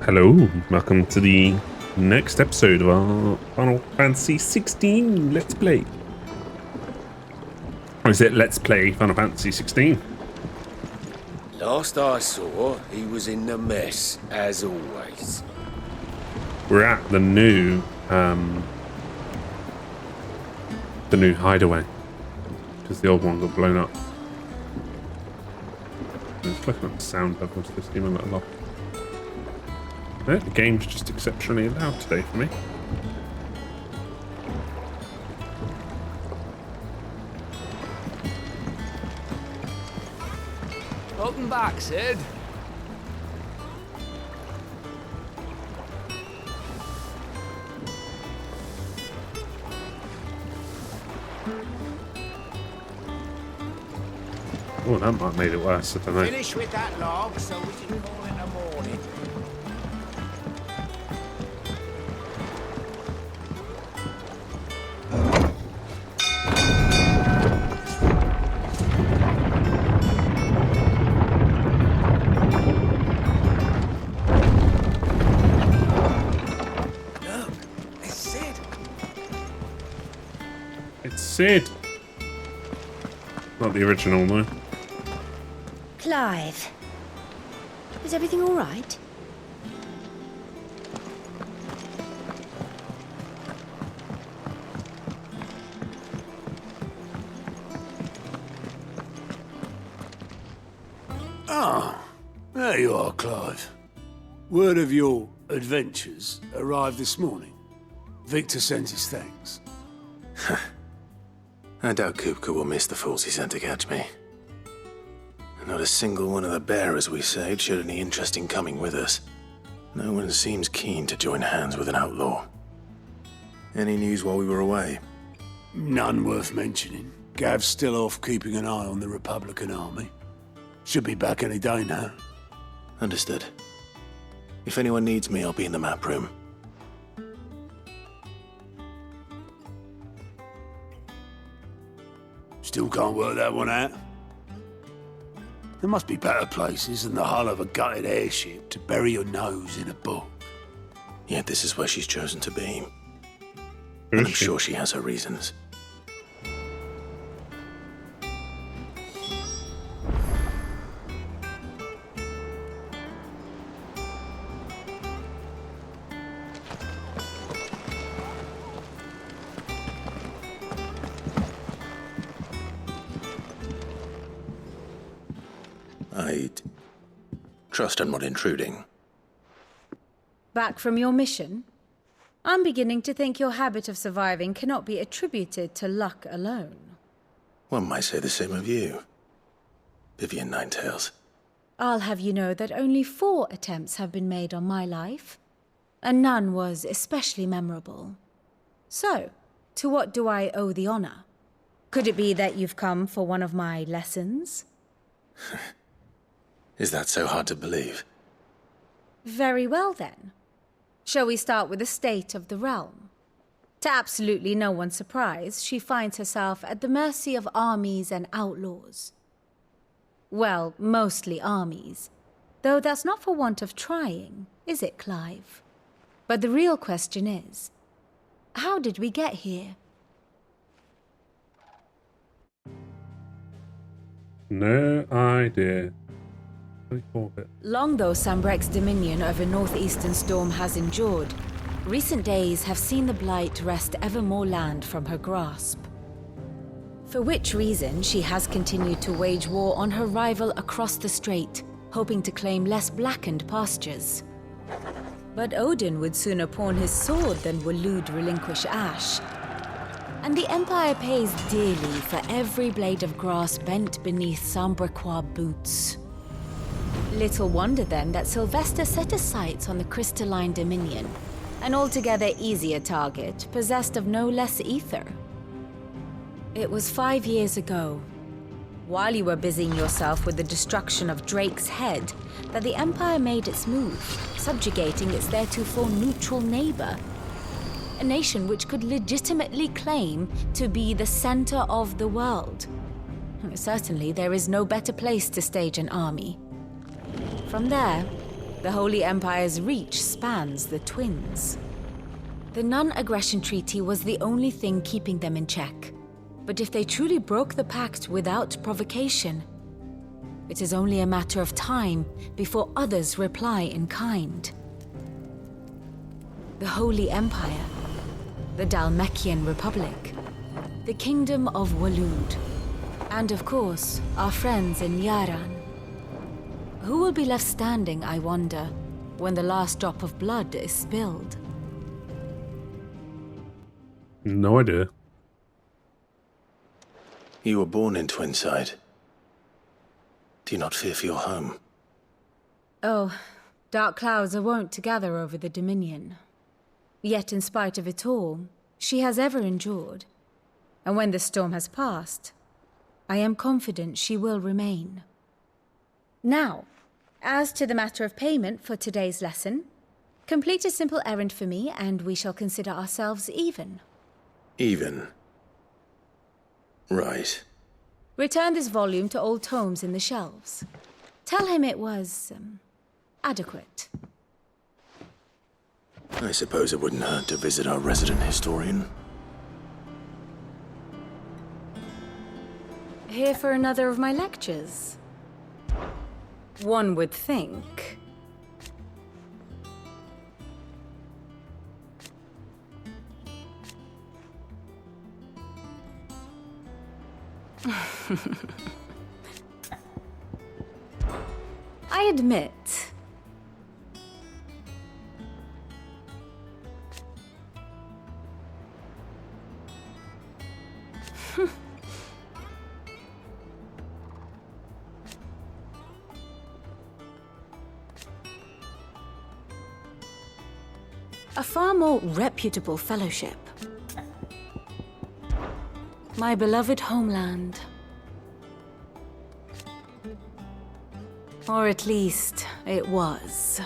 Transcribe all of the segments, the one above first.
Hello, welcome to the next episode of our Final Fantasy 16 Let's Play. Or is it Let's Play Final Fantasy 16? Last I saw, he was in the mess, as always. We're at the new hideaway, because the old one got blown up. I'm just looking at the sound levels, they seem a little off. The game's just exceptionally loud today for me. Welcome back, Sid. Oh, that might have made it worse, I don't know. Finish with that log so we can call in the morning. Look, it's Sid. It's Sid! Not the original, though. Clive, is everything all right? There you are, Clive. Word of your adventures arrived this morning. Victor sends his thanks. I doubt Kupka will miss the fools he sent to catch me. Not a single one of the bearers we saved showed any interest in coming with us. No one seems keen to join hands with an outlaw. Any news while we were away? None worth mentioning. Gav's still off keeping an eye on the Republican army. Should be back any day now. Understood. If anyone needs me, I'll be in the map room. Still can't work that one out. There must be better places than the hull of a gutted airship to bury your nose in a book. Yet this is where she's chosen to be. Who And is I'm she? sure she has her reasons. I'd trust I'm not intruding. Back from your mission? I'm beginning to think your habit of surviving cannot be attributed to luck alone. One might say the same of you, Vivian Ninetails. I'll have you know that only 4 attempts have been made on my life, and none was especially memorable. So, to what do I owe the honor? Could it be that you've come for one of my lessons? Is that so hard to believe? Very well, then. Shall we start with the state of the realm? To absolutely no one's surprise, she finds herself at the mercy of armies and outlaws. Well, mostly armies. Though that's not for want of trying, is it, Clive? But the real question is, how did we get here? No idea. 24-bit. Long though Sambrek's dominion over northeastern Storm has endured, recent days have seen the Blight wrest ever more land from her grasp. For which reason she has continued to wage war on her rival across the strait, hoping to claim less blackened pastures. But Odin would sooner pawn his sword than Waloed relinquish Ash. And the Empire pays dearly for every blade of grass bent beneath Sambrequois boots. Little wonder then that Sylvester set his sights on the crystalline dominion, an altogether easier target, possessed of no less ether. It was 5 years ago, while you were busying yourself with the destruction of Drake's head, that the Empire made its move, subjugating its theretofore neutral neighbor. A nation which could legitimately claim to be the center of the world. Certainly, there is no better place to stage an army. From there, The Holy Empire's reach spans the twins. The non-aggression treaty was the only thing keeping them in check. But if they truly broke the pact without provocation, it is only a matter of time before others reply in kind. The Holy Empire, the Dalmekian Republic, the Kingdom of Waloed, and of course, our friends in Yaran. Who will be left standing, I wonder, when the last drop of blood is spilled? No idea. You were born in Twinside. Do you not fear for your home? Oh, dark clouds are wont to gather over the Dominion. Yet in spite of it all, she has ever endured. And when the storm has passed, I am confident she will remain. Now, as to the matter of payment for today's lesson, complete a simple errand for me and we shall consider ourselves even. Even? Right. Return this volume to old tomes in the shelves. Tell him it was, adequate. I suppose it wouldn't hurt to visit our resident historian. Here for another of my lectures? One would think. I admit. A far more reputable fellowship. My beloved homeland. Or at least, it was.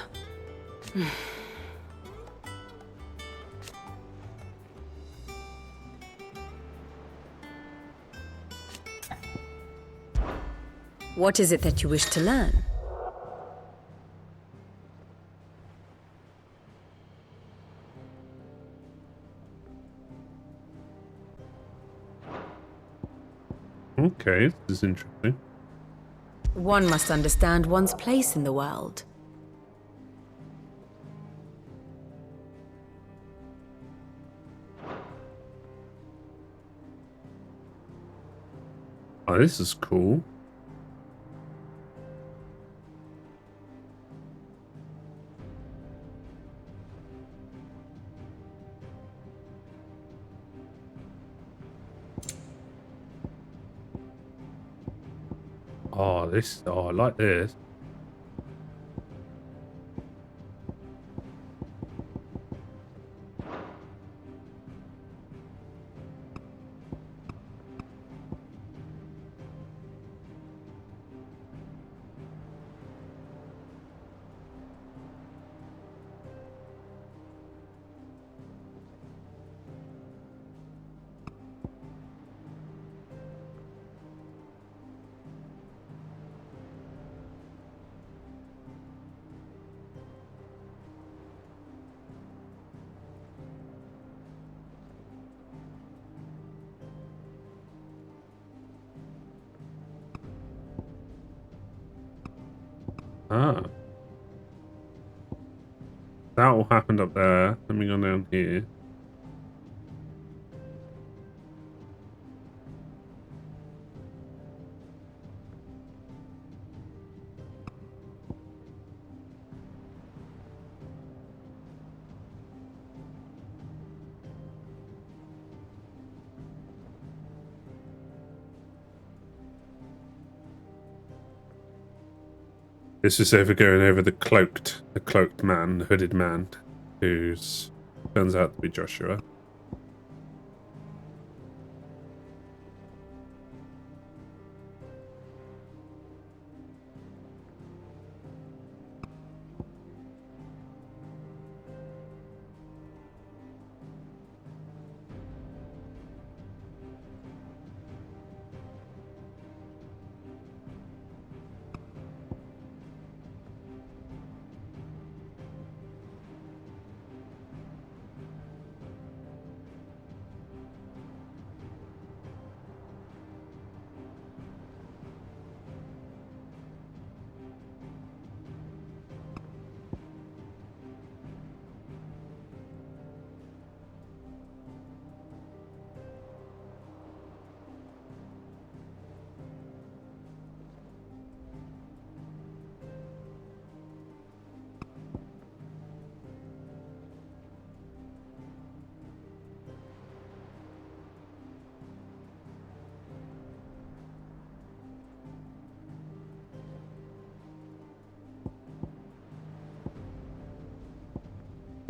What is it that you wish to learn? Okay, this is interesting. One must understand one's place in the world. Oh, this is cool. Oh, I like this. Ah. That all happened up there. Let me go down here. This is over going over the cloaked man, the hooded man, who's turns out to be Joshua.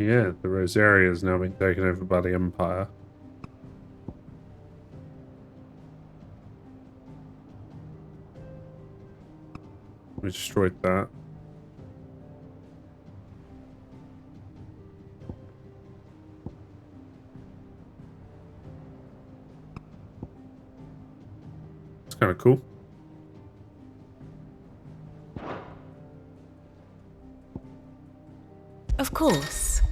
Yeah, the Rosaria has now been taken over by the Empire. We destroyed that. It's kind of cool. Of course.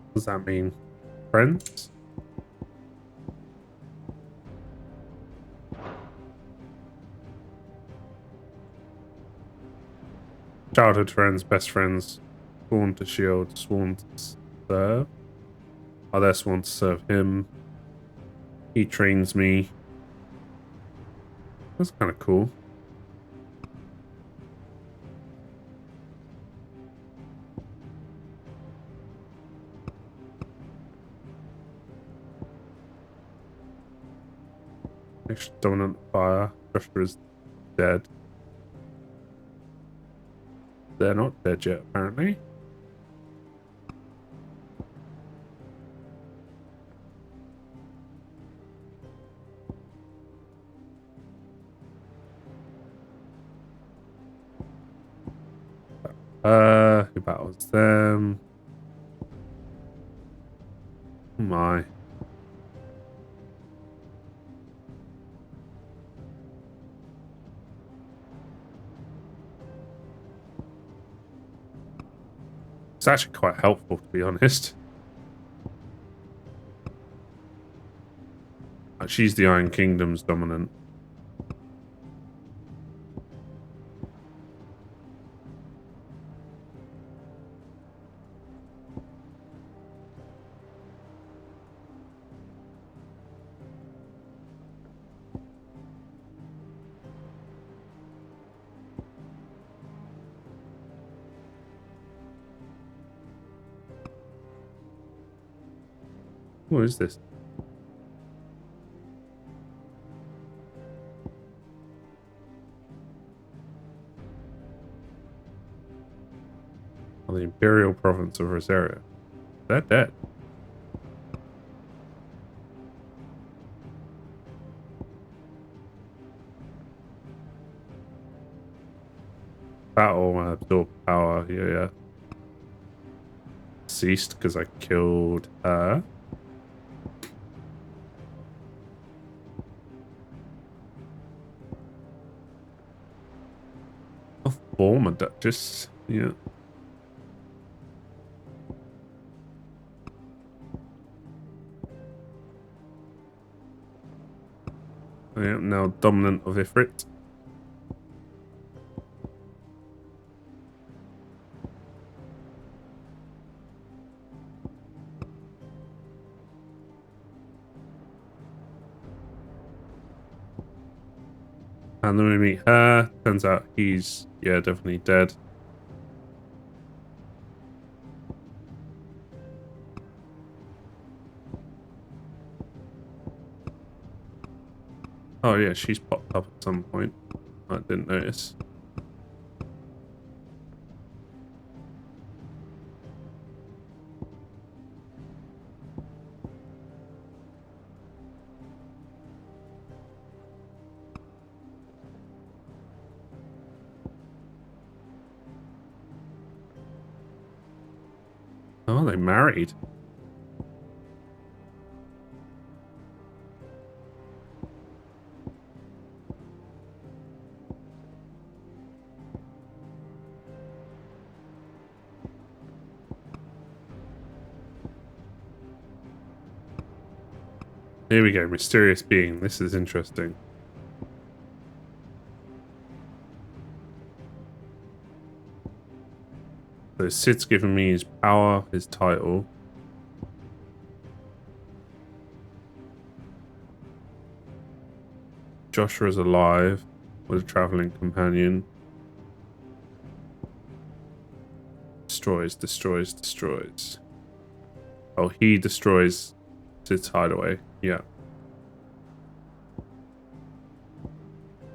What does that mean? Friends? Childhood friends, best friends, sworn to shield, sworn to serve. Are there sworn to serve him? He trains me. That's kind of cool. Actually, dominant fire. Joshua is dead. They're not dead yet, apparently. Who battles them? Oh my. It's actually quite helpful, to be honest. She's the Iron Kingdom's dominant. What is this? Oh, the Imperial Province of Rosaria. They're dead. Battle and absorb power. Yeah. Ceased because I killed her. A former Duchess. Yeah. I am now dominant of Ifrit. And then we meet her. Turns out he's, yeah, definitely dead. Oh yeah, she's popped up at some point. I didn't notice. Oh, they married. Here we go, mysterious being. This is interesting. So Sid's given me his power, his title. Joshua's alive with a traveling companion. Destroys. Oh, he destroys Sid's hideaway. Yeah.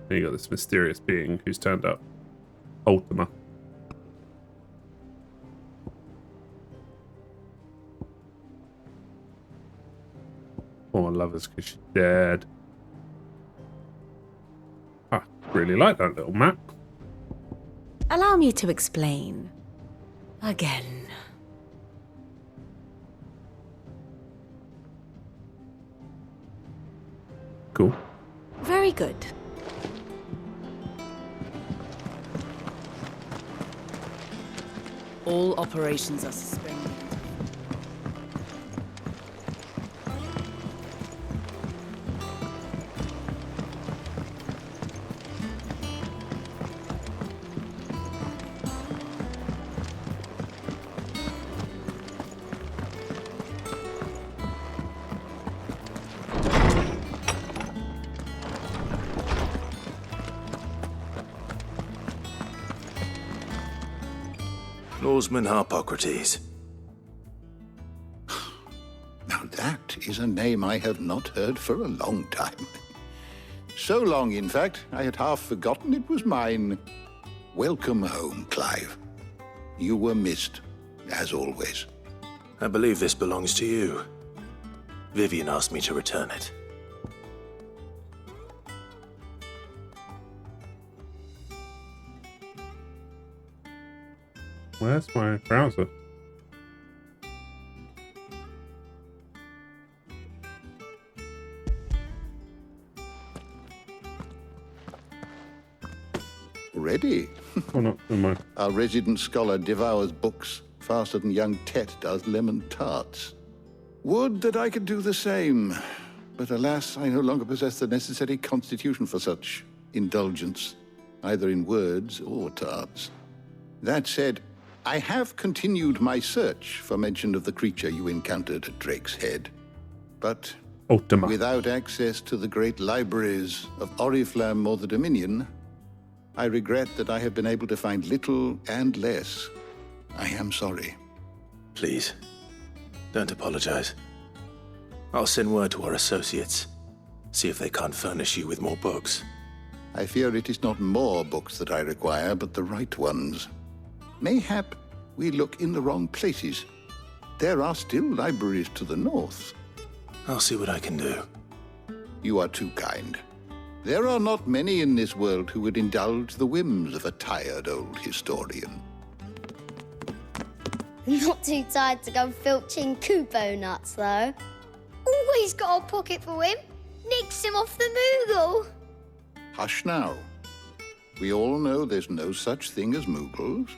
Then you got this mysterious being who's turned up. Ultima. Poor lovers because she's dead. I really like that little map. Allow me to explain. Again. Cool. Very good. All operations are suspended. Lawsman Harpocrates. Now that is a name I have not heard for a long time. So long, in fact, I had half forgotten it was mine. Welcome home, Clive. You were missed, as always. I believe this belongs to you. Vivian asked me to return it. Where's my browser? Ready? Oh, no, never mind. Our resident scholar devours books faster than young Tet does lemon tarts. Would that I could do the same. But alas, I no longer possess the necessary constitution for such indulgence, either in words or tarts. That said, I have continued my search for mention of the creature you encountered at Drake's Head. But Ultima. without access to the great libraries of Oriflamme or the Dominion, I regret that I have been able to find little and less. I am sorry. Please, don't apologize. I'll send word to our associates. See if they can't furnish you with more books. I fear it is not more books that I require, but the right ones. Mayhap we look in the wrong places. There are still libraries to the north. I'll see what I can do. You are too kind. There are not many in this world who would indulge the whims of a tired old historian. Not too tired to go filching Kupo nuts, though. Always got a pocket for him. Nicks him off the Moogle. Hush now. We all know there's no such thing as Moogles.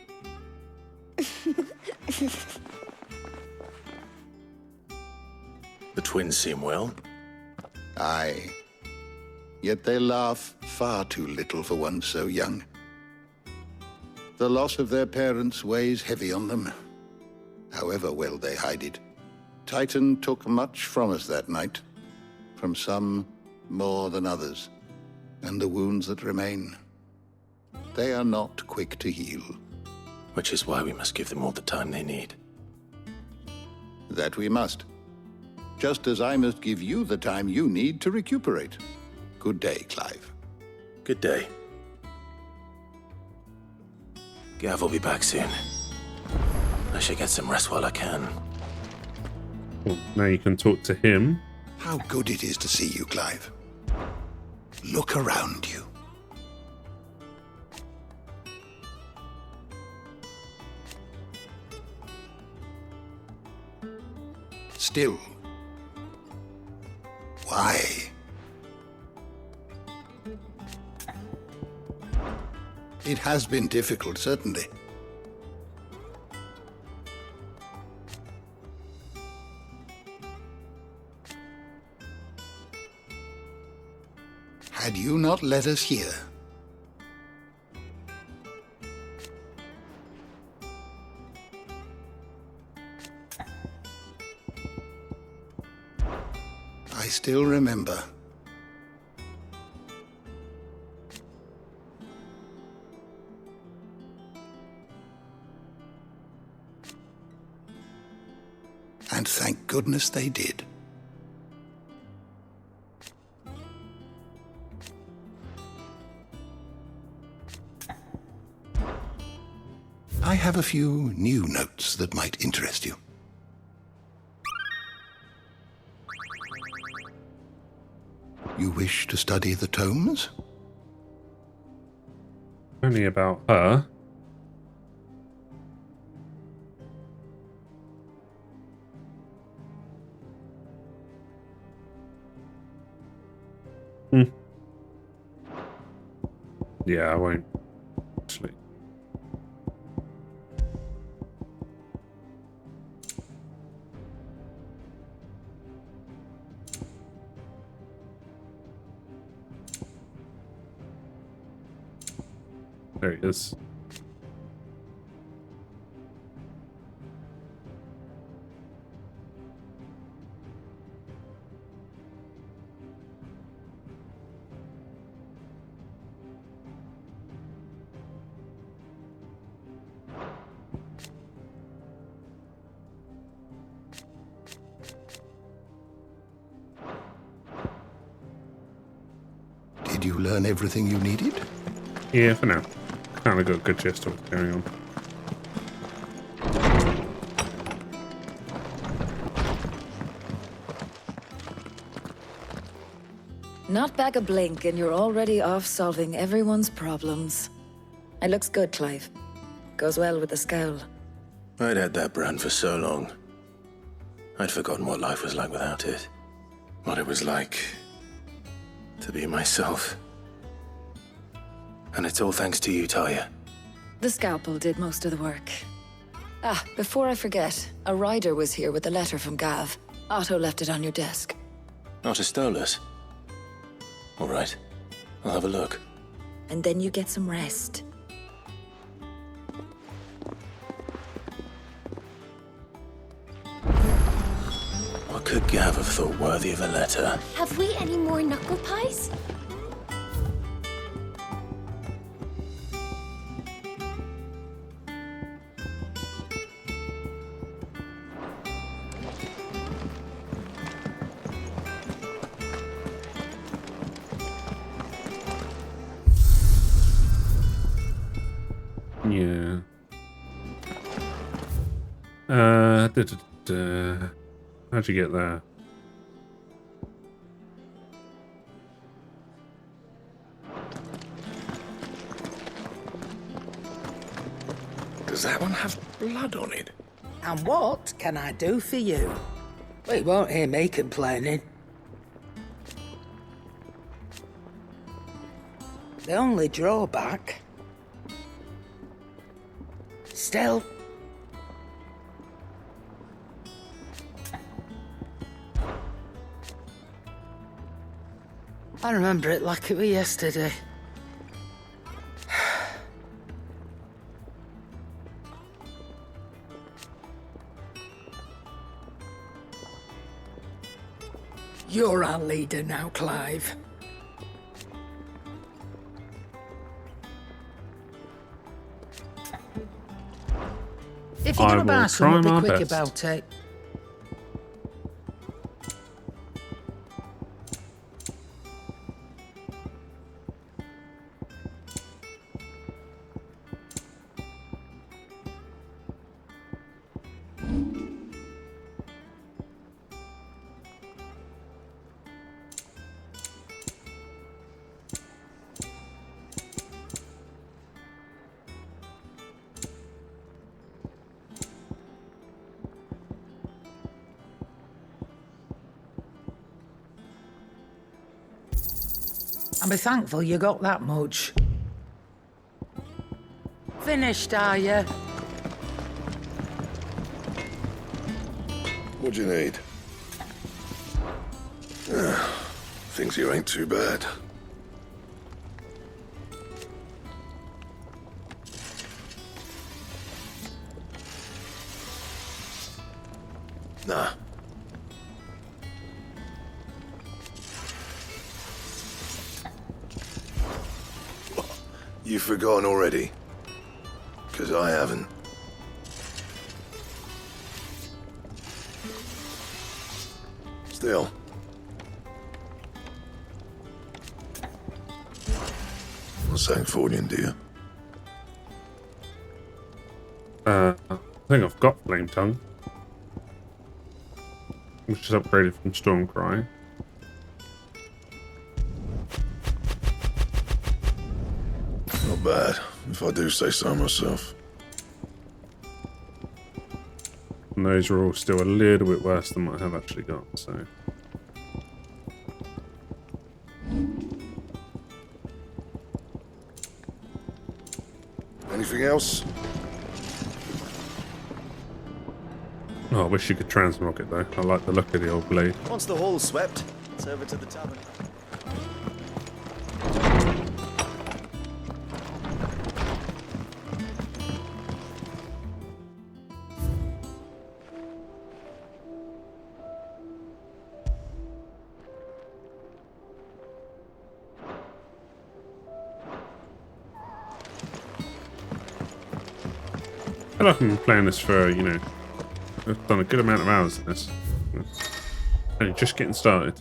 The twins seem well. Aye. Yet they laugh far too little for one so young. The loss of their parents weighs heavy on them, however well they hide it. Titan took much from us that night, from some more than others, and the wounds that remain, they are not quick to heal. Which is why we must give them all the time they need. That we must. Just as I must give you the time you need to recuperate. Good day, Clive. Good day. Gav will be back soon. I should get some rest while I can. Well, now you can talk to him. How good it is to see you, Clive. Look around you. Still. Why? It has been difficult, certainly. Had you not let us hear, I still remember. and thank goodness they did. I have a few new notes that might interest you. You wish to study the tomes? Only about her. Yeah, I won't. Actually. There he is. Did you learn everything you needed? Yeah, for now. Kind of got a good gist of what's going on. Not back a blink and you're already off solving everyone's problems. It looks good, Clive. Goes well with the scowl. I'd had that brand for so long. I'd forgotten what life was like without it. What it was like to be myself. And it's all thanks to you, Talia. The scalpel did most of the work. Ah, before I forget, a rider was here with a letter from Gav. Otto left it on your desk. Otto stole us. All right, I'll have a look. And then you get some rest. What could Gav have thought worthy of a letter? Have we any more knuckle pies? Yeah. How'd you get there? Does that one have blood on it? And what can I do for you? Well, you won't hear me complaining. The only drawback... Still... I remember it like it was yesterday. You're our leader now, Clive. If you're I gonna buy will something, try be my quick best. about it. And be thankful you got that much. Finished, are you? What do you need? Things here ain't too bad. Nah. You've forgotten already? 'Cause I haven't. Still. Not Sangfordian, do you? I think I've got Flame Tongue, which is upgraded from Stormcry. Not bad, if I do say so myself. And those are all still a little bit worse than what I have actually got, so. Anything else? Oh, I wish you could transmog it though. I like the look of the old blade. Once the hall's swept, it's over to the tavern. I feel like I've been playing this for, you know, I've done a good amount of hours in this. Only just getting started.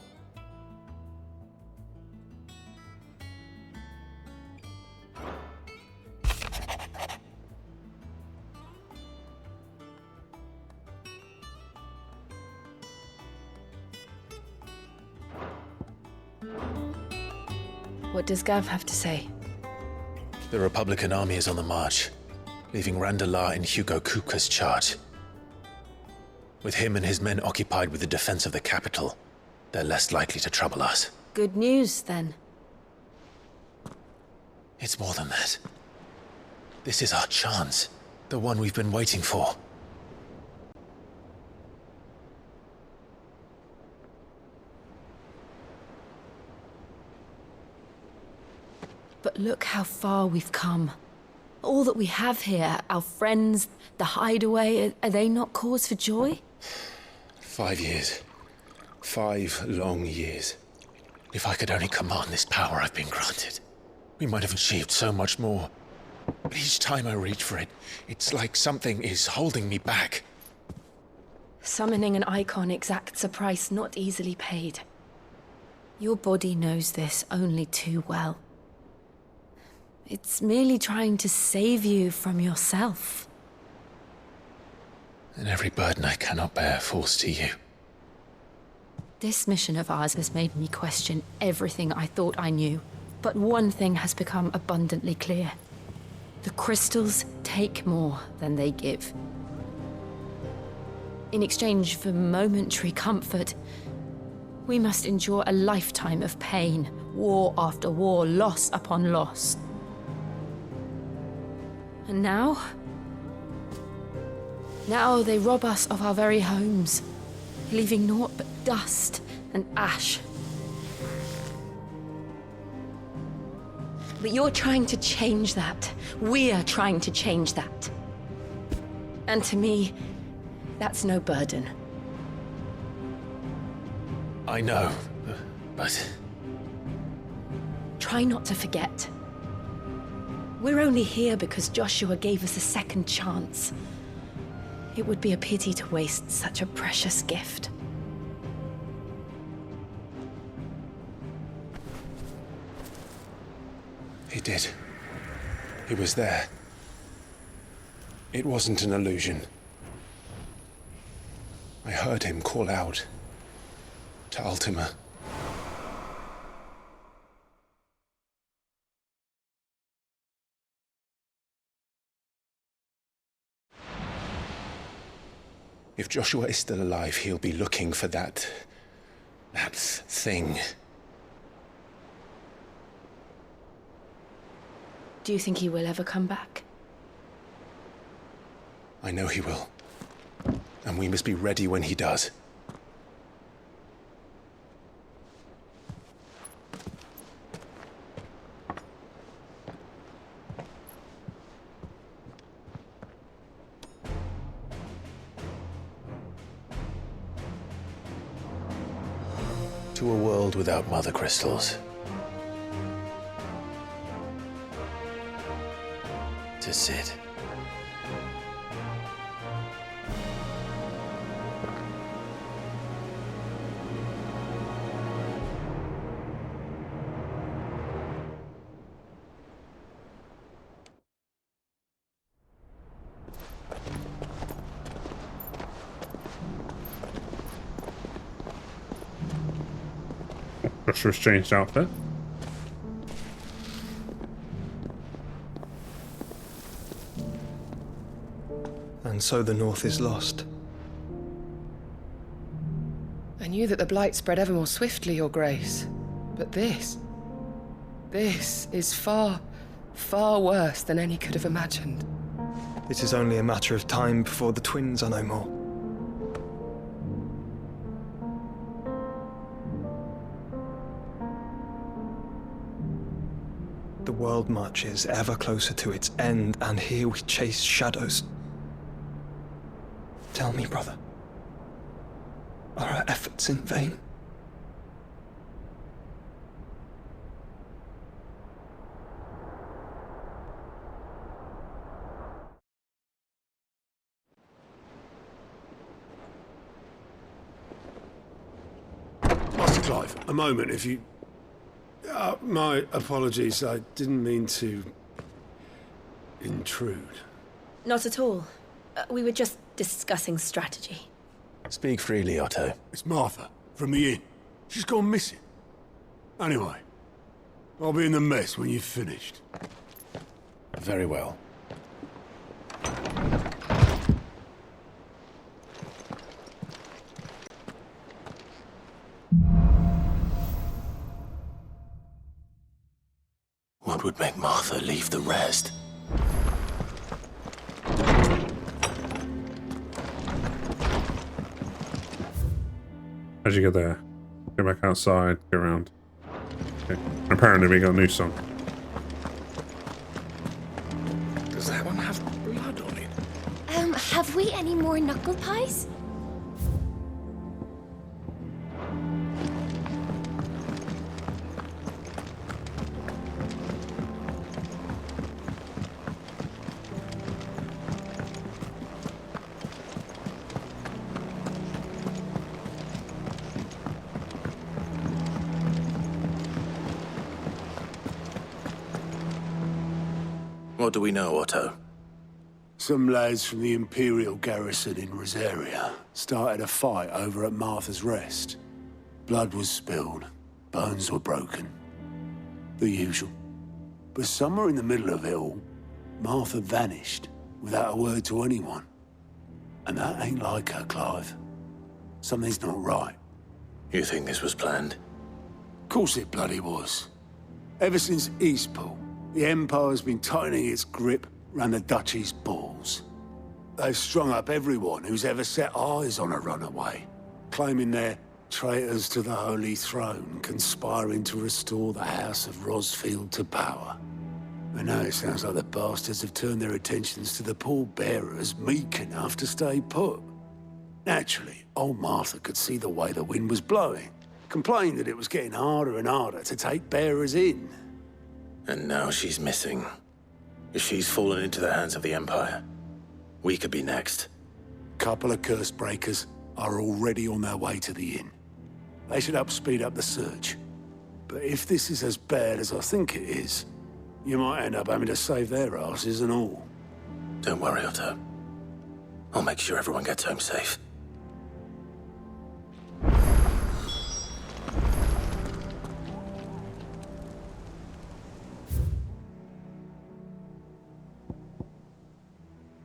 What does Gav have to say? The Republican army is on the march, leaving Randalar in Hugo Kuka's charge. With him and his men occupied with the defense of the capital, they're less likely to trouble us. Good news, then. It's more than that. This is our chance, the one we've been waiting for. But look how far we've come. All that we have here, our friends, the hideaway, are they not cause for joy? 5 years. 5 long years. If I could only command this power I've been granted, we might have achieved so much more. But each time I reach for it, it's like something is holding me back. Summoning an icon exacts a price not easily paid. Your body knows this only too well. It's merely trying to save you from yourself. And every burden I cannot bear falls to you. This mission of ours has made me question everything I thought I knew. But one thing has become abundantly clear. The crystals take more than they give. In exchange for momentary comfort, we must endure a lifetime of pain, war after war, loss upon loss. And now they rob us of our very homes, leaving naught but dust and ash. But you're trying to change that. We're trying to change that. And to me, that's no burden. I know, but... Try not to forget. We're only here because Joshua gave us a second chance. It would be a pity to waste such a precious gift. He did. He was there. It wasn't an illusion. I heard him call out to Ultima. If Joshua is still alive, he'll be looking for that thing. Do you think he will ever come back? I know he will. And we must be ready when he does. To a world without mother crystals. To Sid. Joshua's changed outfit. And so the North is lost. I knew that the blight spread ever more swiftly, Your Grace. But this is far, far worse than any could have imagined. It is only a matter of time before the twins are no more. The world marches ever closer to its end, and here we chase shadows. Tell me, brother, are our efforts in vain? Master Clive, a moment, if you... my apologies, I didn't mean to... intrude. Not at all. We were just discussing strategy. Speak freely, Otto. It's Martha, from the inn. She's gone missing. Anyway, I'll be in the mess when you've finished. Very well. What would make Martha leave the rest? How'd you get there? Go back outside, go around. Okay. Apparently we got a new song. Does that one have blood on it? Have we any more knuckle pies? What do we know, Otto? Some lads from the Imperial garrison in Rosaria started a fight over at Martha's Rest. Blood was spilled, bones were broken. The usual. But somewhere in the middle of it all, Martha vanished without a word to anyone. And that ain't like her, Clive. Something's not right. You think this was planned? Of course it bloody was. Ever since Eastpool, the Empire's been tightening its grip round the Duchy's balls. They've strung up everyone who's ever set eyes on a runaway, claiming they're traitors to the Holy Throne, conspiring to restore the House of Rosfield to power. And now it sounds like the bastards have turned their attentions to the pallbearers meek enough to stay put. Naturally, old Martha could see the way the wind was blowing, complained that it was getting harder and harder to take bearers in. And now she's missing. If she's fallen into the hands of the Empire, we could be next. Couple of curse breakers are already on their way to the inn. They should help speed up the search. But if this is as bad as I think it is, you might end up having to save their asses and all. Don't worry, Otto. I'll make sure everyone gets home safe.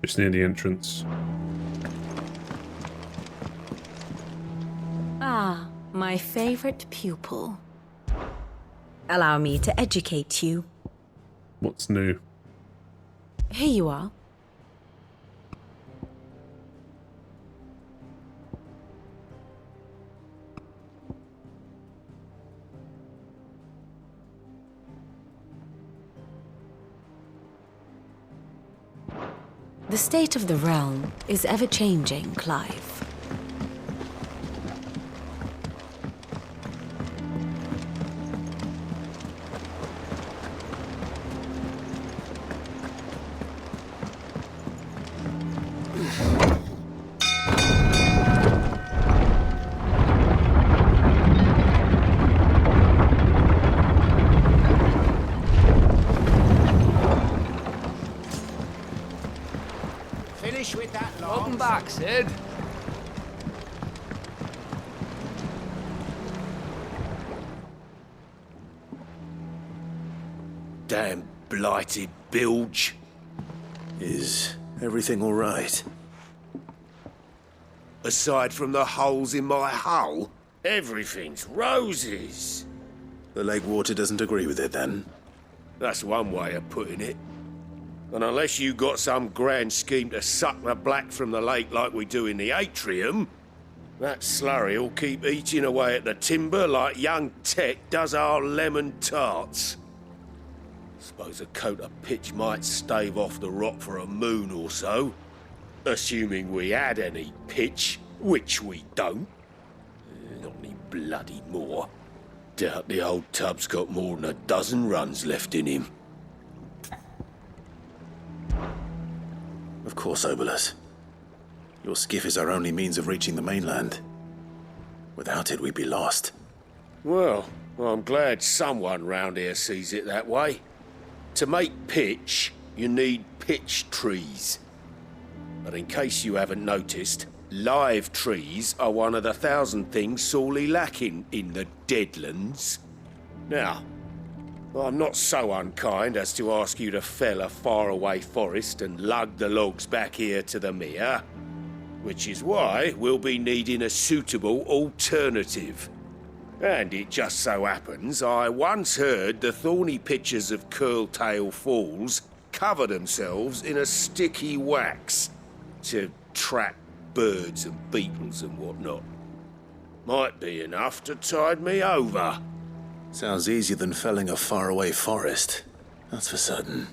Just near the entrance. Ah, my favorite pupil. Allow me to educate you. What's new? Here you are. The state of the realm is ever-changing, Clive. Finish with that long. Welcome back, Sid. blighted bilge. Is everything all right? Aside from the holes in my hull, everything's roses. The lake water doesn't agree with it, then? That's one way of putting it. And unless you got some grand scheme to suck the black from the lake like we do in the atrium, that slurry'll keep eating away at the timber like young Tech does our lemon tarts. Suppose a coat of pitch might stave off the rot for a moon or so, assuming we had any pitch, which we don't. Not any bloody more. Doubt the old tub's got more than a dozen runs left in him. Of course, Obolus. Your skiff is our only means of reaching the mainland. Without it, we'd be lost. Well, I'm glad someone round here sees it that way. To make pitch, you need pitch trees. But in case you haven't noticed, live trees are one of the 1,000 things sorely lacking in the Deadlands. Now, I'm not so unkind as to ask you to fell a faraway forest and lug the logs back here to the mere, which is why we'll be needing a suitable alternative. And it just so happens I once heard the thorny pitchers of Curltail Falls cover themselves in a sticky wax to trap birds and beetles and whatnot. Might be enough to tide me over. Sounds easier than felling a faraway forest. That's for certain.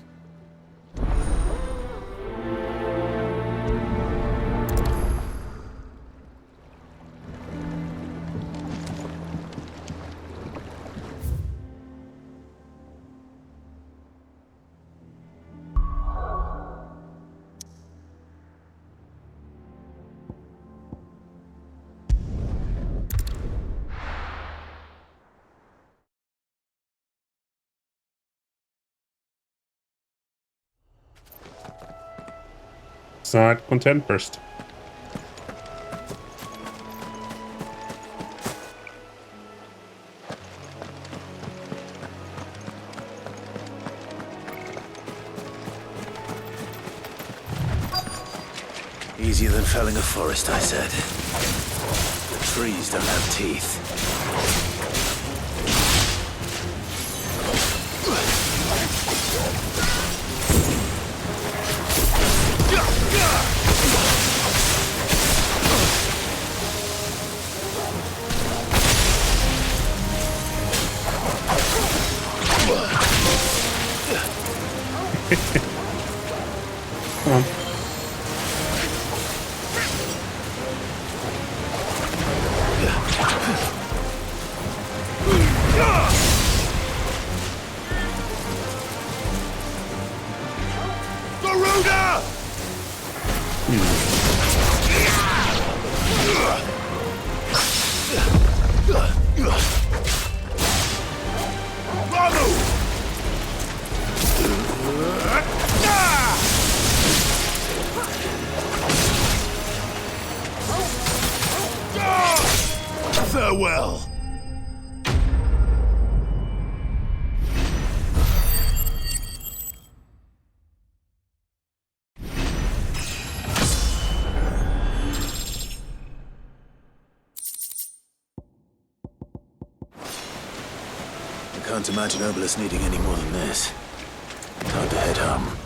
Side content first. Easier than felling a forest, I said. The trees don't have teeth. Come on. Farewell. I can't imagine Obolus needing any more than this. Time to head home.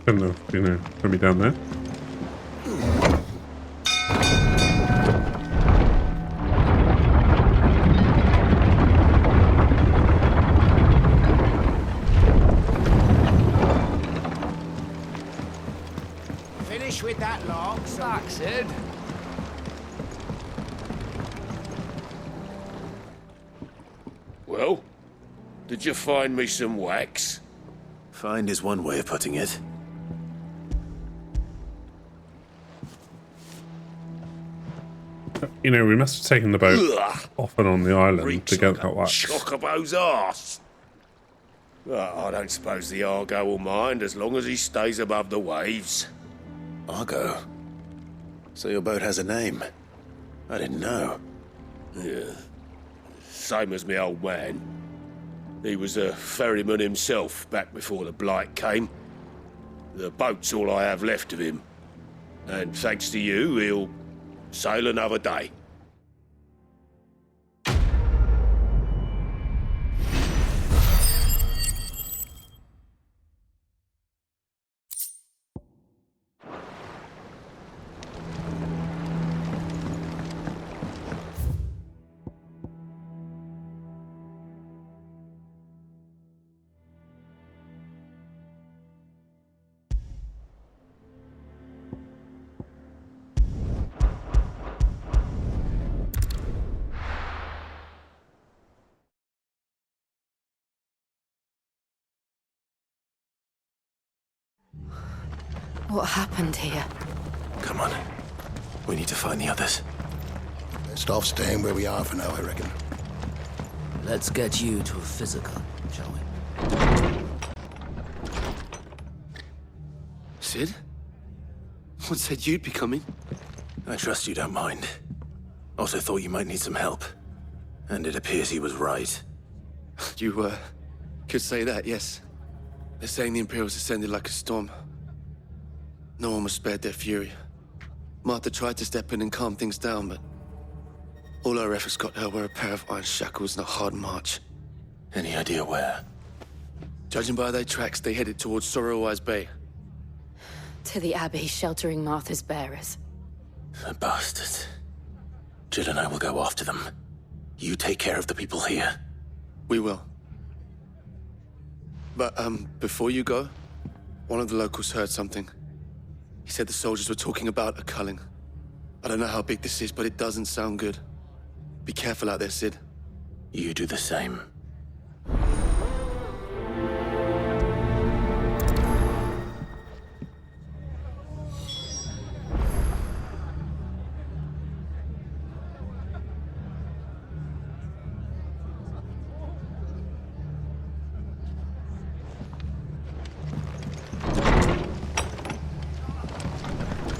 Don't know, maybe down there. Finish with that log, Sack said. Well, did you find me some wax? Find is one way of putting it. You know, we must have taken the boat off and on the island Reeks to get like that a wax. chocobo's arse. Well, I don't suppose the Argo will mind as long as he stays above the waves. Argo? So your boat has a name? I didn't know. Yeah. Same as my old man. He was a ferryman himself back before the Blight came. The boat's all I have left of him. And thanks to you, he'll sail another day. What happened here? Come on. We need to find the others. Best off staying where we are for now, I reckon. Let's get you to a physical, shall we? Sid? What said you'd be coming? I trust you don't mind. Also thought you might need some help. And it appears he was right. You, could say that, yes. They're saying the Imperials ascended like a storm. No one was spared their fury. Martha tried to step in and calm things down, but all our efforts got her were a pair of iron shackles and a hard march. Any idea where? Judging by their tracks, they headed towards Sorrowwise Bay. To the Abbey sheltering Martha's bearers. The bastards. Jill and I will go after them. You take care of the people here. We will. But, before you go, one of the locals heard something. He said the soldiers were talking about a culling. I don't know how big this is, but it doesn't sound good. Be careful out there, Sid. You do the same.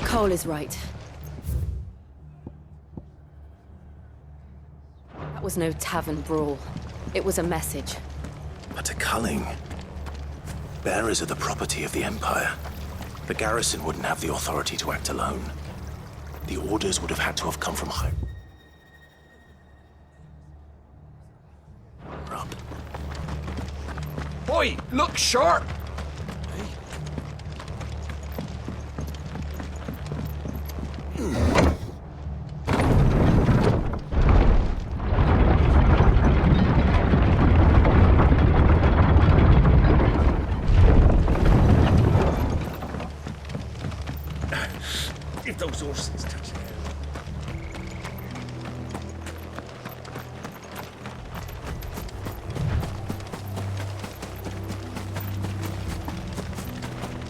Cole is right. That was no tavern brawl. It was a message. But a culling. Bearers are the property of the Empire. The garrison wouldn't have the authority to act alone. The orders would have had to have come from high. Rob. Boy, look sharp! If those horses touch it.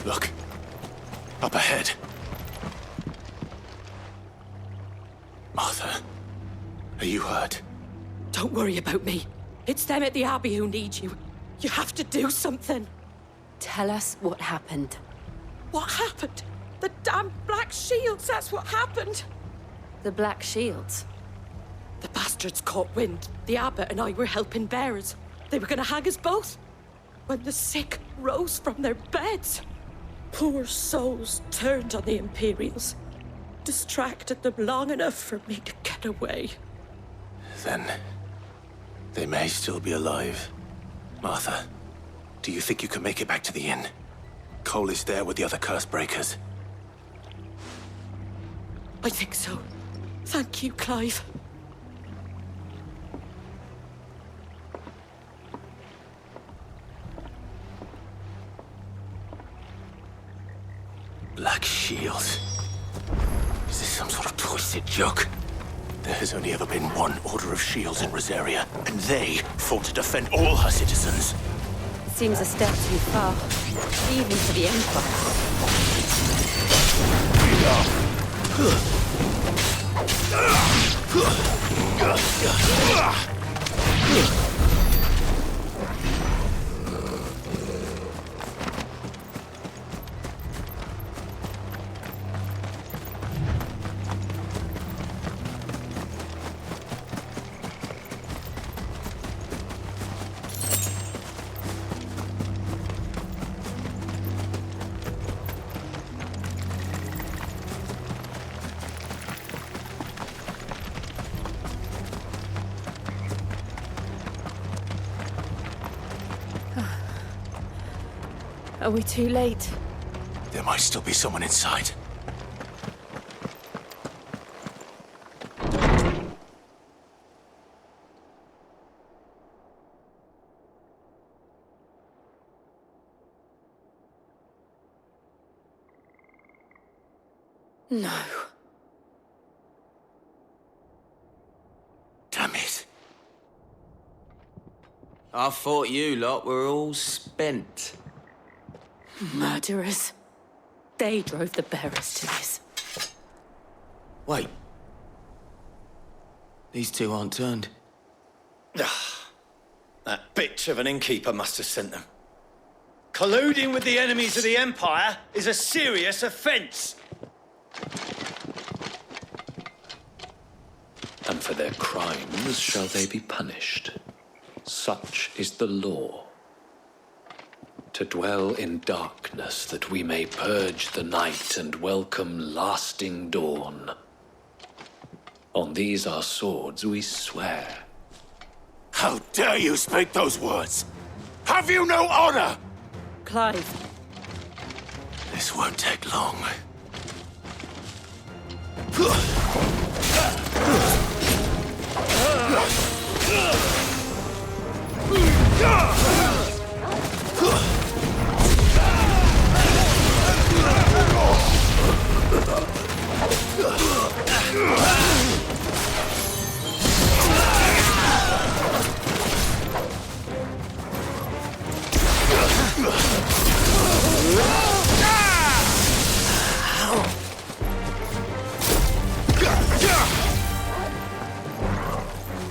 Look. Up ahead. Martha. Are you hurt? Don't worry about me. It's them at the Abbey who need you. You have to do something. Tell us what happened. What happened? The damn Black Shields, that's what happened. The Black Shields? The bastards caught wind. The abbot and I were helping bearers. They were gonna hang us both. When the sick rose from their beds, poor souls turned on the Imperials. Distracted them long enough for me to get away. Then they may still be alive. Martha, do you think you can make it back to the inn? Cole is there with the other curse breakers. I think so. Thank you, Clive. Black Shields. Is this some sort of twisted joke? There has only ever been one Order of Shields in Rosaria, and they fought to defend all her citizens. Seems a step too far, even for the Empire. Are we too late? There might still be someone inside. No. Damn it. I thought you lot were all spent. Murderers. They drove the bearers to this. Wait. These two aren't turned. That bitch of an innkeeper must have sent them. Colluding with the enemies of the Empire is a serious offence. And for their crimes shall they be punished. Such is the law. To dwell in darkness that we may purge the night and welcome lasting dawn. On these our swords we swear. How dare you speak those words? Have you no honor? Clive. This won't take long.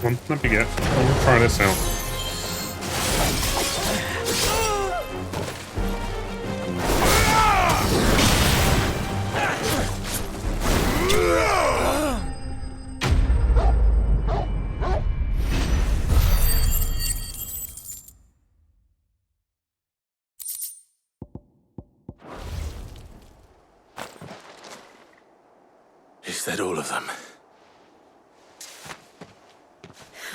Come on, let me get. I'll try this out. Is that all of them?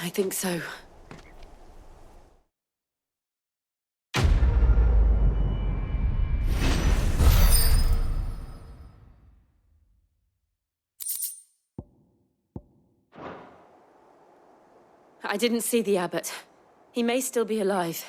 I think so. I didn't see the abbot. He may still be alive.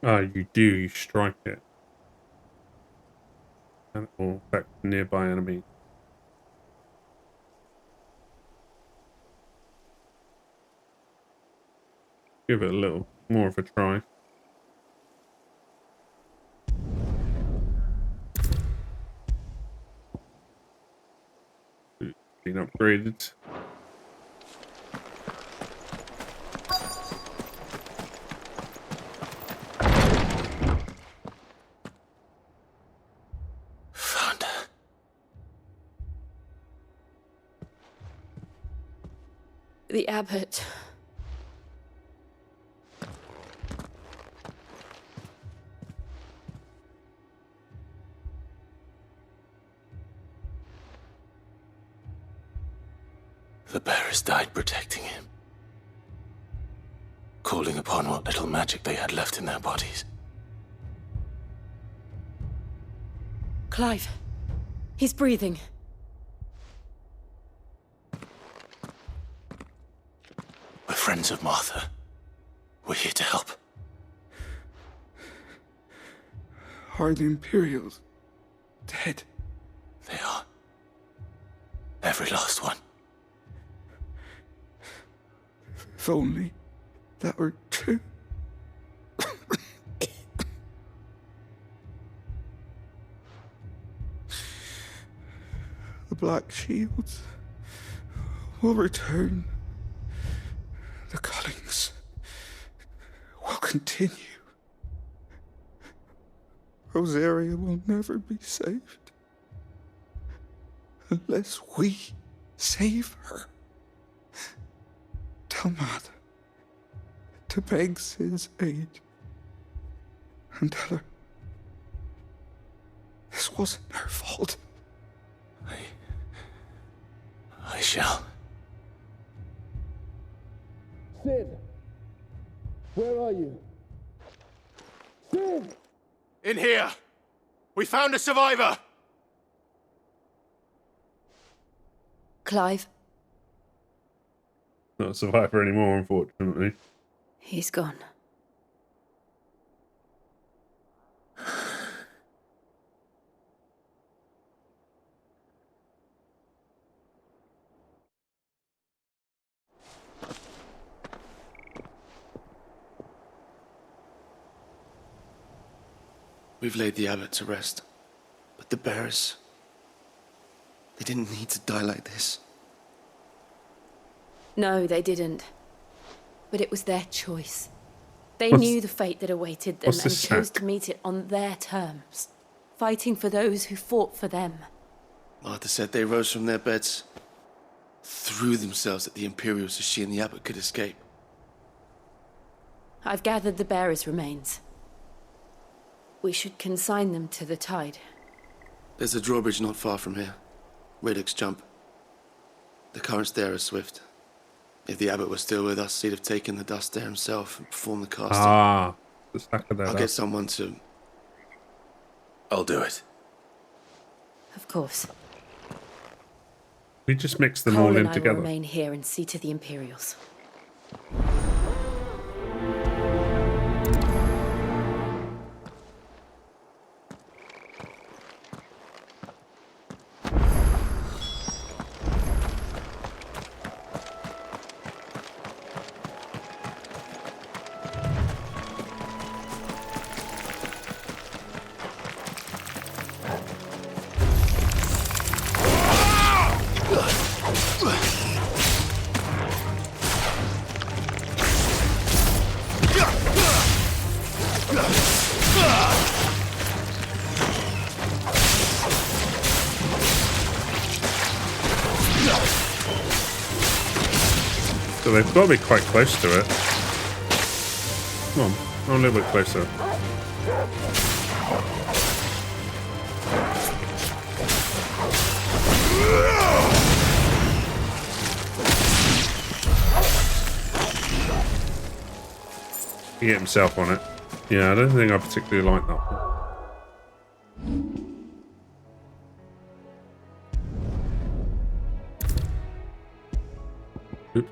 Ah, you do, you strike it. And it will affect nearby enemies. Give it a little more of a try. Been upgraded. Found her. The abbot. The bearers died protecting him. Calling upon what little magic they had left in their bodies. Clive. He's breathing. We're friends of Martha. We're here to help. Are the Imperials dead? They are. Every last one. If only that were true. The Black Shields will return. The cullings will continue. Rosaria will never be saved unless we save her. Tell Matt to beg Sid's aid and tell her this wasn't her fault. I shall. Sid! Where are you? Sid! In here! We found a survivor! Clive, Not a survivor anymore, unfortunately. he's gone. We've laid the abbot to rest. But the bearers... they didn't need to die like this. No, they didn't. But it was their choice. They What's- knew the fate that awaited them what's and this chose sack? to meet it on their terms, fighting for those who fought for them. Martha said they rose from their beds, threw themselves at the Imperials so she and the abbot could escape. I've gathered the bearers' remains. We should consign them to the tide. There's a drawbridge not far from here. Radix Jump. The currents there are swift. If the abbot was still with us, he'd have taken the dust there himself and performed the casting. Ah, the stack of that I'll up. get someone to... I'll do it. Of course. We just mix them Cole all and in I together. will remain here and see to the Imperials. So they've got to be quite close to it. Come on, a little bit closer. He hit himself on it. Yeah, I don't think I particularly like that one. Oop.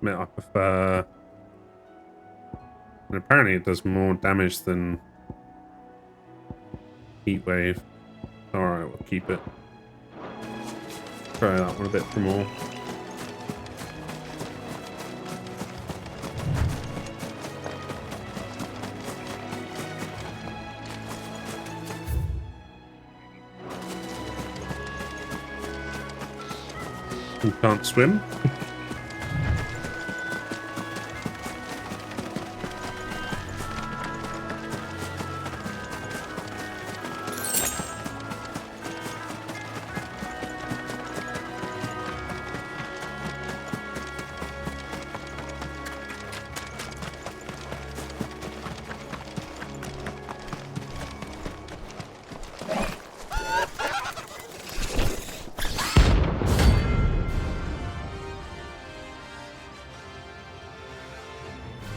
I prefer, and apparently it does more damage than Heat Wave. Alright, we'll keep it. Try that one a bit for more. You can't swim?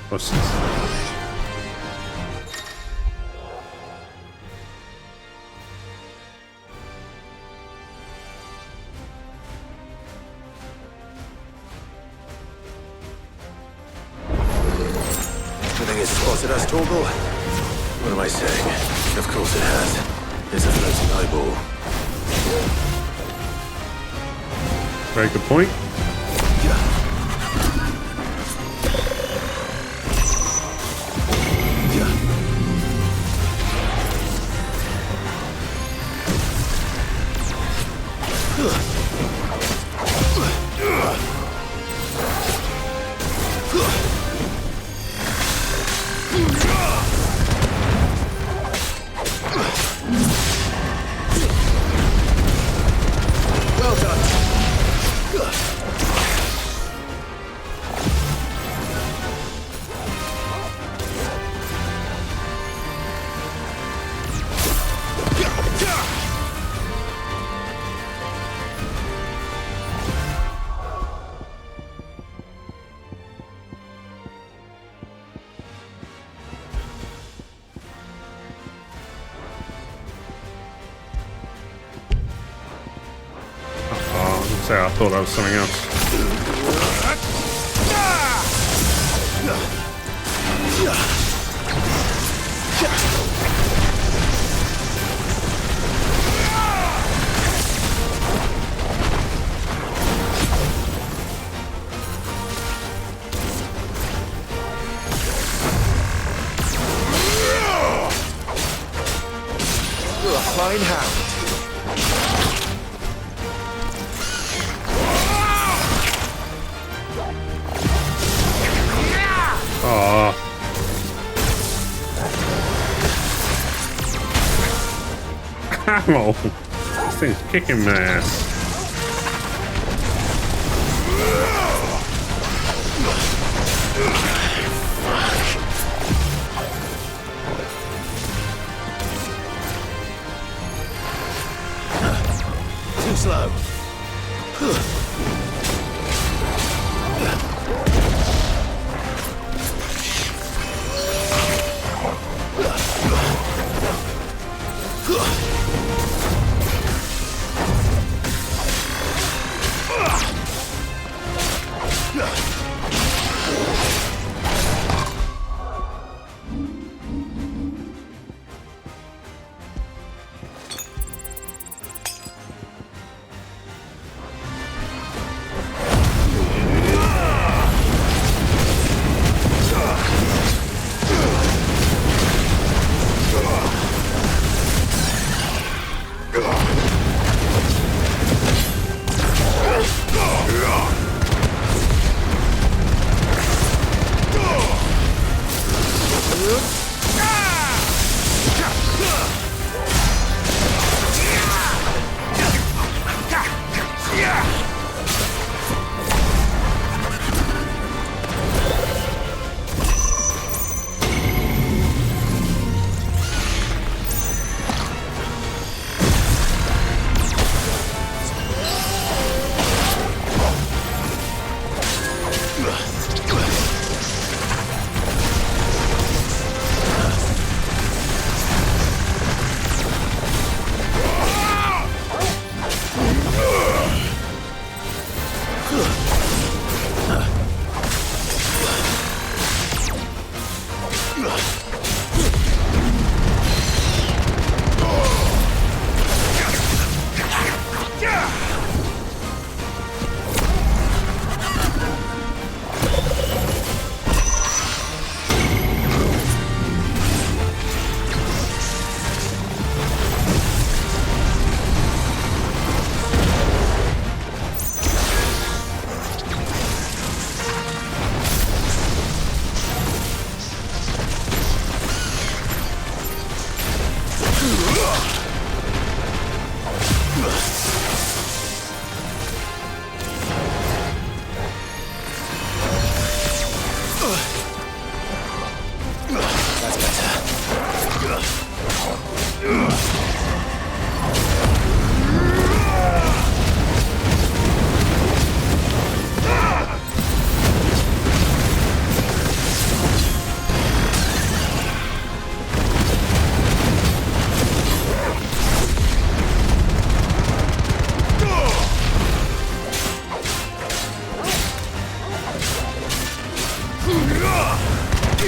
What's this? Everything has spotted us, Torgal. What am I saying? Of course it has. It's a floating eyeball. Very good point. Well done. I thought that was something else. You're a fine hound. Aww. Ow! This thing's kicking my ass. Too slow.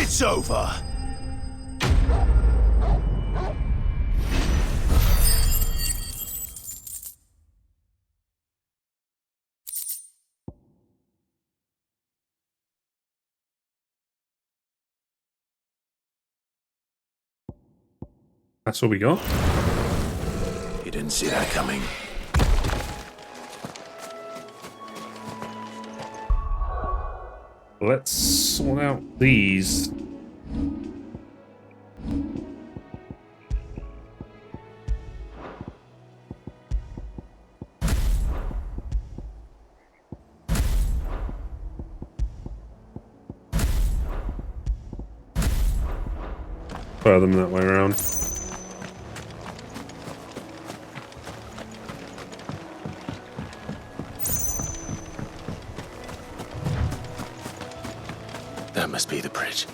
It's over! That's all we got. You didn't see that coming. Let's sort out these. Throw them that way around. That must be the bridge.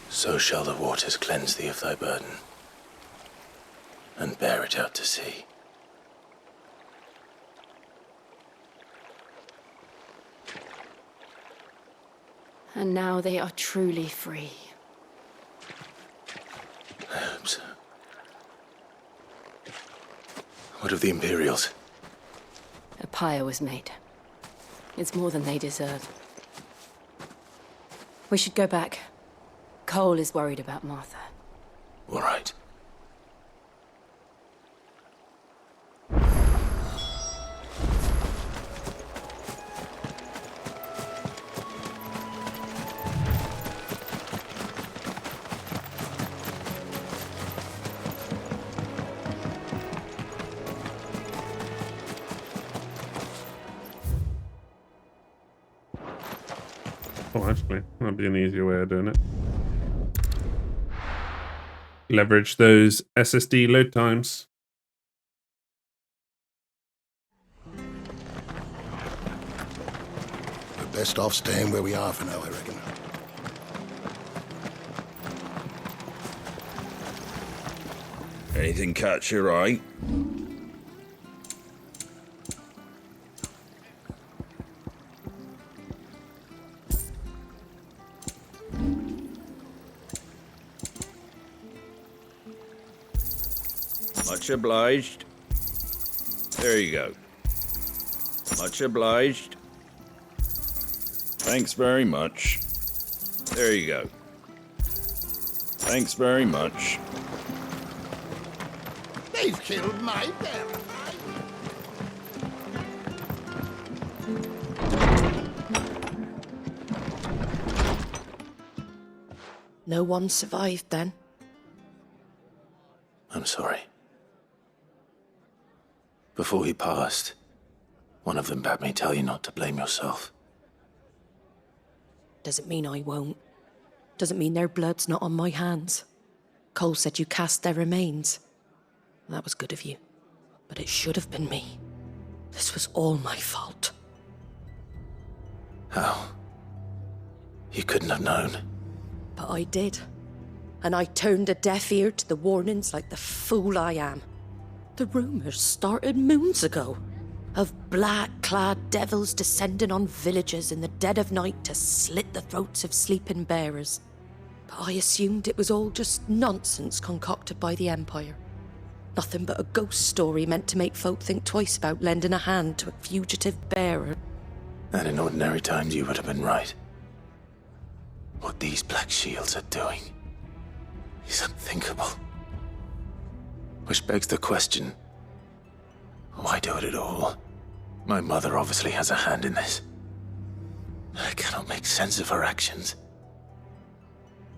So shall the waters cleanse thee of thy burden, and bear it out to sea. And now they are truly free. I hope so. What of the Imperials? A pyre was made. It's more than they deserve. We should go back. Cole is worried about Martha. All right. Oh, actually, that'd be an easier way of doing it. Leverage those SSD load times. We're best off staying where we are for now, I reckon. Anything catch your eye? Much obliged. There you go. Much obliged. Thanks very much. There you go. Thanks very much. They've killed my bear. No one survived then? I'm sorry. Before he passed, one of them bade me tell you not to blame yourself. Doesn't mean I won't. Doesn't mean their blood's not on my hands. Cole said you cast their remains. That was good of you. But it should have been me. This was all my fault. How? You couldn't have known. But I did. And I turned a deaf ear to the warnings like the fool I am. The rumours started moons ago. Of black-clad devils descending on villages in the dead of night to slit the throats of sleeping bearers. But I assumed it was all just nonsense concocted by the Empire. Nothing but a ghost story meant to make folk think twice about lending a hand to a fugitive bearer. And in ordinary times you would have been right. What these Black Shields are doing is unthinkable. Which begs the question, why do it at all? My mother obviously has a hand in this. I cannot make sense of her actions.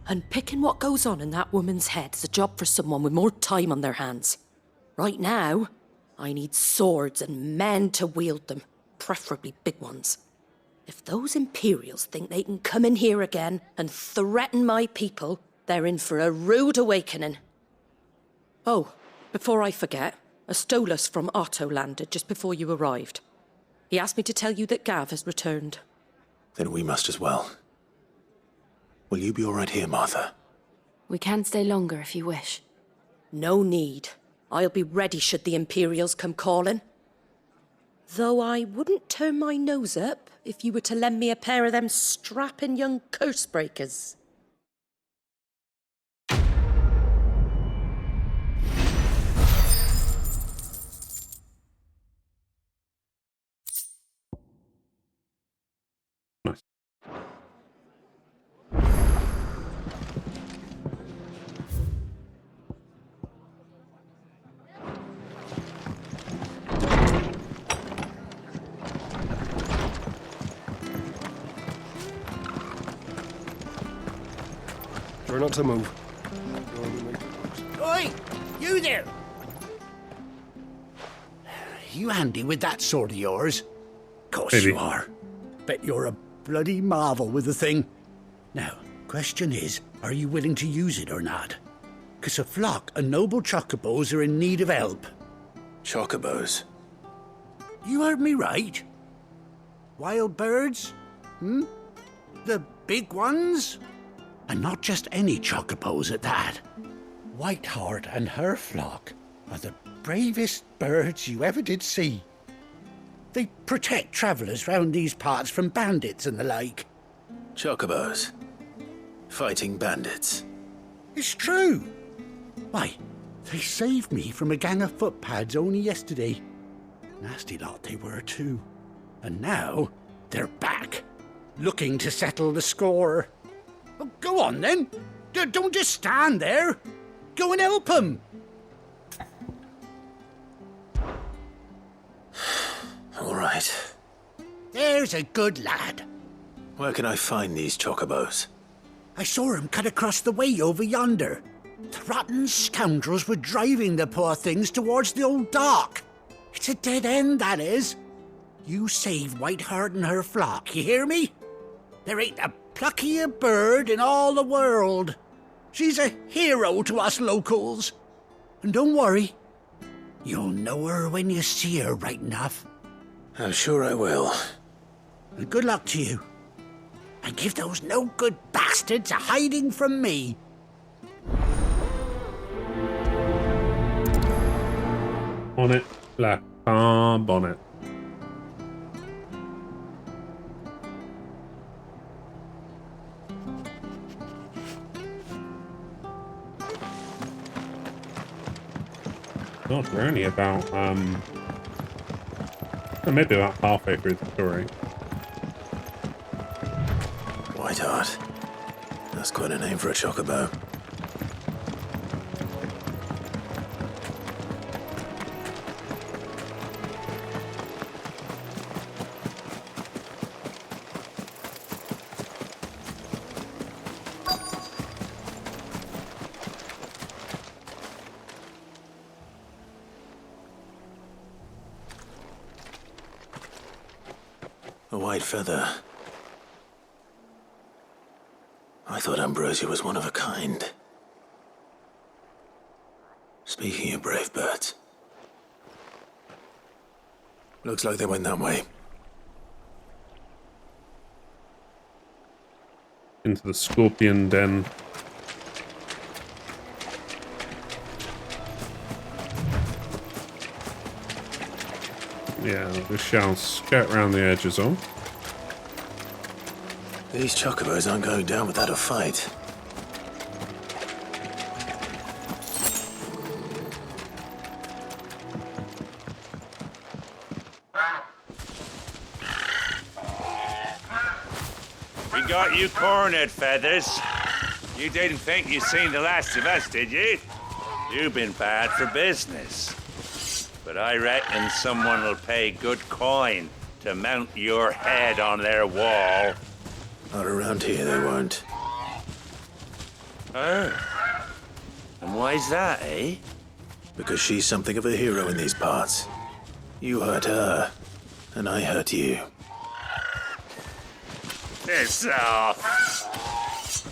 And picking what goes on in that woman's head is a job for someone with more time on their hands. Right now, I need swords and men to wield them, preferably big ones. If those Imperials think they can come in here again and threaten my people, they're in for a rude awakening. Oh, before I forget, a Stolas from Otto landed just before you arrived. He asked me to tell you that Gav has returned. Then we must as well. Will you be all right here, Martha? We can stay longer if you wish. No need. I'll be ready should the Imperials come calling. Though I wouldn't turn my nose up if you were to lend me a pair of them strapping young curse-breakers. Try not to move. Oi! You there! You handy with that sword of yours? Course Maybe. you are. Bet you're a bloody marvel with the thing. Now, question is, are you willing to use it or not? 'Cause a flock of noble chocobos are in need of help. Chocobos? You heard me right. Wild birds? The big ones? And not just any chocobos at that. Whiteheart and her flock are the bravest birds you ever did see. They protect travellers round these parts from bandits and the like. Chocobos? Fighting bandits? It's true. Why, they saved me from a gang of footpads only yesterday. Nasty lot they were too. And now they're back, looking to settle the score. Well, go on then. Don't just stand there. Go and help them. All right. There's a good lad. Where can I find these chocobos? I saw him cut across the way over yonder. The rotten scoundrels were driving the poor things towards the old dock. It's a dead end, that is. You save Whiteheart and her flock, you hear me? There ain't a pluckier bird in all the world. She's a hero to us locals. And don't worry, you'll know her when you see her right enough. I'm sure I will. And good luck to you. And give those no-good bastards a hiding from me. On it, la bonnet. God, we're only about maybe about halfway through the story. Whiteheart. That's quite a name for a chocobo. A white feather. I thought Ambrosia was one of a kind. Speaking of brave birds. Looks like they went that way. Into the scorpion den. Yeah, we shall skirt around the edges on. These chocobos aren't going down without a fight. We got you cornered, Feathers. You didn't think you'd seen the last of us, did you? You've been bad for business. But I reckon someone will pay good coin to mount your head on their wall. Not around here, they won't. Oh. And why's that, eh? Because she's something of a hero in these parts. You hurt her, and I hurt you. Piss off.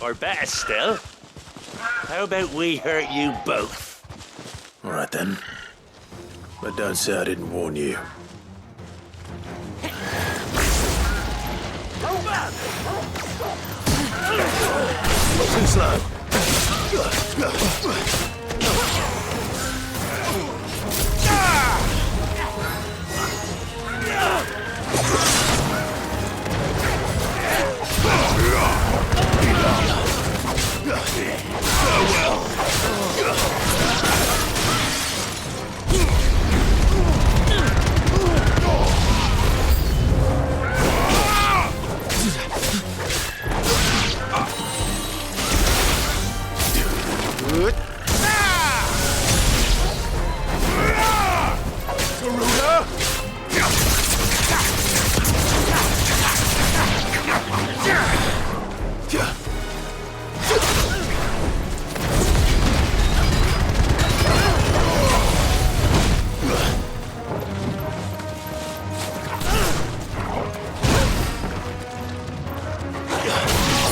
Or better still, how about we hurt you both? All right then. But don't say I didn't warn you. Too slow.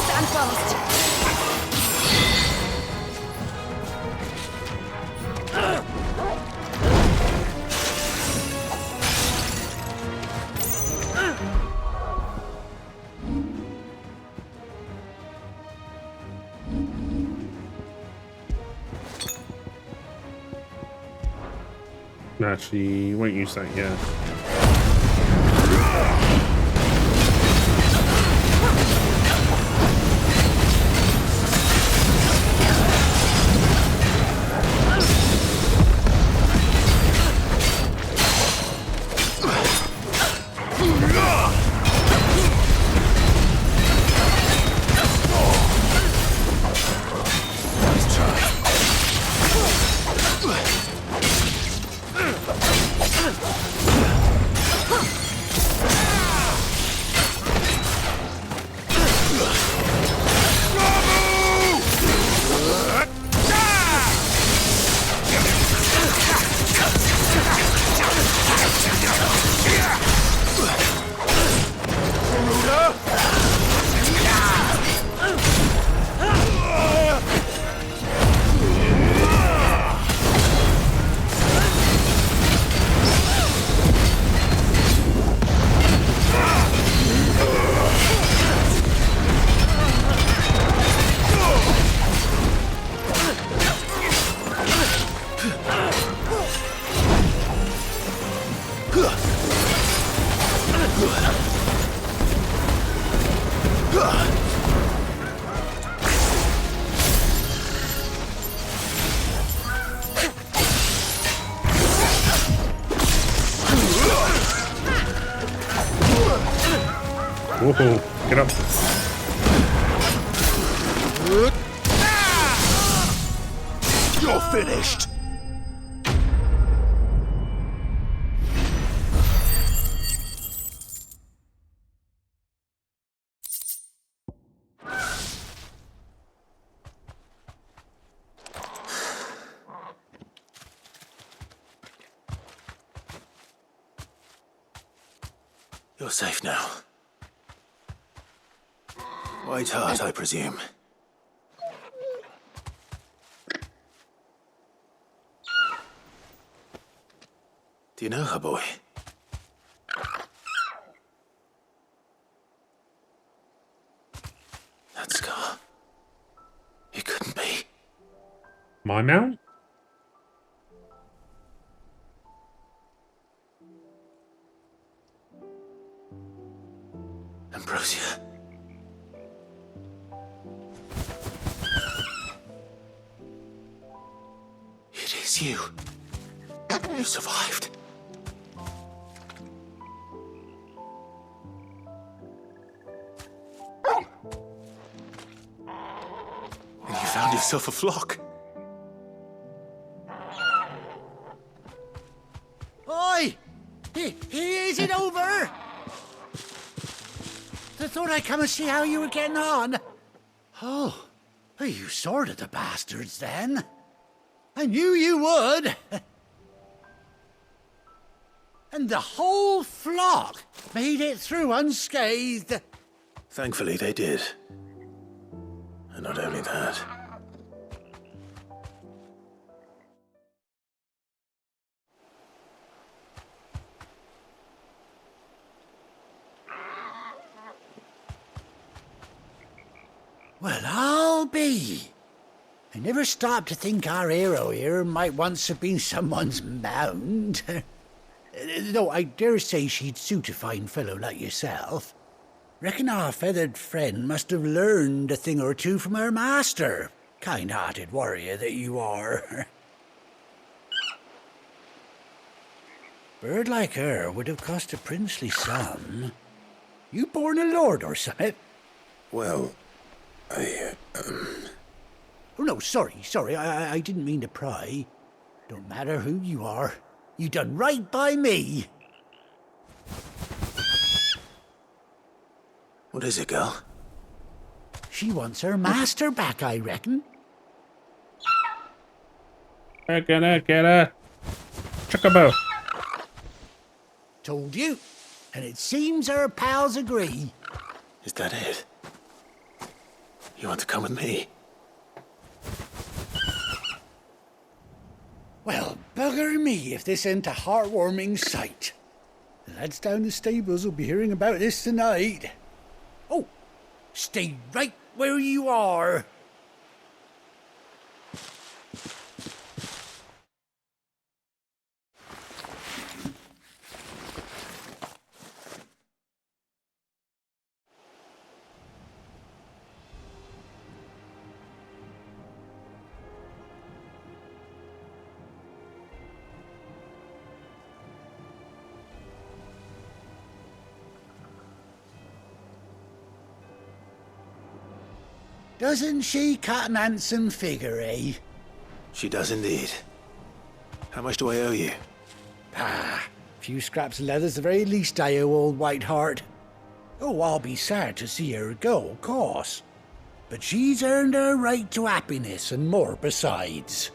Stand fast. Nah, she won't use that yet. Whoa, get up. You're finished. You're safe now. White heart, I presume. Do you know her, boy? That scar. It couldn't be. My mount? Ambrosia. It is you. You survived. And you found yourself a flock. Oi! Is it over? I thought I'd come and see how you were getting on. Oh, you sorted the bastards then. I knew you would. And the whole flock made it through unscathed. Thankfully, they did. And not only that. Well, I'll be. I never stopped to think our hero here might once have been someone's mount. Though I dare say she'd suit a fine fellow like yourself. Reckon our feathered friend must have learned a thing or two from her master. Kind-hearted warrior that you are. Bird like her would have cost a princely sum. You born a lord or something? Well, Oh, no, sorry. I didn't mean to pry. Don't matter who you are. You done right by me. What is it, girl? She wants her master back, I reckon. Get her. Chocobo. Told you. And it seems her pals agree. Is that it? You want to come with me? Well, bugger me if this ain't a heartwarming sight. The lads down the stables will be hearing about this tonight. Oh, stay right where you are. Doesn't she cut an handsome figure, eh? She does indeed. How much do I owe you? A few scraps of leather's the very least I owe old Whiteheart. Oh, I'll be sad to see her go, of course. But she's earned her right to happiness and more besides.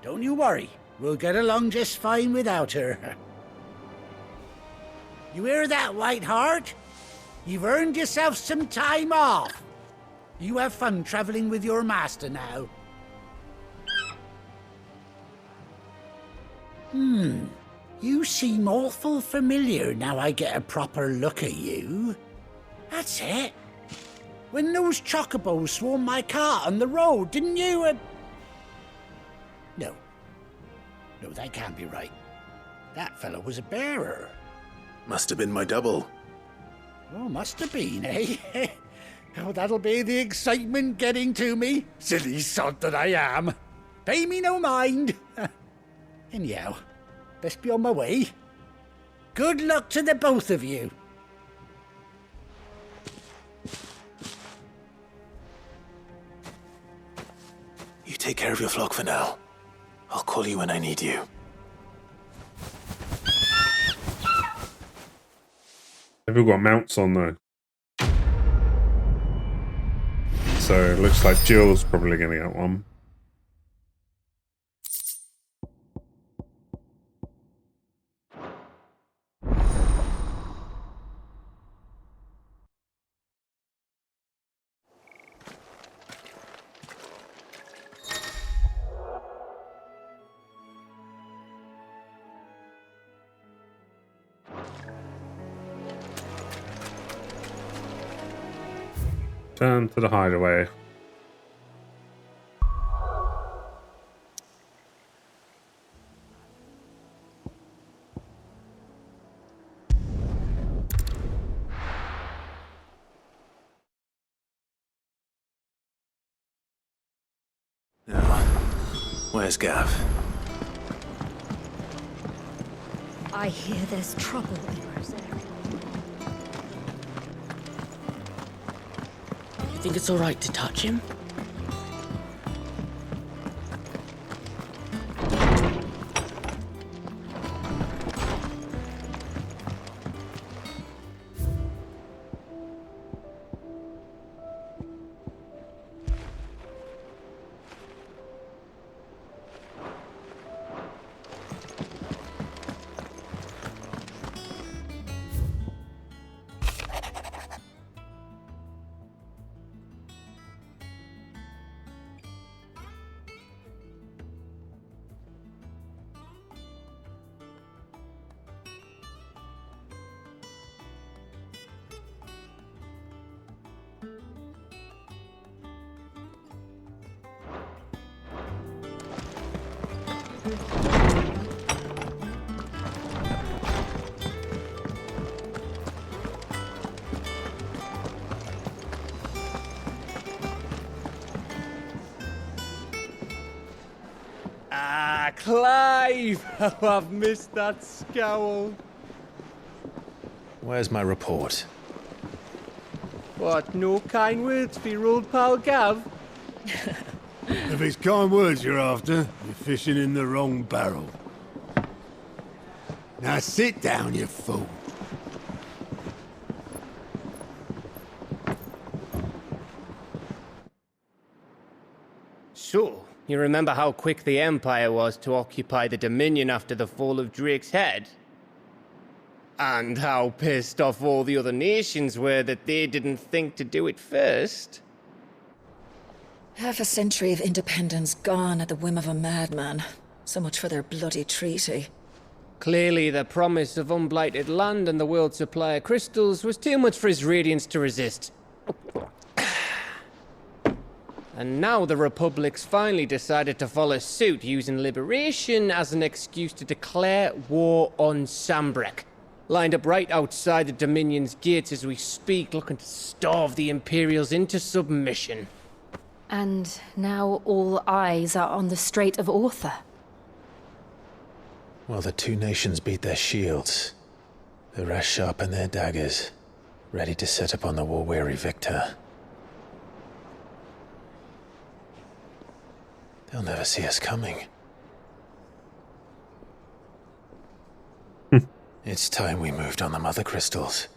Don't you worry, we'll get along just fine without her. You hear that, Whiteheart? You've earned yourself some time off. You have fun traveling with your master now. You seem awful familiar now I get a proper look at you. That's it. When those chocobos swarmed my cart on the road, didn't you? No, that can't be right. That fellow was a bearer. Must have been my double. Oh, must have been, eh? Oh, that'll be the excitement getting to me. Silly sod that I am. Pay me no mind. Anyhow, best be on my way. Good luck to the both of you. You take care of your flock for now. I'll call you when I need you. They've all got mounts on though. So it looks like Jill's probably going to get one. Turn to the hideaway. Now, where's Gav? I hear there's trouble in Rosaria. You think it's all right to touch him? Ah, Clive! How I've missed that scowl. Where's my report? What, no kind words for your old pal Gav? If it's kind words you're after, you're fishing in the wrong barrel. Now sit down, you fool. So, you remember how quick the Empire was to occupy the Dominion after the fall of Drake's head? And how pissed off all the other nations were that they didn't think to do it first? Half a century of independence gone at the whim of a madman. So much for their bloody treaty. Clearly, the promise of unblighted land and the world's supply of crystals was too much for his radiance to resist. And now the Republic's finally decided to follow suit, using liberation as an excuse to declare war on Sambrek. Lined up right outside the Dominion's gates as we speak, looking to starve the Imperials into submission. And now all eyes are on the Strait of Author. While the two nations beat their shields, the rest sharpen their daggers, ready to set upon the war-weary victor. They'll never see us coming. It's time we moved on the mother crystals.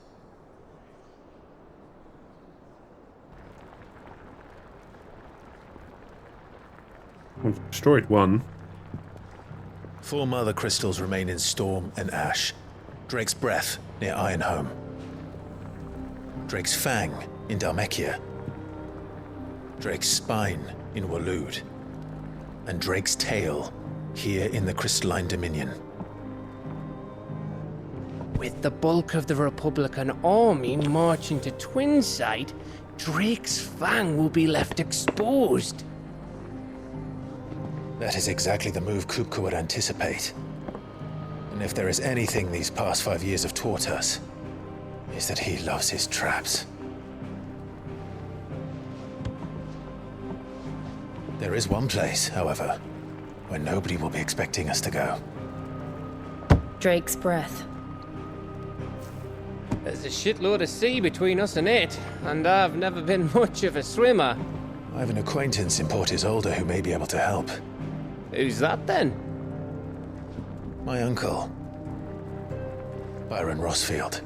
I've destroyed one. 4 mother crystals remain in Storm and Ash. Drake's Breath near Ironhome. Drake's Fang in Dhalmekia. Drake's Spine in Waloed. And Drake's Tail here in the Crystalline Dominion. With the bulk of the Republican army marching to Twinside, Drake's Fang will be left exposed. That is exactly the move Kupka would anticipate. And if there is anything these past 5 years have taught us, is that he loves his traps. There is one place, however, where nobody will be expecting us to go. Drake's Breath. There's a shitload of sea between us and it, and I've never been much of a swimmer. I have an acquaintance in Port Isolde who may be able to help. Who's that then? My uncle, Byron Rossfield.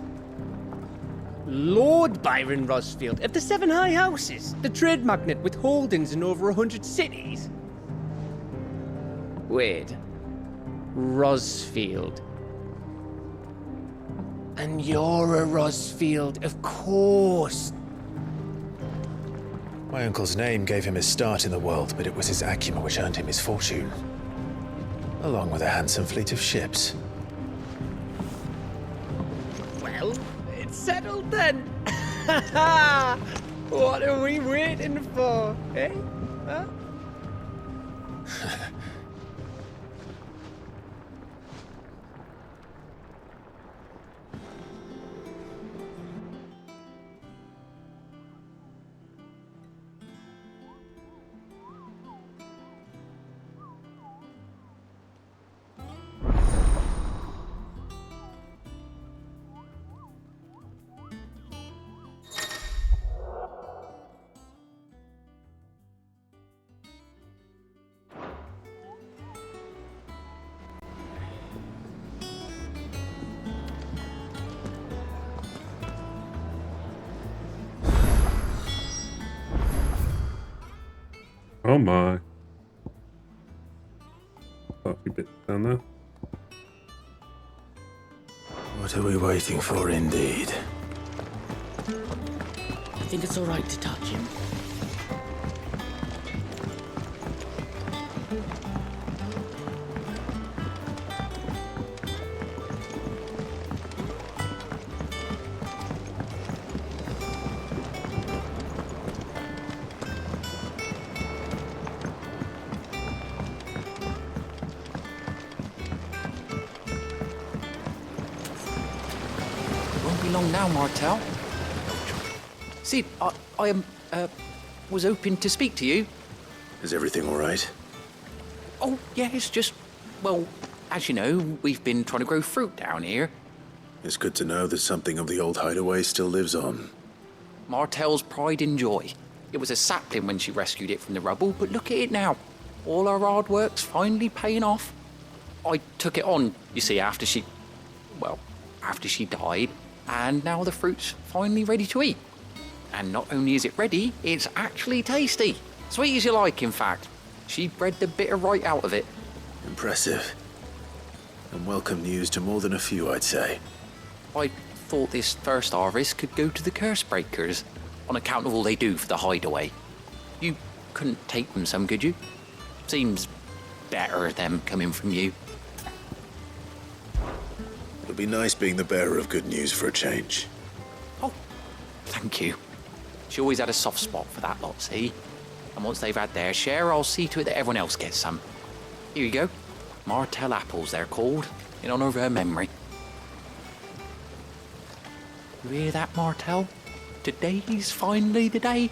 Lord Byron Rossfield of the Seven High Houses, the trade magnate with holdings in over 100 cities. Wait, Rossfield. And you're a Rossfield, of course. My uncle's name gave him his start in the world, but it was his acumen which earned him his fortune. Along with a handsome fleet of ships. Well, it's settled then. What are we waiting for, eh? Huh? Oh my. Got a few bits down there. What are we waiting for indeed? I think it's all right to touch him. be long now, Martel. Sid, I was hoping to speak to you. Is everything all right? Oh, yeah, it's just, well, as you know, we've been trying to grow fruit down here. It's good to know that something of the old hideaway still lives on. Martel's pride and joy. It was a sapling when she rescued it from the rubble, but look at it now. All our hard work's finally paying off. I took it on, you see, after she died, and now the fruit's finally ready to eat. And not only is it ready, it's actually tasty. Sweet as you like, in fact. She bred the bitter right out of it. Impressive. And welcome news to more than a few, I'd say. I thought this first harvest could go to the curse breakers, on account of all they do for the hideaway. You couldn't take them some, could you? Seems better them coming from you. It'll be nice being the bearer of good news for a change. Oh, thank you. She always had a soft spot for that lot, see? And once they've had their share, I'll see to it that everyone else gets some. Here you go. Martel apples, they're called, in honour of her memory. You hear that, Martel? Today's finally the day.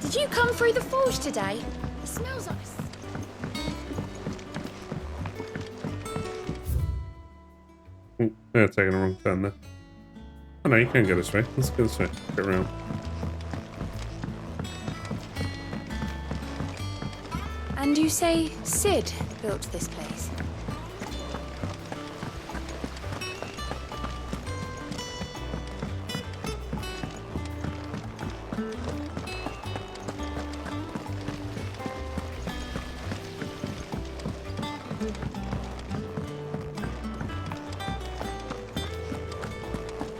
Did you come through the forge today? It smells nice. Yeah, taking a wrong turn there. Oh no, you can go this way. Let's go this way. Get around. And you say Sid built this place?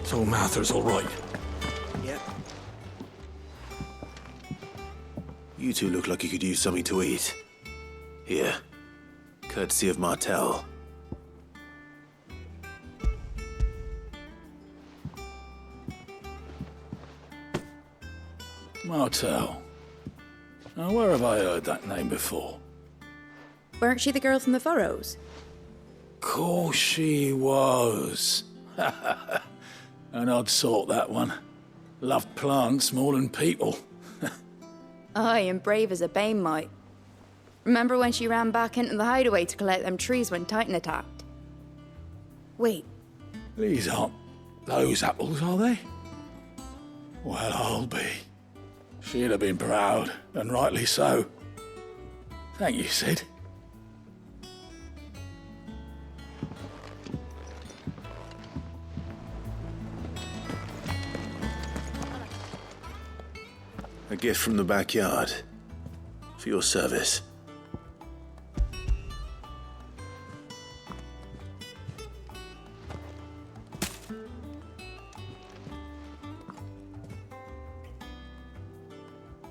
So Mather's all right. Yep. You two look like you could use something to eat. Here. Courtesy of Martel. Martel. Now, where have I heard that name before? Weren't she the girl from the Furrows? Course she was. An odd sort, that one. Loved plants more than people. Aye, and brave as a bane might. Remember when she ran back into the hideaway to collect them trees when Titan attacked? Wait. These aren't those apples, are they? Well, I'll be. She'd have been proud, and rightly so. Thank you, Sid. A gift from the backyard. For your service.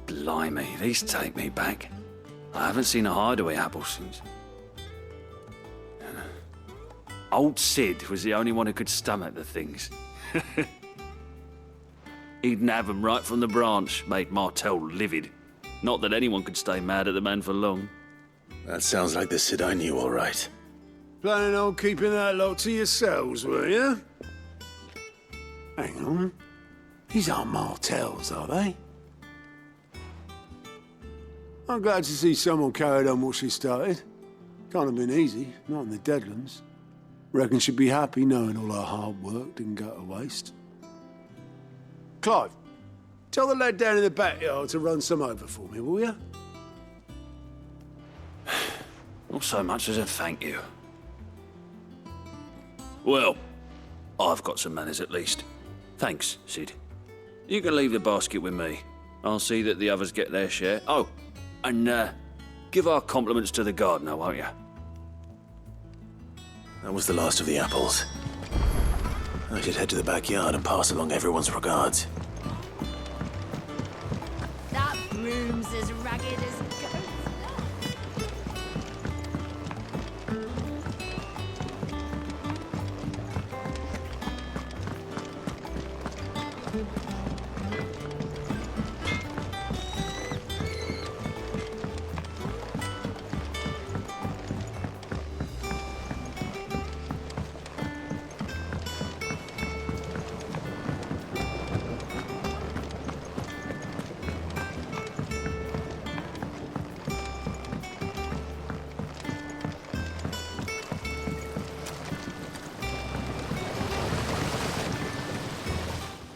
Blimey, these take me back. I haven't seen a hideaway apple since. Old Sid was the only one who could stomach the things. He'd nab them right from the branch, made Martel livid. Not that anyone could stay mad at the man for long. That sounds like the Sid I knew, all right. Planning on keeping that lot to yourselves, were you? Hang on. These aren't Martels, are they? I'm glad to see someone carried on what she started. Can't have been easy, not in the Deadlands. Reckon she'd be happy knowing all her hard work didn't go to waste. Clive, tell the lad down in the backyard to run some over for me, will you? Not so much as a thank you. Well, I've got some manners at least. Thanks, Sid. You can leave the basket with me. I'll see that the others get their share. Oh, and give our compliments to the gardener, won't you? That was the last of the apples. I should head to the backyard and pass along everyone's regards. That broom's as ragged as goats.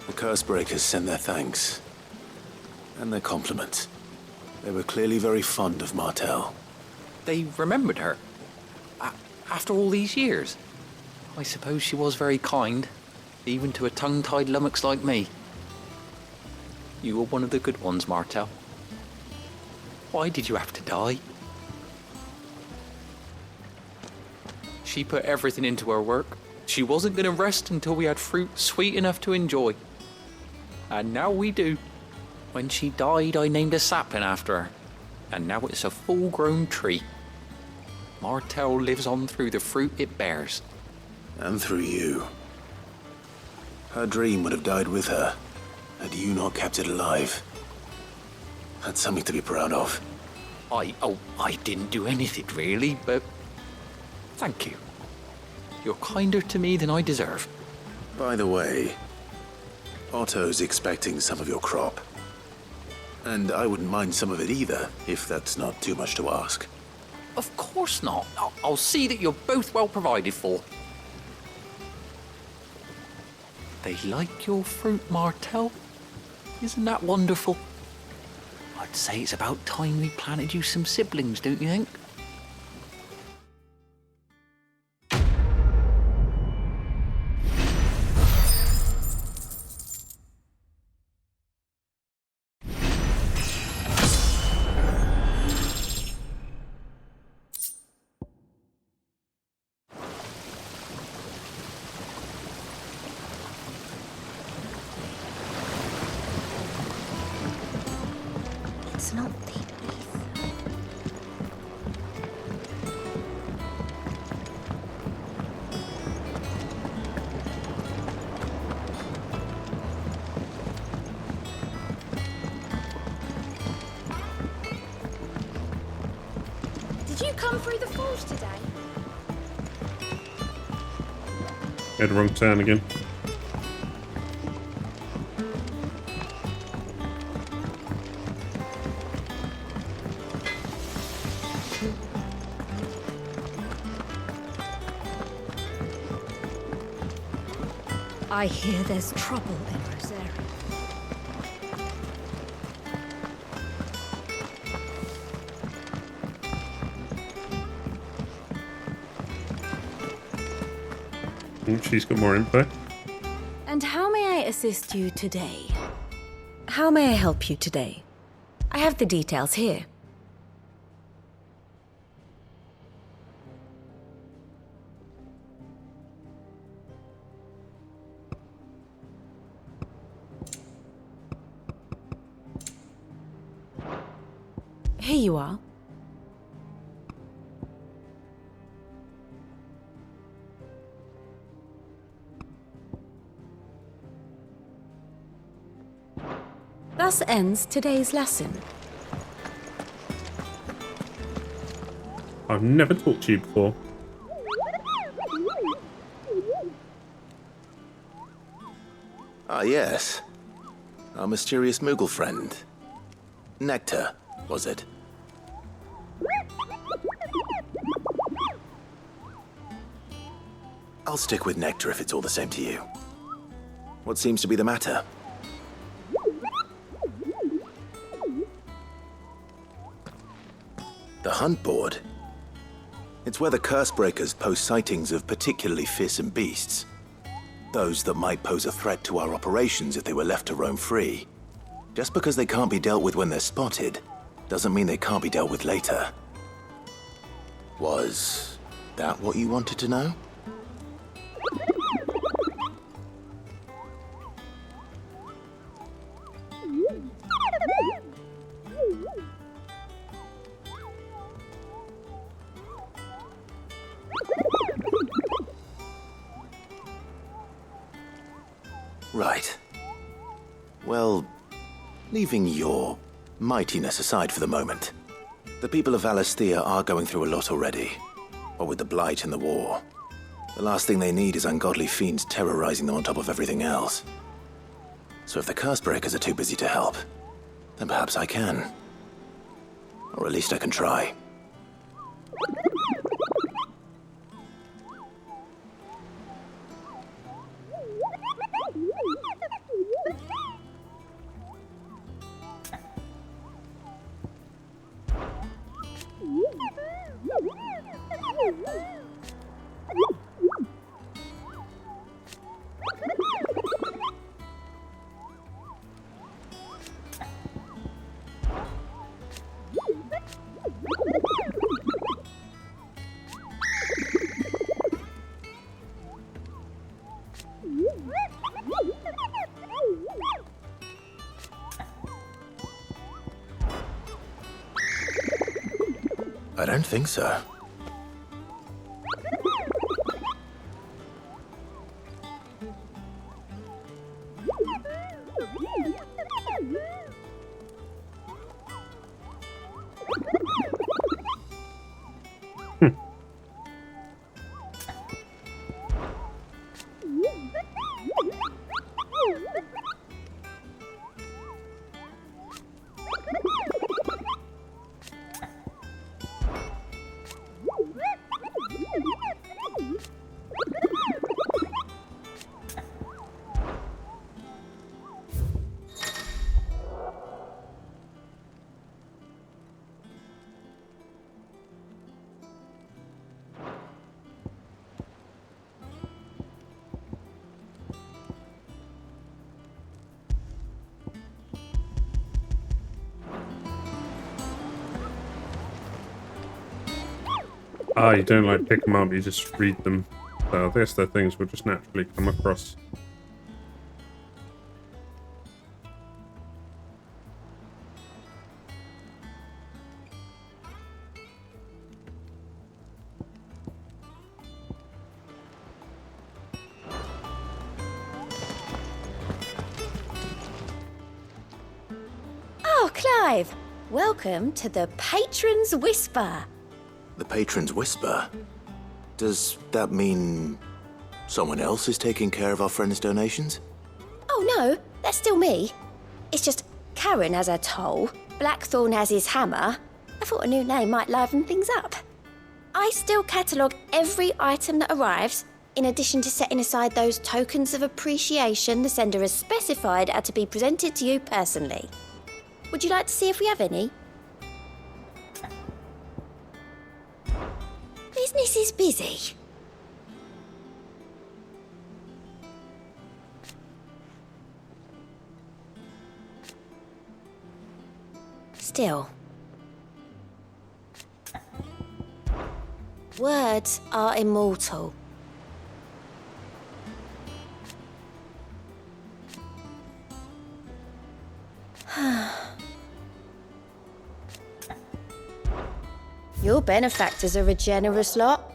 The Cursebreakers sent their thanks. And their compliments. They were clearly very fond of Martell. They remembered her. After all these years. I suppose she was very kind, even to a tongue-tied lummox like me. You were one of the good ones, Martell. Why did you have to die? She put everything into her work. She wasn't going to rest until we had fruit sweet enough to enjoy. And now we do. When she died, I named a sapling after her. And now it's a full-grown tree. Martell lives on through the fruit it bears. And through you. Her dream would have died with her, had you not kept it alive. That's something to be proud of. I didn't do anything really, but thank you. You're kinder to me than I deserve. By the way, Otto's expecting some of your crop. And I wouldn't mind some of it either, if that's not too much to ask. Of course not. I'll see that you're both well provided for. They like your fruit, Martell. Isn't that wonderful? I'd say it's about time we planted you some siblings, don't you think? It's not the Did you come through the forge today? Made a wrong turn again. I hear there's trouble in Rosaria. She's got more info. And how may I assist you today? How may I help you today? I have the details here. Here you are. Thus ends today's lesson. I've never talked to you before. Ah, yes. Our mysterious Moogle friend. Nectar, was it? I'll stick with Nectar if it's all the same to you. What seems to be the matter? The hunt board? It's where the Cursebreakers post sightings of particularly fearsome beasts. Those that might pose a threat to our operations if they were left to roam free. Just because they can't be dealt with when they're spotted, doesn't mean they can't be dealt with later. Was that what you wanted to know? Right. Well, leaving your mightiness aside for the moment, the people of Valisthea are going through a lot already. What with the Blight and the war. The last thing they need is ungodly fiends terrorizing them on top of everything else. So if the Cursebreakers are too busy to help, then perhaps I can. Or at least I can try. I don't think so. Ah, you don't like pick them up, you just read them. So I guess they're things we'll just naturally come across. Oh, Clive! Welcome to the Patron's Whisper. The Patron's Whisper? Does that mean someone else is taking care of our friend's donations? Oh no, that's still me. It's just Karen has her toll, Blackthorn has his hammer. I thought a new name might liven things up. I still catalogue every item that arrives, in addition to setting aside those tokens of appreciation the sender has specified are to be presented to you personally. Would you like to see if we have any? Business is busy. Still. Words are immortal. Your benefactors are a generous lot.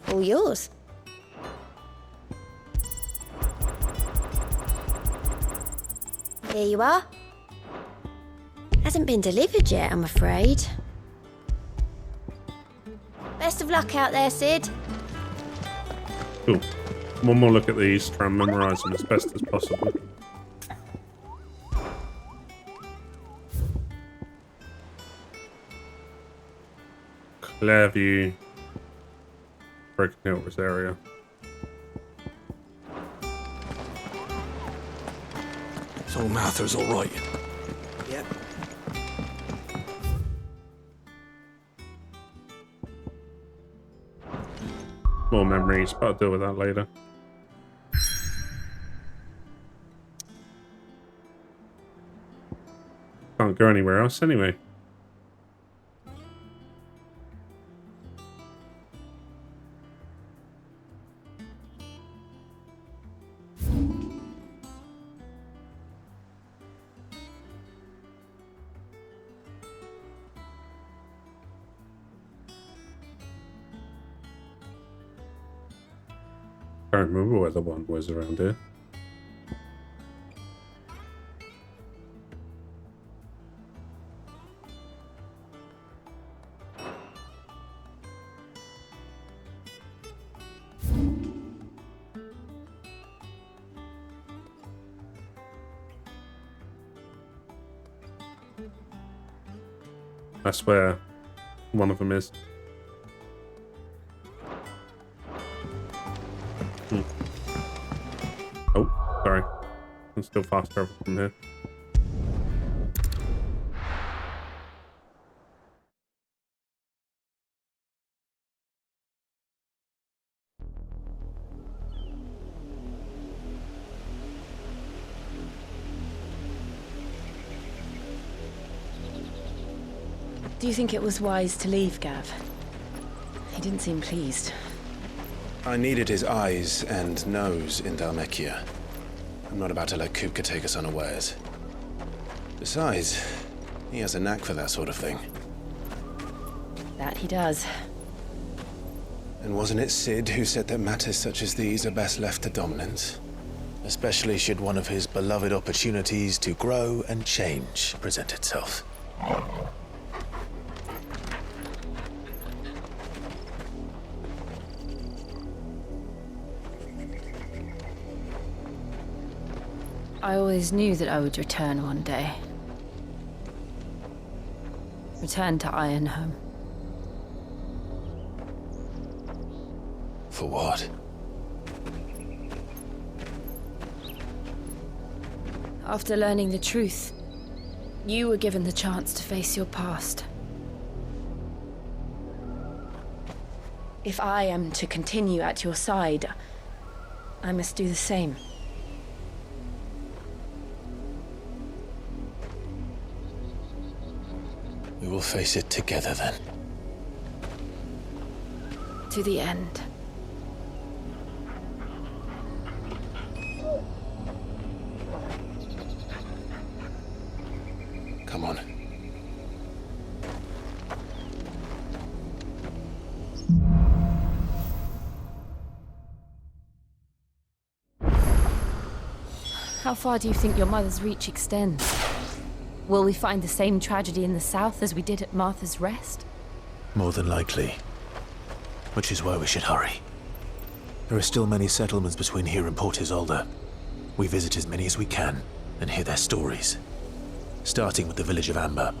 All yours. Here you are. Hasn't been delivered yet, I'm afraid. Best of luck out there, Sid. Cool. One more look at these, try and memorise them as best as possible. Clairview, Broken Hills area. So Mather's all right. Yep. More memories, but I'll deal with that later. can't go anywhere else anyway. Can't remember where the one was around here. That's where one of them is. Oh, sorry. I'm still fast travel from here. Do you think it was wise to leave, Gav? He didn't seem pleased. I needed his eyes and nose in Dhalmekia. I'm not about to let Kupka take us unawares. Besides, he has a knack for that sort of thing. That he does. And wasn't it Sid who said that matters such as these are best left to dominance? Especially should one of his beloved opportunities to grow and change present itself. I always knew that I would return one day. Return to Ironhome. For what? After learning the truth, you were given the chance to face your past. If I am to continue at your side, I must do the same. We will face it together then. To the end. Come on. How far do you think your mother's reach extends? Will we find the same tragedy in the south as we did at Martha's Rest? More than likely. Which is why we should hurry. There are still many settlements between here and Port Isolde. We visit as many as we can and hear their stories. Starting with the village of Amber.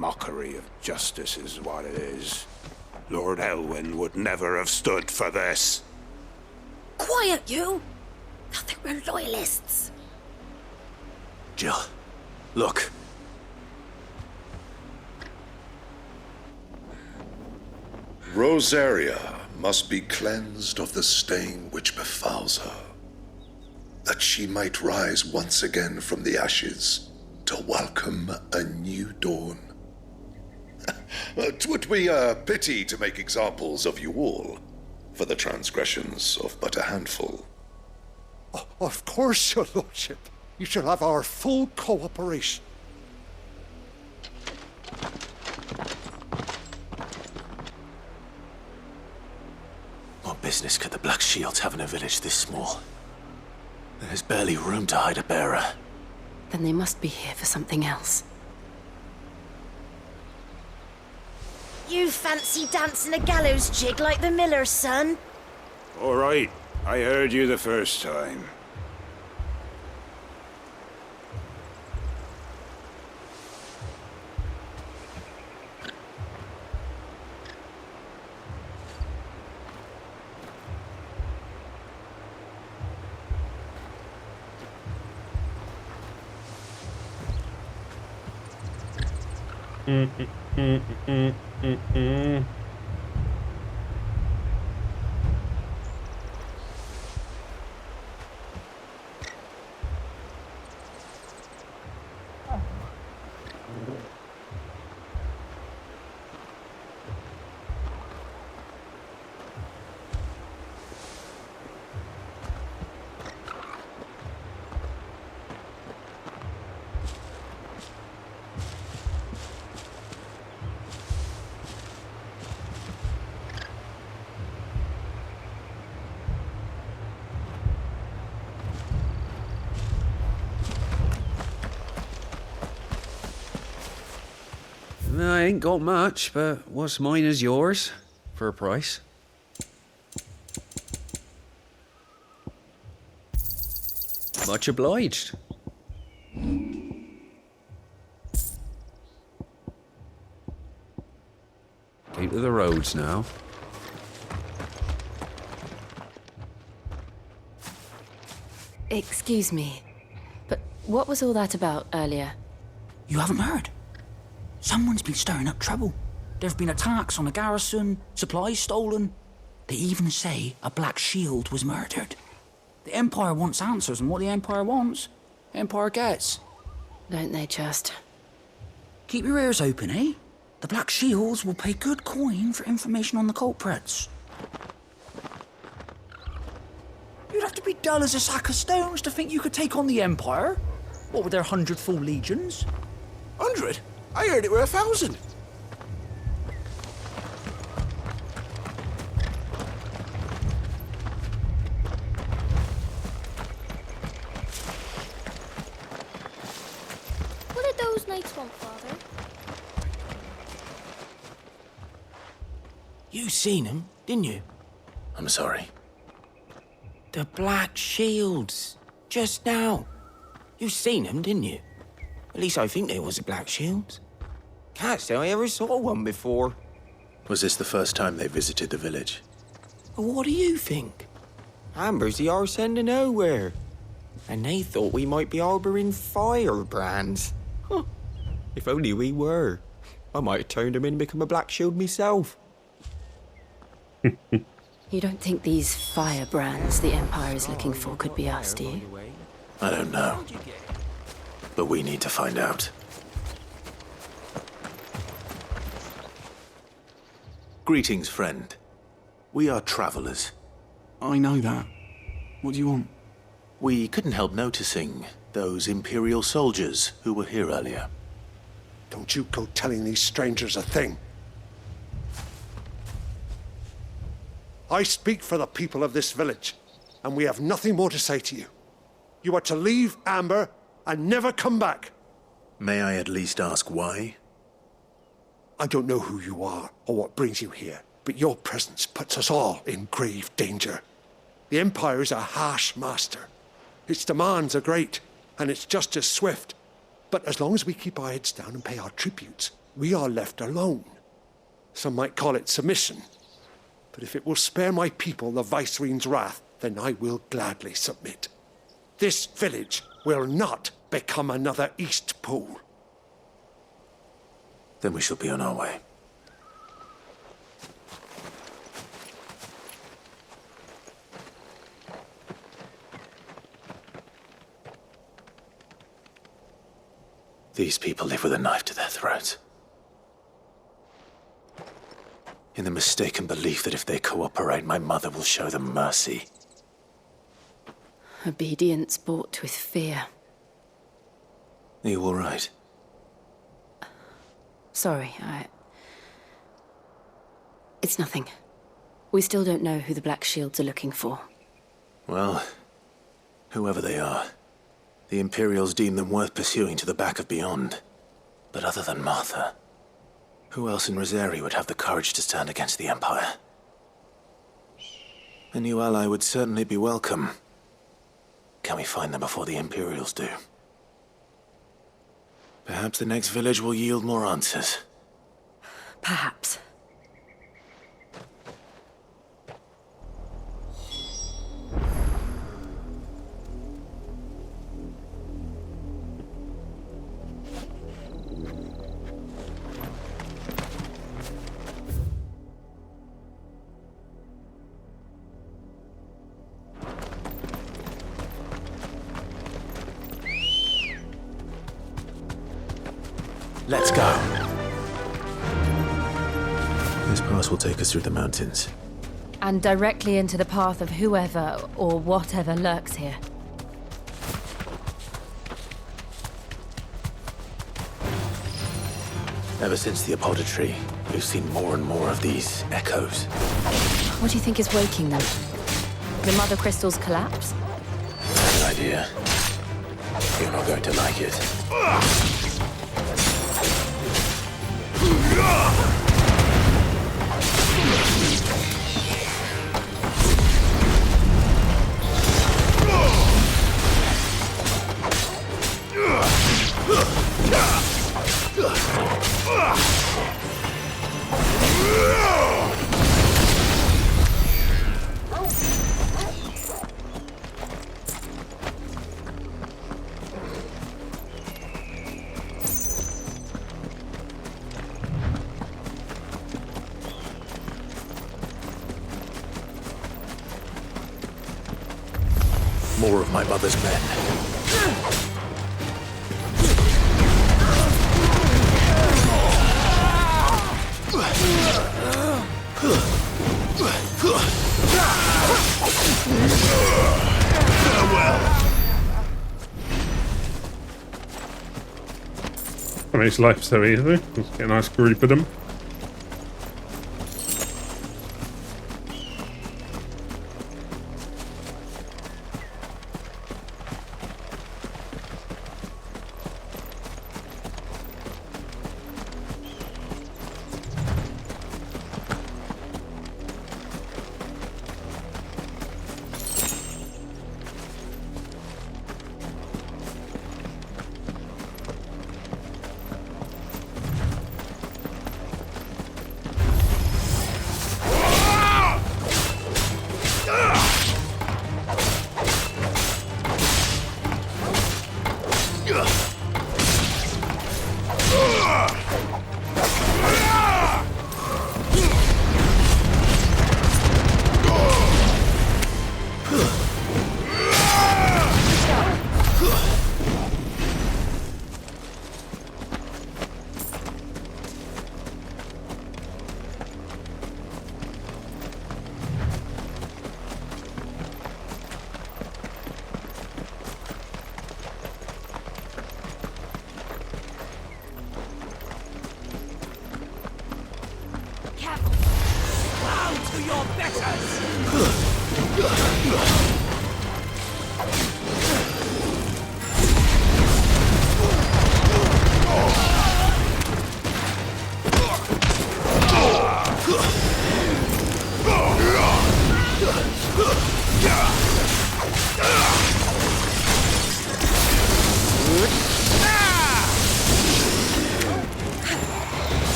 Mockery of justice is what it is. Lord Elwyn would never have stood for this. Quiet, you! I think we're loyalists. Jill, look. Rosaria, must be cleansed of the stain which befouls her, that she might rise once again from the ashes to welcome a new dawn. 'Twould be a pity to make examples of you all, for the transgressions of but a handful. Of course, your lordship. You shall have our full cooperation. What business could the Black Shields have in a village this small? There's barely room to hide a bearer. Then they must be here for something else. You fancy dancing a gallows jig like the miller's son? All right. I heard you the first time. I ain't got much, but what's mine is yours, for a price. Much obliged. Keep to the roads now. Excuse me, but what was all that about earlier? You haven't heard? Someone's been stirring up trouble. There have been attacks on the garrison, supplies stolen. They even say a Black Shield was murdered. The Empire wants answers, and what the Empire wants, Empire gets. Don't they just? Keep your ears open, eh? The Black Shields will pay good coin for information on the culprits. You'd have to be dull as a sack of stones to think you could take on the Empire. What with their 100 full legions? 100? I heard it were 1,000. What did those knights want, Father? You seen them, didn't you? I'm sorry. The Black Shields. Just now. You seen them, didn't you? At least I think there was a Black Shield. Can't say I ever saw one before. Was this the first time they visited the village? What do you think? Amber's the arse end of nowhere. And they thought we might be harbouring firebrands. Huh. If only we were. I might have turned them in and become a Black Shield myself. You don't think these firebrands the Empire is looking for could be us, do you? I don't know. But we need to find out. Greetings, friend. We are travelers. I know that. What do you want? We couldn't help noticing those Imperial soldiers who were here earlier. Don't you go telling these strangers a thing. I speak for the people of this village, and we have nothing more to say to you. You are to leave Amber and never come back. May I at least ask why? I don't know who you are or what brings you here, but your presence puts us all in grave danger. The Empire is a harsh master. Its demands are great, and its justice swift. But as long as we keep our heads down and pay our tributes, we are left alone. Some might call it submission. But if it will spare my people the Viceroy's wrath, then I will gladly submit. This village will not become another East Pool. Then we shall be on our way. these people live with a knife to their throats. In the mistaken belief that if they cooperate, my mother will show them mercy. Obedience bought with fear. Are you all right? Sorry, It's nothing. We still don't know who the Black Shields are looking for. Well, whoever they are, the Imperials deem them worth pursuing to the back of beyond. But other than Martha, who else in Rosari would have the courage to stand against the Empire? A new ally would certainly be welcome. Can we find them before the Imperials do? Perhaps the next village will yield more answers. Perhaps. Let's go. This pass will take us through the mountains. And directly into the path of whoever or whatever lurks here. Ever since the Apothecary, we've seen more and more of these echoes. What do you think is waking them? The Mother Crystal's collapse? Good idea. You're not going to like it. More of my mother's men. That makes life so easy. Let's get a nice group of them.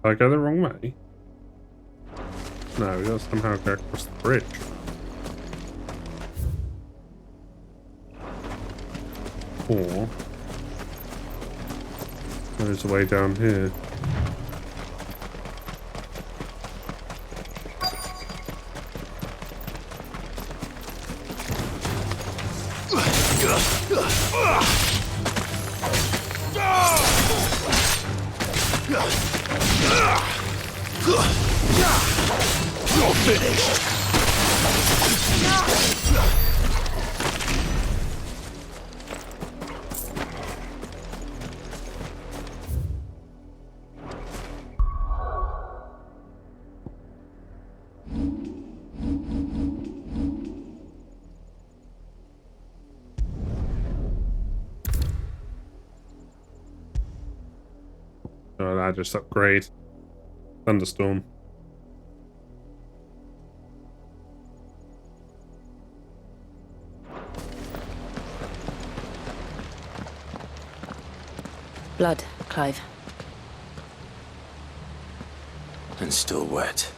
Did I go the wrong way? No, we gotta somehow go across the bridge. Or there's a way down here. You're finished! Oh, that just upgrade. Thunderstorm. Blood, Clive. And still wet.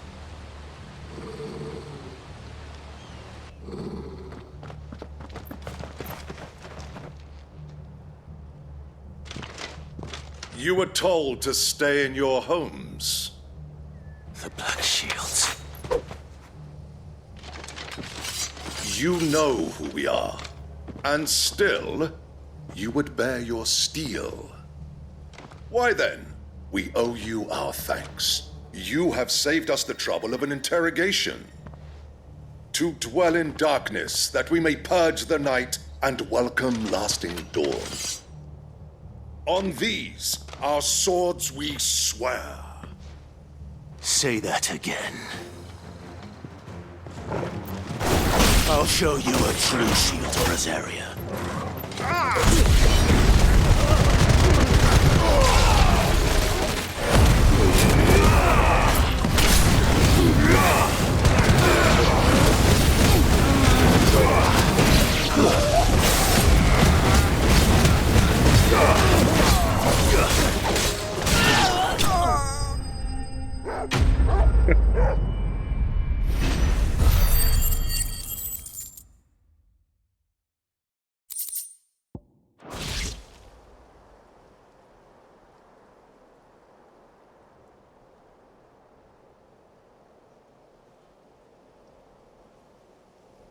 You were told to stay in your homes. The Black Shields. You know who we are. And still, you would bear your steel. Why then, we owe you our thanks. You have saved us the trouble of an interrogation. To dwell in darkness, that we may purge the night and welcome lasting dawn. On these, our swords we swear. Say that again. I'll show you a true shield of Rosaria.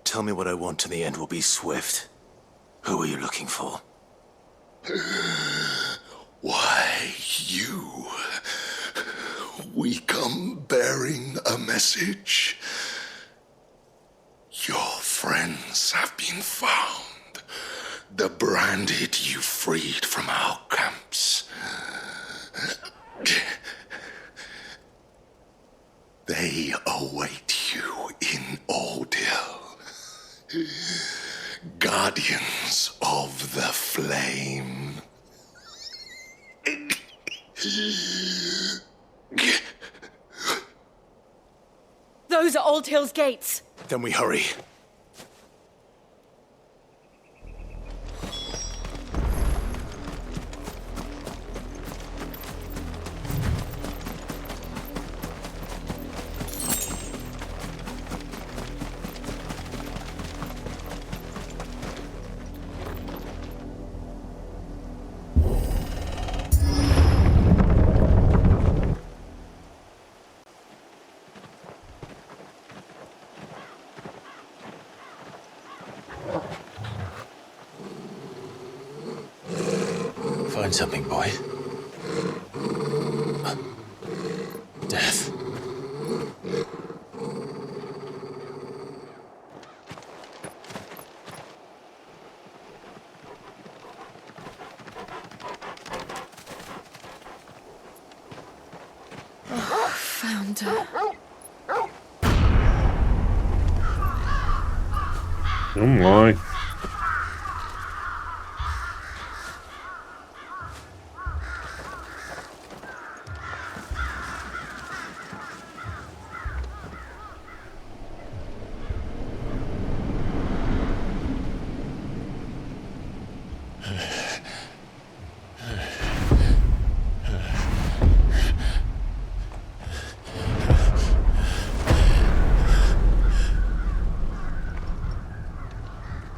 Tell me what I want and the end will be swift. Who are you looking for? Why, you. We come bearing a message. Your friends have been found. The branded you freed from our camps. They await you in Ordeal. Guardians of the Flame. Those are Old Hill's gates. Then we hurry. Find something, boy. Death. Found her. Oh my.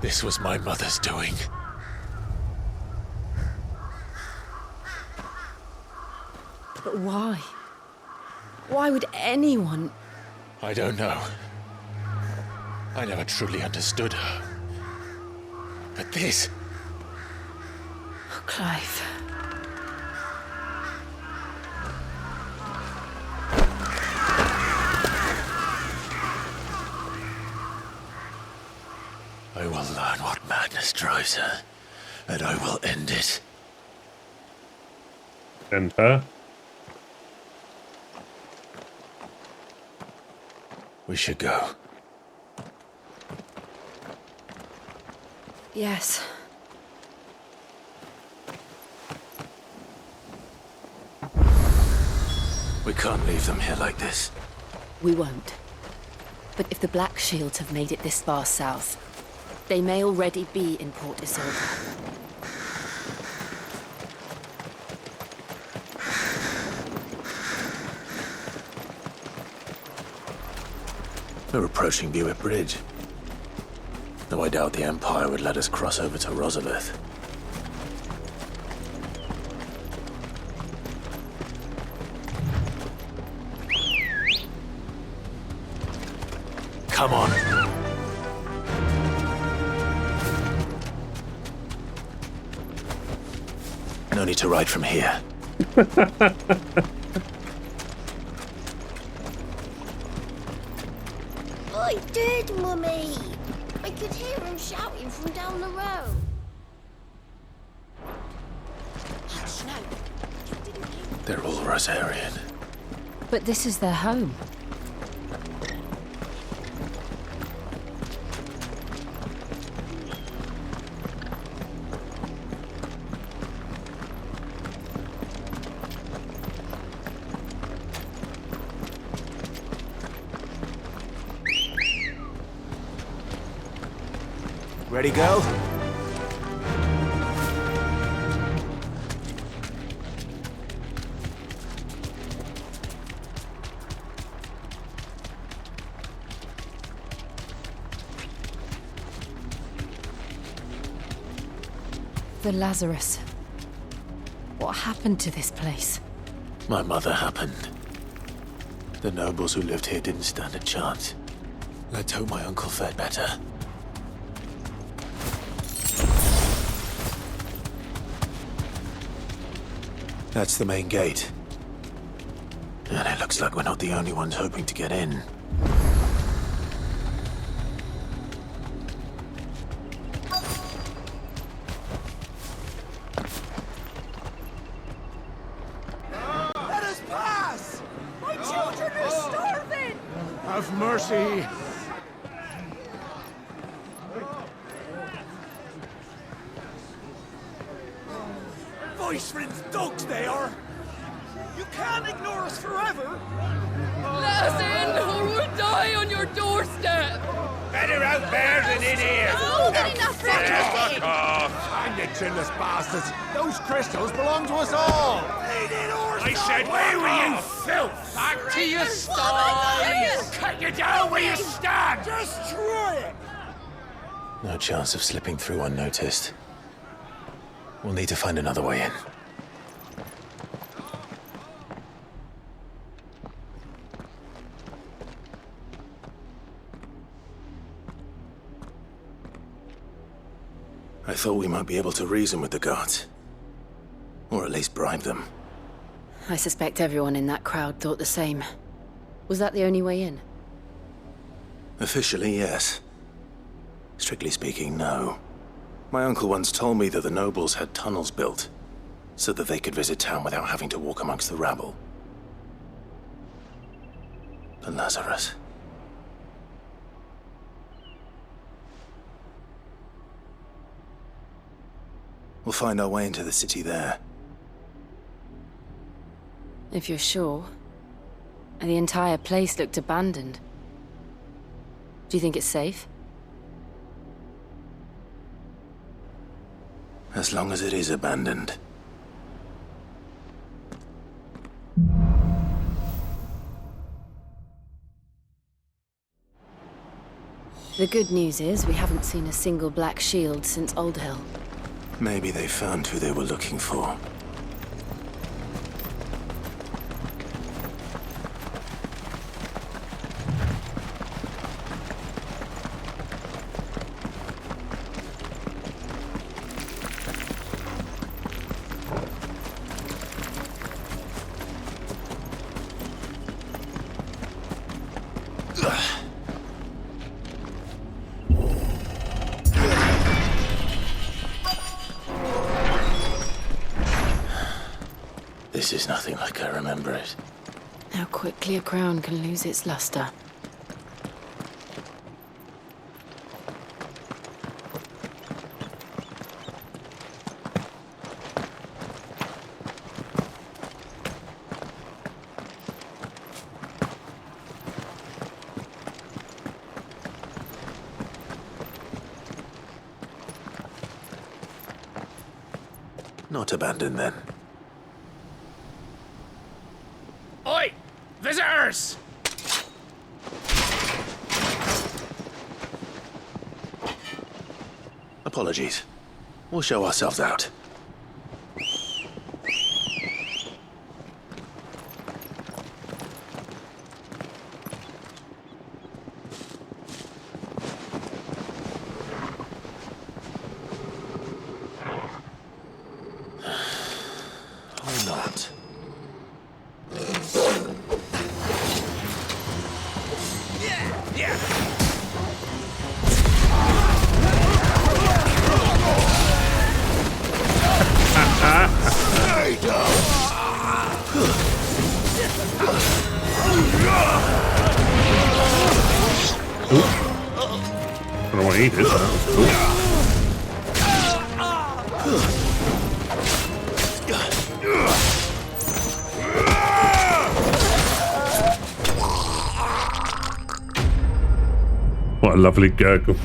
This was my mother's doing. But why? Why would anyone... I don't know. I never truly understood her. But this... Oh, Clive. I will learn what madness drives her, and I will end it. And her? We should go. Yes. We can't leave them here like this. We won't. But if the Black Shields have made it this far south, they may already be in Port Isolde. We're approaching Buick Bridge. Though I doubt the Empire would let us cross over to Rosalith. Come on. No need to ride from here. I did, Mummy. I could hear him shouting from down the road. Hush, no. You didn't hear him. They're all Rosarian. But this is their home. Ready, go? The Lazarus. What happened to this place? My mother happened. The nobles who lived here didn't stand a chance. Let's hope my uncle fared better. That's the main gate. And it looks like we're not the only ones hoping to get in. Let us pass! My children are starving! Have mercy! Voice-rinsed dogs they are! You can't ignore us forever! Let us in, or we'll die on your doorstep! Better out there than in here! No, get enough for Fuck off! Hang the chinless bastards! Those crystals belong to us all! I said, where were you, filth? Back to your sties! Cut you down where you stand! Destroy it! No chance of slipping through unnoticed. We'll need to find another way in. I thought we might be able to reason with the guards. Or at least bribe them. I suspect everyone in that crowd thought the same. Was that the only way in? Officially, yes. Strictly speaking, no. My uncle once told me that the nobles had tunnels built, so that they could visit town without having to walk amongst the rabble. The Lazarus. We'll find our way into the city there. If you're sure. And the entire place looked abandoned. Do you think it's safe? As long as it is abandoned. The good news is we haven't seen a single black shield since Old Hill. Maybe they found who they were looking for. This is nothing like I remember it. How quickly a crown can lose its luster. Not abandoned then. Oi! Visitors! Apologies. We'll show ourselves out. Or not. I don't know what he did. That was cool. What a lovely gurgle.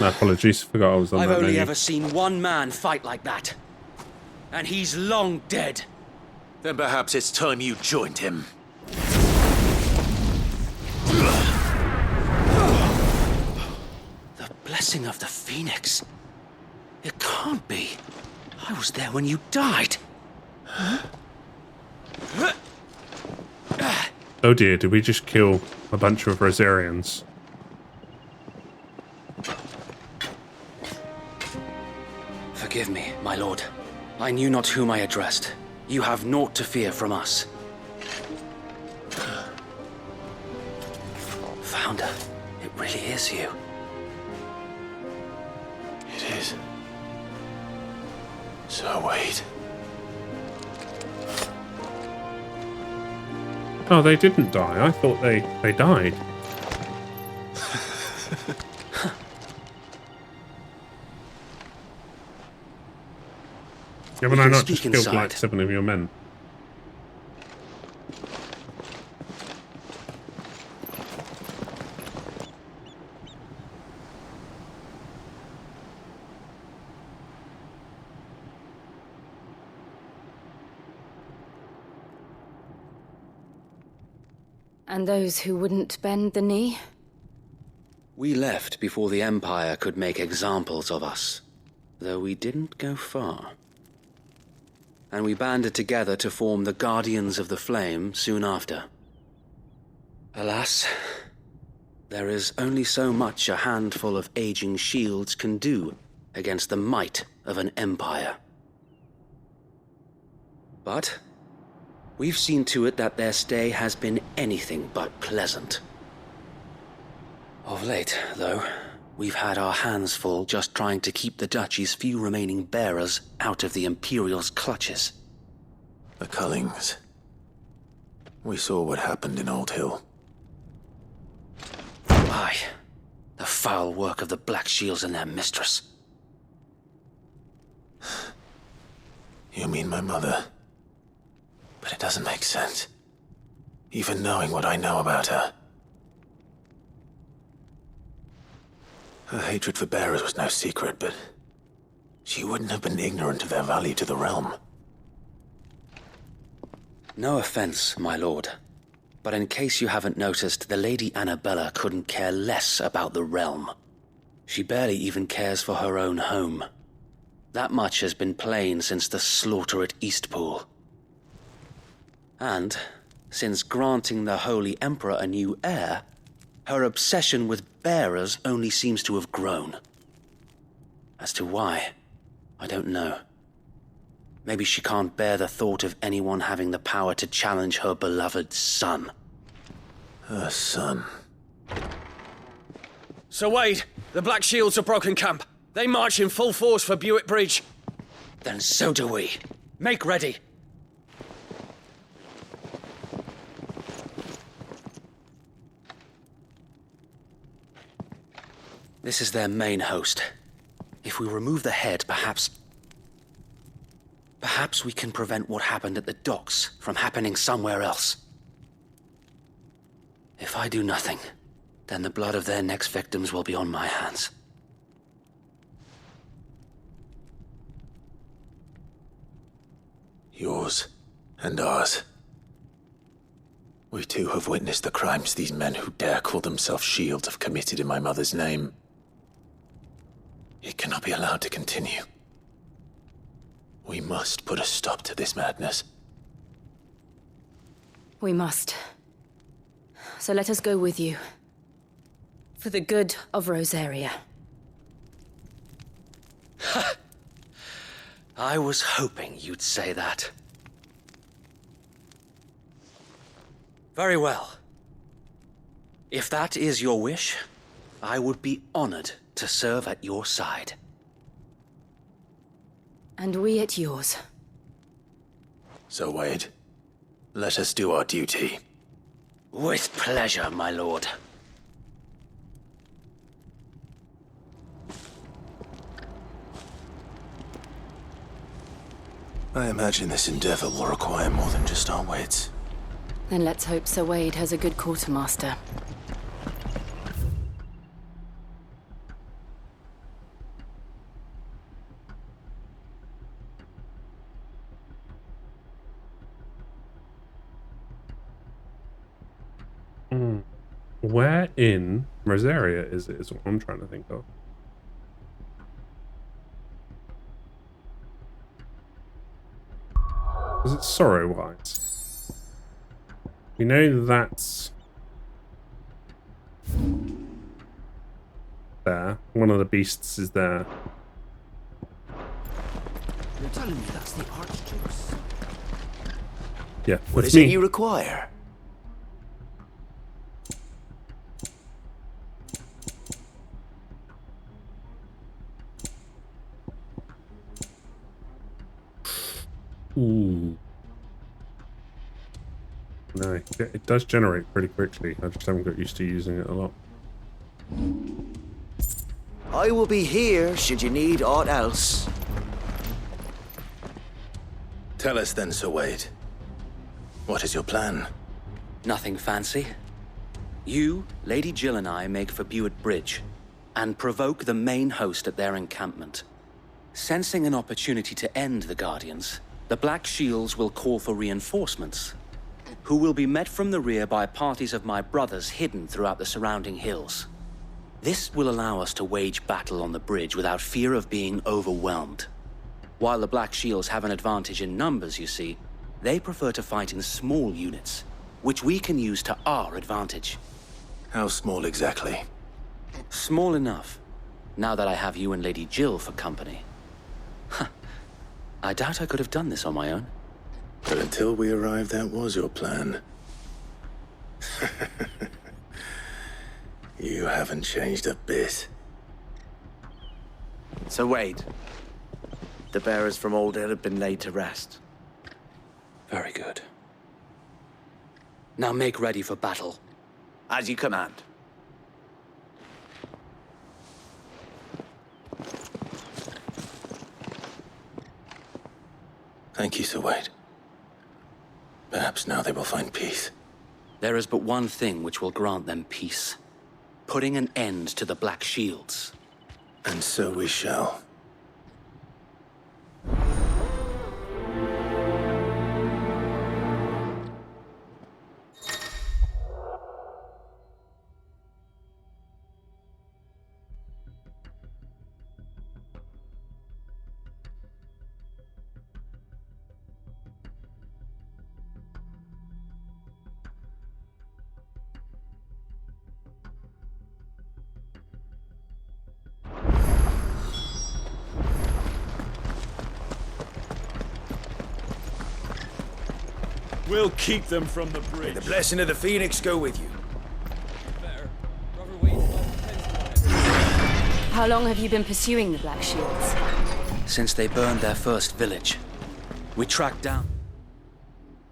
My apologies, forgot I was on I've that only menu. ever seen one man fight like that. And he's long dead. Then perhaps it's time you joined him. The blessing of the Phoenix. It can't be. I was there when you died. Oh dear, did we just kill a bunch of Rosarians? Forgive me, my lord. I knew not whom I addressed. You have naught to fear from us. Founder, it really is you. It is. So wait. Oh, they didn't die. I thought they died. Haven't I not just killed like 7 of your men? And those who wouldn't bend the knee? We left before the Empire could make examples of us, though we didn't go far. And we banded together to form the Guardians of the Flame soon after. Alas, there is only so much a handful of aging shields can do against the might of an empire. But we've seen to it that their stay has been anything but pleasant. Of late, though, we've had our hands full just trying to keep the Duchy's few remaining bearers out of the Imperial's clutches. The Cullings. We saw what happened in Old Hill. Aye. The foul work of the Black Shields and their mistress. You mean my mother? But it doesn't make sense. Even knowing what I know about her. Her hatred for bearers was no secret, but she wouldn't have been ignorant of their value to the realm. No offense, my lord. But in case you haven't noticed, the Lady Annabella couldn't care less about the realm. She barely even cares for her own home. That much has been plain since the slaughter at Eastpool. And, since granting the Holy Emperor a new heir, her obsession with bearers only seems to have grown. As to why, I don't know. Maybe she can't bear the thought of anyone having the power to challenge her beloved son. Her son. Sir Wade, the Black Shields have broken camp. They march in full force for Buick Bridge. Then so do we. Make ready. This is their main host. If we remove the head, perhaps we can prevent what happened at the docks from happening somewhere else. If I do nothing, then the blood of their next victims will be on my hands. Yours and ours. We too have witnessed the crimes these men who dare call themselves shields have committed in my mother's name. It cannot be allowed to continue. We must put a stop to this madness. We must. So let us go with you. For the good of Rosaria. I was hoping you'd say that. Very well. If that is your wish, I would be honored to serve at your side. And we at yours. So, Wade, let us do our duty. With pleasure, my lord. I imagine this endeavor will require more than just our wits. Then let's hope Sir Wade has a good quartermaster. Where in Rosaria is it, is what I'm trying to think of. Is it Sorrow White? We know that's there. One of the beasts is there. You're telling me that's the Archduke's? Yeah, What that's is me. it you require? Ooh. No, it does generate pretty quickly. I just haven't got used to using it a lot. I will be here should you need aught else. Tell us then, Sir Wade. What is your plan? Nothing fancy. You, Lady Jill and I make for Buick Bridge and provoke the main host at their encampment. Sensing an opportunity to end the Guardians, the Black Shields will call for reinforcements, who will be met from the rear by parties of my brothers hidden throughout the surrounding hills. This will allow us to wage battle on the bridge without fear of being overwhelmed. While the Black Shields have an advantage in numbers, you see, they prefer to fight in small units, which we can use to our advantage. How small exactly? Small enough, now that I have you and Lady Jill for company. I doubt I could have done this on my own. But until we arrived, that was your plan. You haven't changed a bit. So Wade, the bearers from Old Hill have been laid to rest. Very good. Now make ready for battle. As you command. Thank you, Sir Wade. Perhaps now they will find peace. There is but one thing which will grant them peace. Putting an end to the Black Shields. And so we shall. We'll keep them from the bridge. May the blessing of the Phoenix go with you. How long have you been pursuing the Black Shields? Since they burned their first village, we tracked down...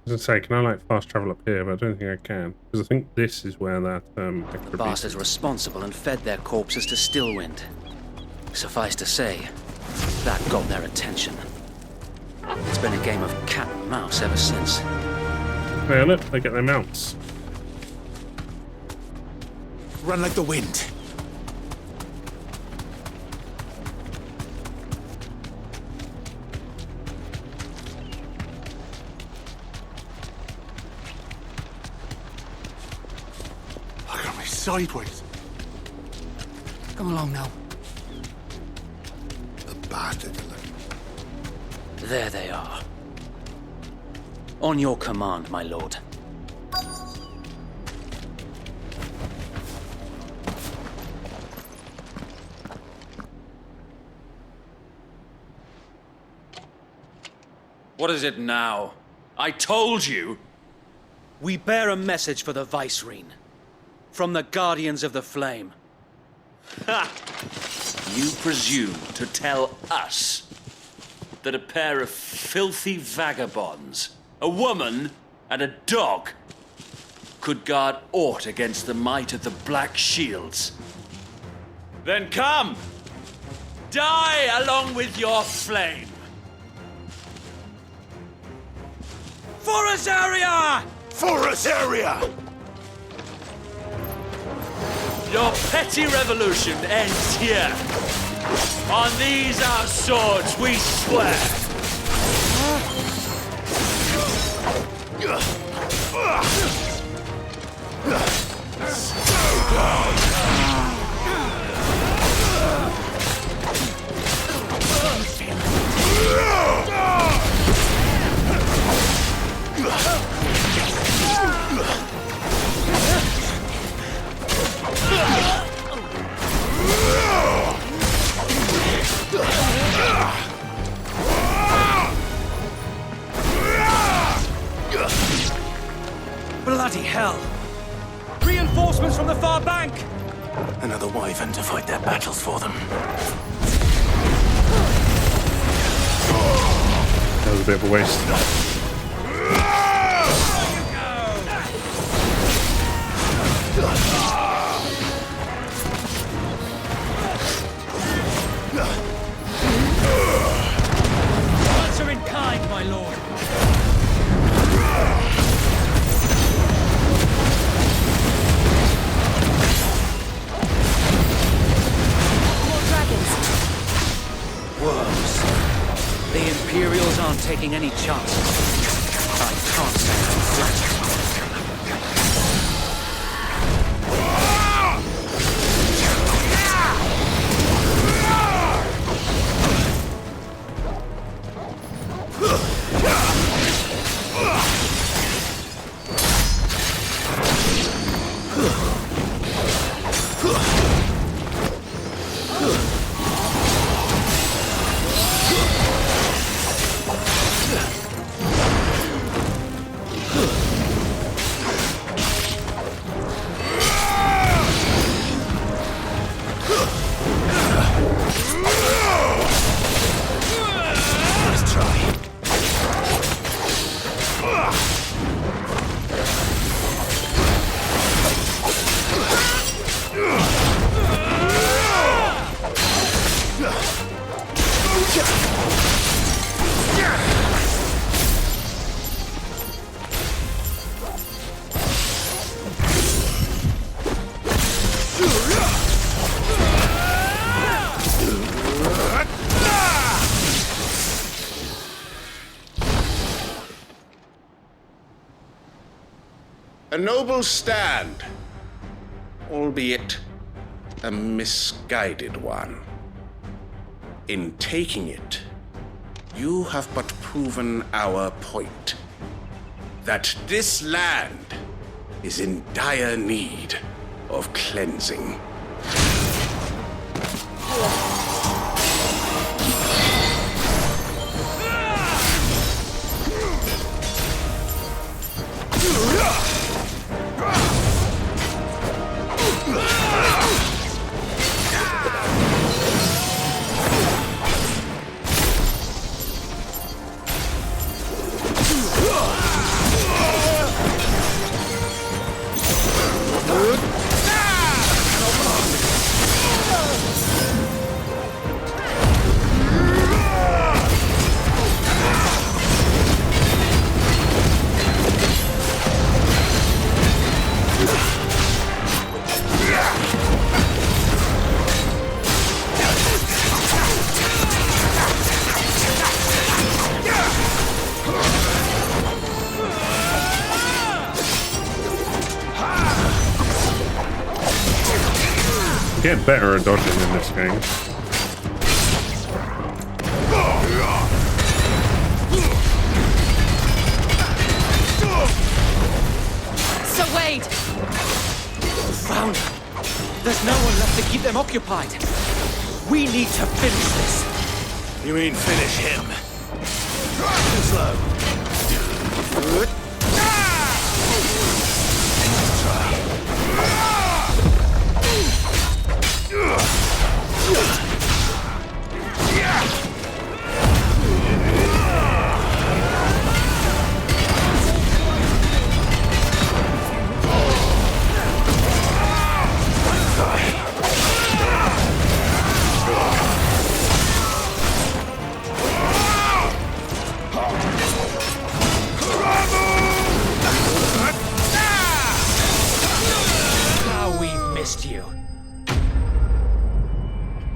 I was gonna say, can I like fast travel up here? But I don't think I can, because I think this is where that The bastards responsible and fed their corpses to Stillwind. Suffice to say, that got their attention. It's been a game of cat and mouse ever since. Hey, look, they get their mounts. Run like the wind. Look at me sideways. Come along now. The bastard. There they are. On your command, my lord. What is it now? I told you! We bear a message for the Vicereine. From the Guardians of the Flame. Ha! You presume to tell us that a pair of filthy vagabonds, a woman and a dog, could guard aught against the might of the Black Shields? Then come! Die along with your flame! For Azaria! For Azaria! Your petty revolution ends here. On these our swords we swear. Bloody hell! Reinforcements from the far bank! Another wyvern to fight their battles for them. That was a bit of a waste. Answer in kind, my lord. Worms. The Imperials aren't taking any chances. I can't stand them flat. A noble stand, albeit a misguided one. In taking it, you have but proven our point. That this land is in dire need of cleansing. Get better at dodging in this game. So Wade! Found her. There's no one left to keep them occupied. We need to finish this. You mean finish him? Too slow.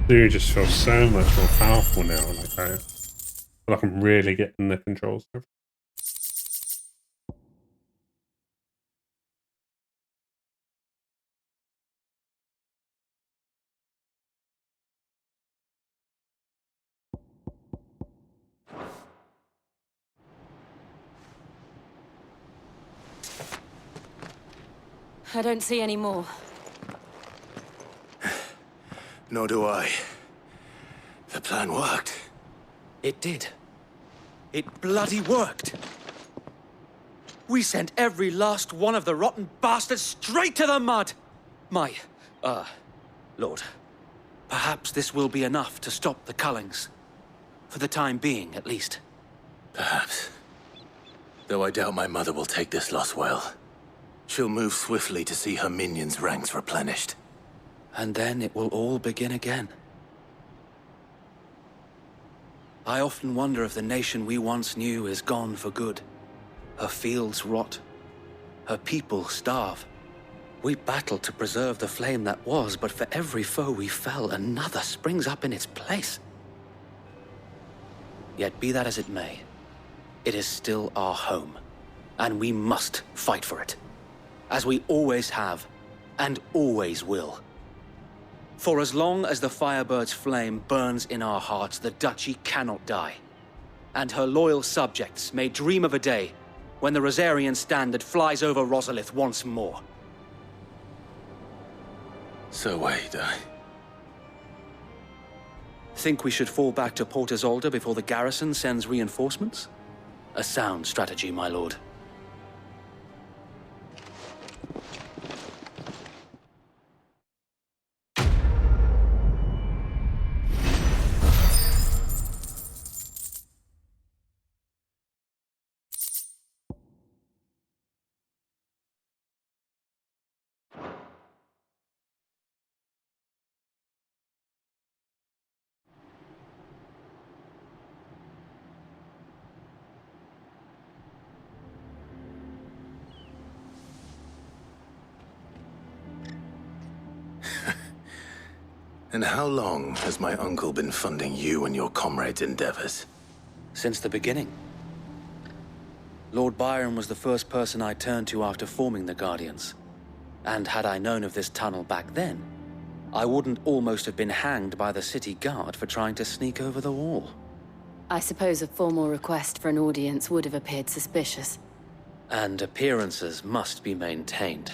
You just feel so much more powerful now. Like I feel like I'm really getting the controls. I don't see any more. Nor do I. The plan worked. It did. It bloody worked. We sent every last one of the rotten bastards straight to the mud! Lord, perhaps this will be enough to stop the Cullings. For the time being, at least. Perhaps. Though I doubt my mother will take this loss well. She'll move swiftly to see her minions' ranks replenished. And then it will all begin again. I often wonder if the nation we once knew is gone for good. Her fields rot. Her people starve. We battled to preserve the flame that was, but for every foe we fell, another springs up in its place. Yet be that as it may, it is still our home, and we must fight for it. As we always have, and always will. For as long as the Firebird's flame burns in our hearts, the Duchy cannot die. And her loyal subjects may dream of a day when the Rosarian standard flies over Rosalith once more. So Wade, Think we should fall back to Port Isolde before the garrison sends reinforcements? A sound strategy, my lord. And how long has my uncle been funding you and your comrades' endeavors? Since the beginning. Lord Byron was the first person I turned to after forming the Guardians. And had I known of this tunnel back then, I wouldn't almost have been hanged by the city guard for trying to sneak over the wall. I suppose a formal request for an audience would have appeared suspicious. And appearances must be maintained.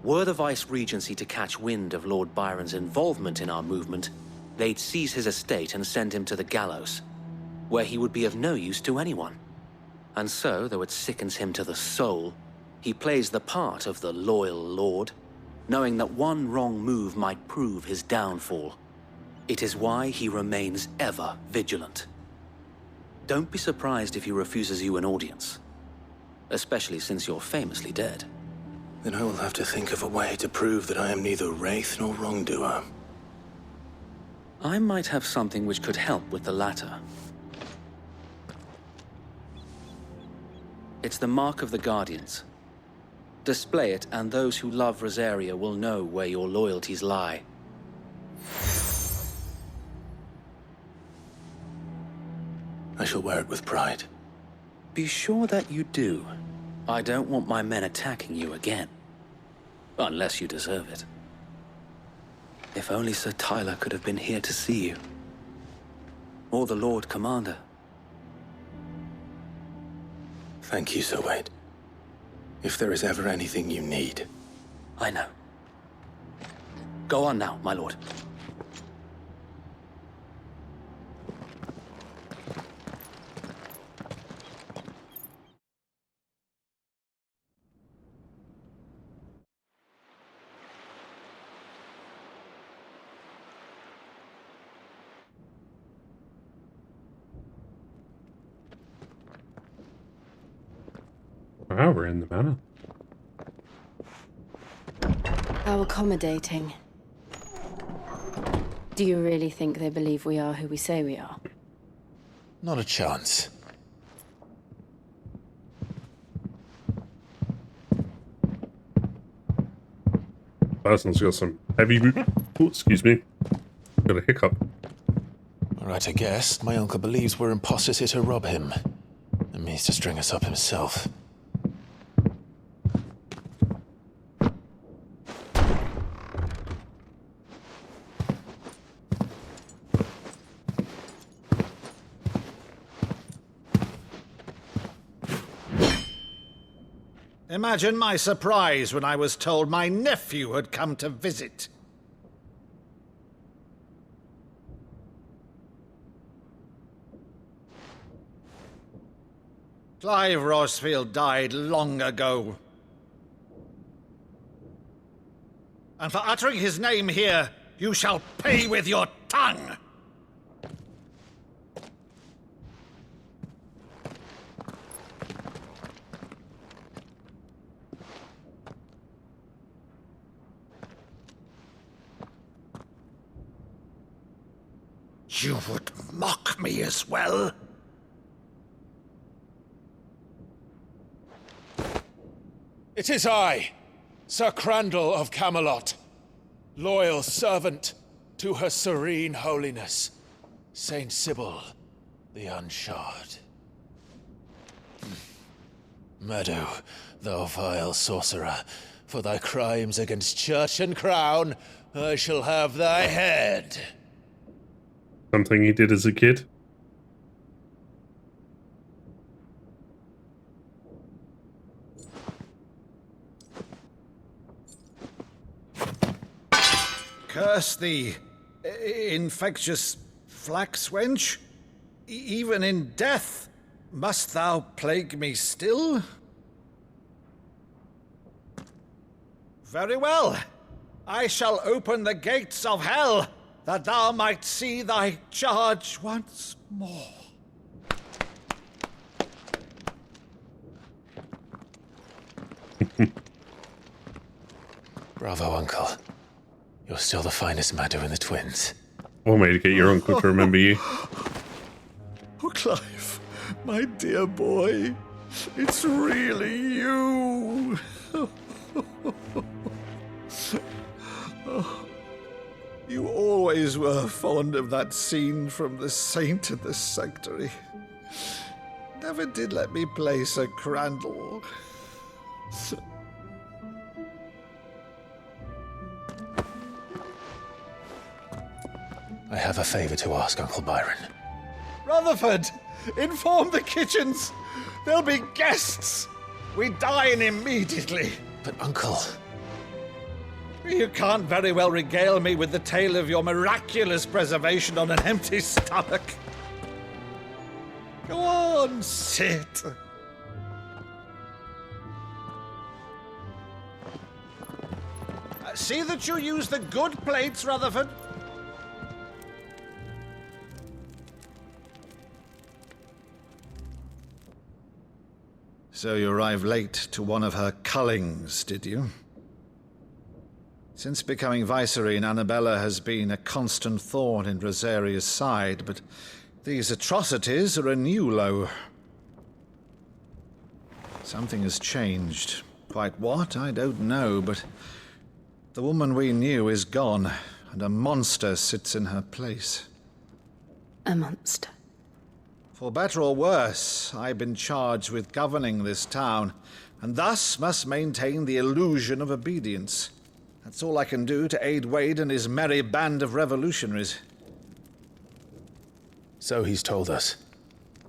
Were the Vice-Regency to catch wind of Lord Byron's involvement in our movement, they'd seize his estate and send him to the gallows, where he would be of no use to anyone. And so, though it sickens him to the soul, he plays the part of the loyal lord, knowing that one wrong move might prove his downfall. It is why he remains ever vigilant. Don't be surprised if he refuses you an audience, especially since you're famously dead. Then I will have to think of a way to prove that I am neither wraith nor wrongdoer. I might have something which could help with the latter. It's the mark of the Guardians. Display it, and those who love Rosaria will know where your loyalties lie. I shall wear it with pride. Be sure that you do. I don't want my men attacking you again. Unless you deserve it. If only Sir Tyler could have been here to see you. Or the Lord Commander. Thank you, Sir Wade. If there is ever anything you need. I know. Go on now, my lord. Wow, we're in the manor. How accommodating. Do you really think they believe we are who we say we are? Not a chance. Person's got some heavy... Oh, excuse me. Got a hiccup. All right, I guess. My uncle believes we're imposters here to rob him. And means to string us up himself. Imagine my surprise when I was told my nephew had come to visit. Clive Rosfield died long ago. And for uttering his name here, you shall pay with your tongue! You would mock me as well? It is I, Sir Crandall of Camelot, loyal servant to Her Serene Holiness, Saint Sybil the Unshod. Meadow, thou vile sorcerer, for thy crimes against church and crown, I shall have thy head. Something he did as a kid. Curse thee, infectious flax wench. Even in death, must thou plague me still? Very well. I shall open the gates of hell, that thou might see thy charge once more. Bravo, Uncle. You're still the finest Meadow in the twins. Or maybe get your uncle to remember you. Oh, Clive, my dear boy, it's really you. Oh, you always were fond of that scene from The Saint in the Sanctuary. never did let me play Sir Crandall. I have a favor to ask, Uncle Byron. Rutherford, inform the kitchens. There'll be guests. We dine immediately. But, Uncle... You can't very well regale me with the tale of your miraculous preservation on an empty stomach. Go on, sit. See that you use the good plates, Rutherford. So you arrived late to one of her cullings, did you? Since becoming Vicereine, Annabella has been a constant thorn in Rosaria's side, but these atrocities are a new low. Something has changed. Quite what, I don't know, but the woman we knew is gone, and a monster sits in her place. A monster? For better or worse, I've been charged with governing this town, and thus must maintain the illusion of obedience. That's all I can do to aid Wade and his merry band of revolutionaries. So he's told us.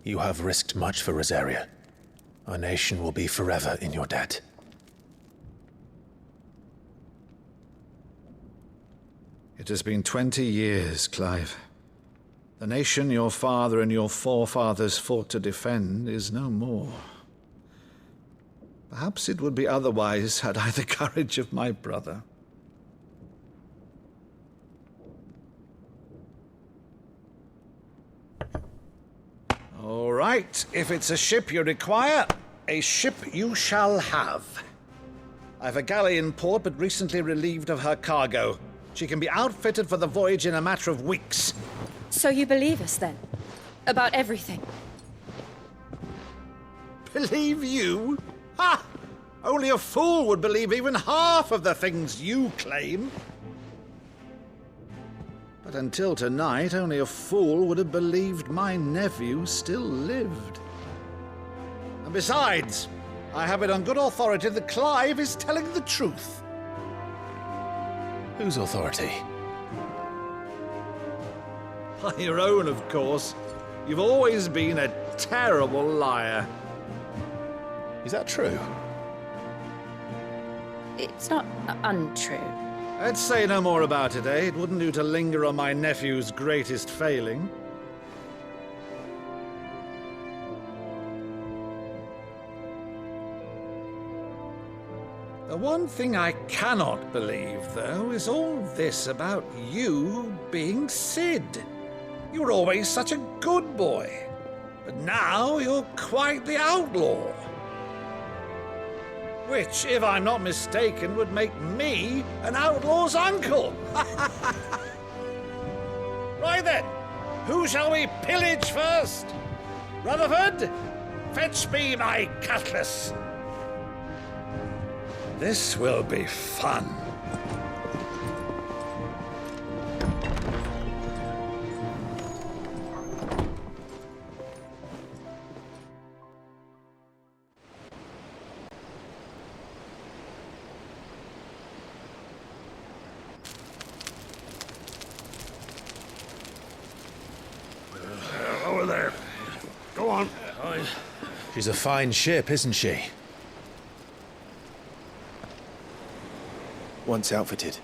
You have risked much for Rosaria. Our nation will be forever in your debt. It has been 20 years, Clive. The nation your father and your forefathers fought to defend is no more. Perhaps it would be otherwise had I the courage of my brother. All right, if it's a ship you require, a ship you shall have. I've a galley in port, but recently relieved of her cargo. She can be outfitted for the voyage in a matter of weeks. So you believe us, then? About everything? Believe you? Ha! Only a fool would believe even half of the things you claim. But until tonight, only a fool would have believed my nephew still lived. And besides, I have it on good authority that Clive is telling the truth. Whose authority? By your own, of course. You've always been a terrible liar. Is that true? It's not untrue. Let's say no more about it, eh? It wouldn't do to linger on my nephew's greatest failing. The one thing I cannot believe, though, is all this about you being Sid. You were always such a good boy, but now you're quite the outlaw. Which, if I'm not mistaken, would make me an outlaw's uncle. Right then, who shall we pillage first? Rutherford, fetch me my cutlass. This will be fun. Over there. Go on. She's a fine ship, isn't she? Once outfitted,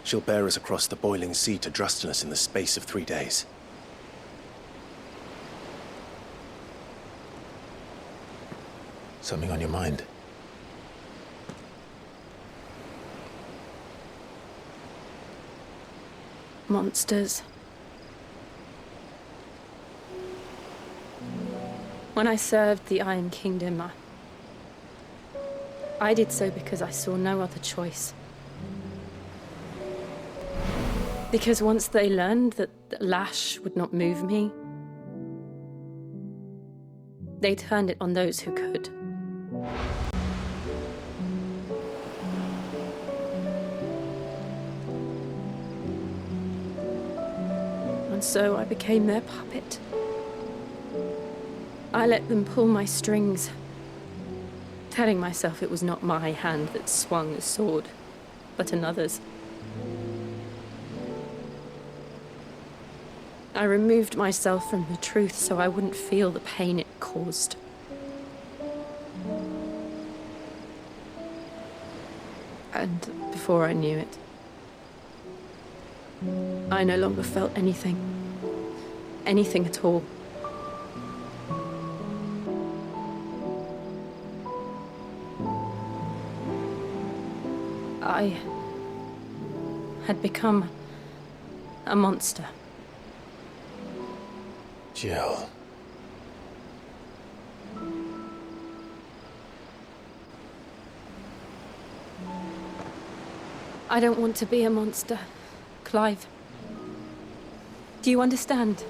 she'll bear us across the boiling sea to Drustinus in the space of 3 days. Something on your mind? Monsters. When I served the Iron Kingdom, I did so because I saw no other choice. Because once they learned that the lash would not move me, they turned it on those who could. And so I became their puppet. I let them pull my strings, telling myself it was not my hand that swung the sword, but another's. I removed myself from the truth so I wouldn't feel the pain it caused. And before I knew it, I no longer felt anything. Anything at all. I had become a monster. Jill. I don't want to be a monster, Clive. Do you understand?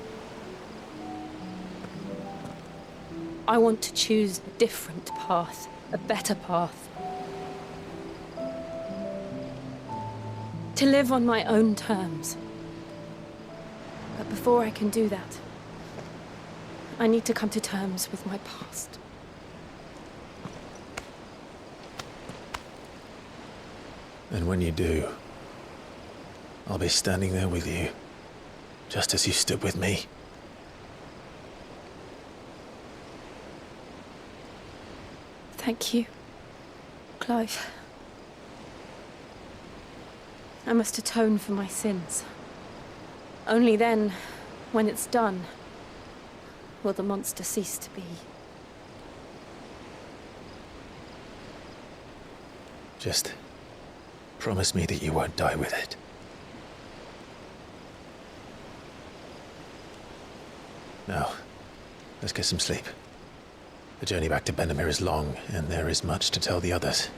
I want to choose a different path, a better path. To live on my own terms. But before I can do that, I need to come to terms with my past. And when you do, I'll be standing there with you, just as you stood with me. Thank you, Clive. I must atone for my sins. Only then, when it's done, will the monster cease to be. Just promise me that you won't die with it. Now, let's get some sleep. The journey back to Benamir is long, and there is much to tell the others.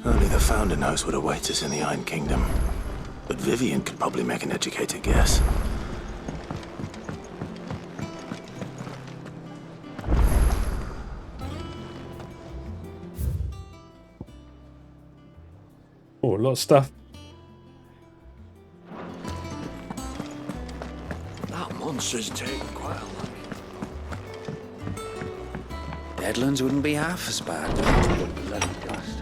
Only the Founder knows what awaits us in the Iron Kingdom. But Vivian could probably make an educated guess. Oh, a lot of stuff. That monster's taken quite a lot. Deadlands wouldn't be half as bad without the bloody dust.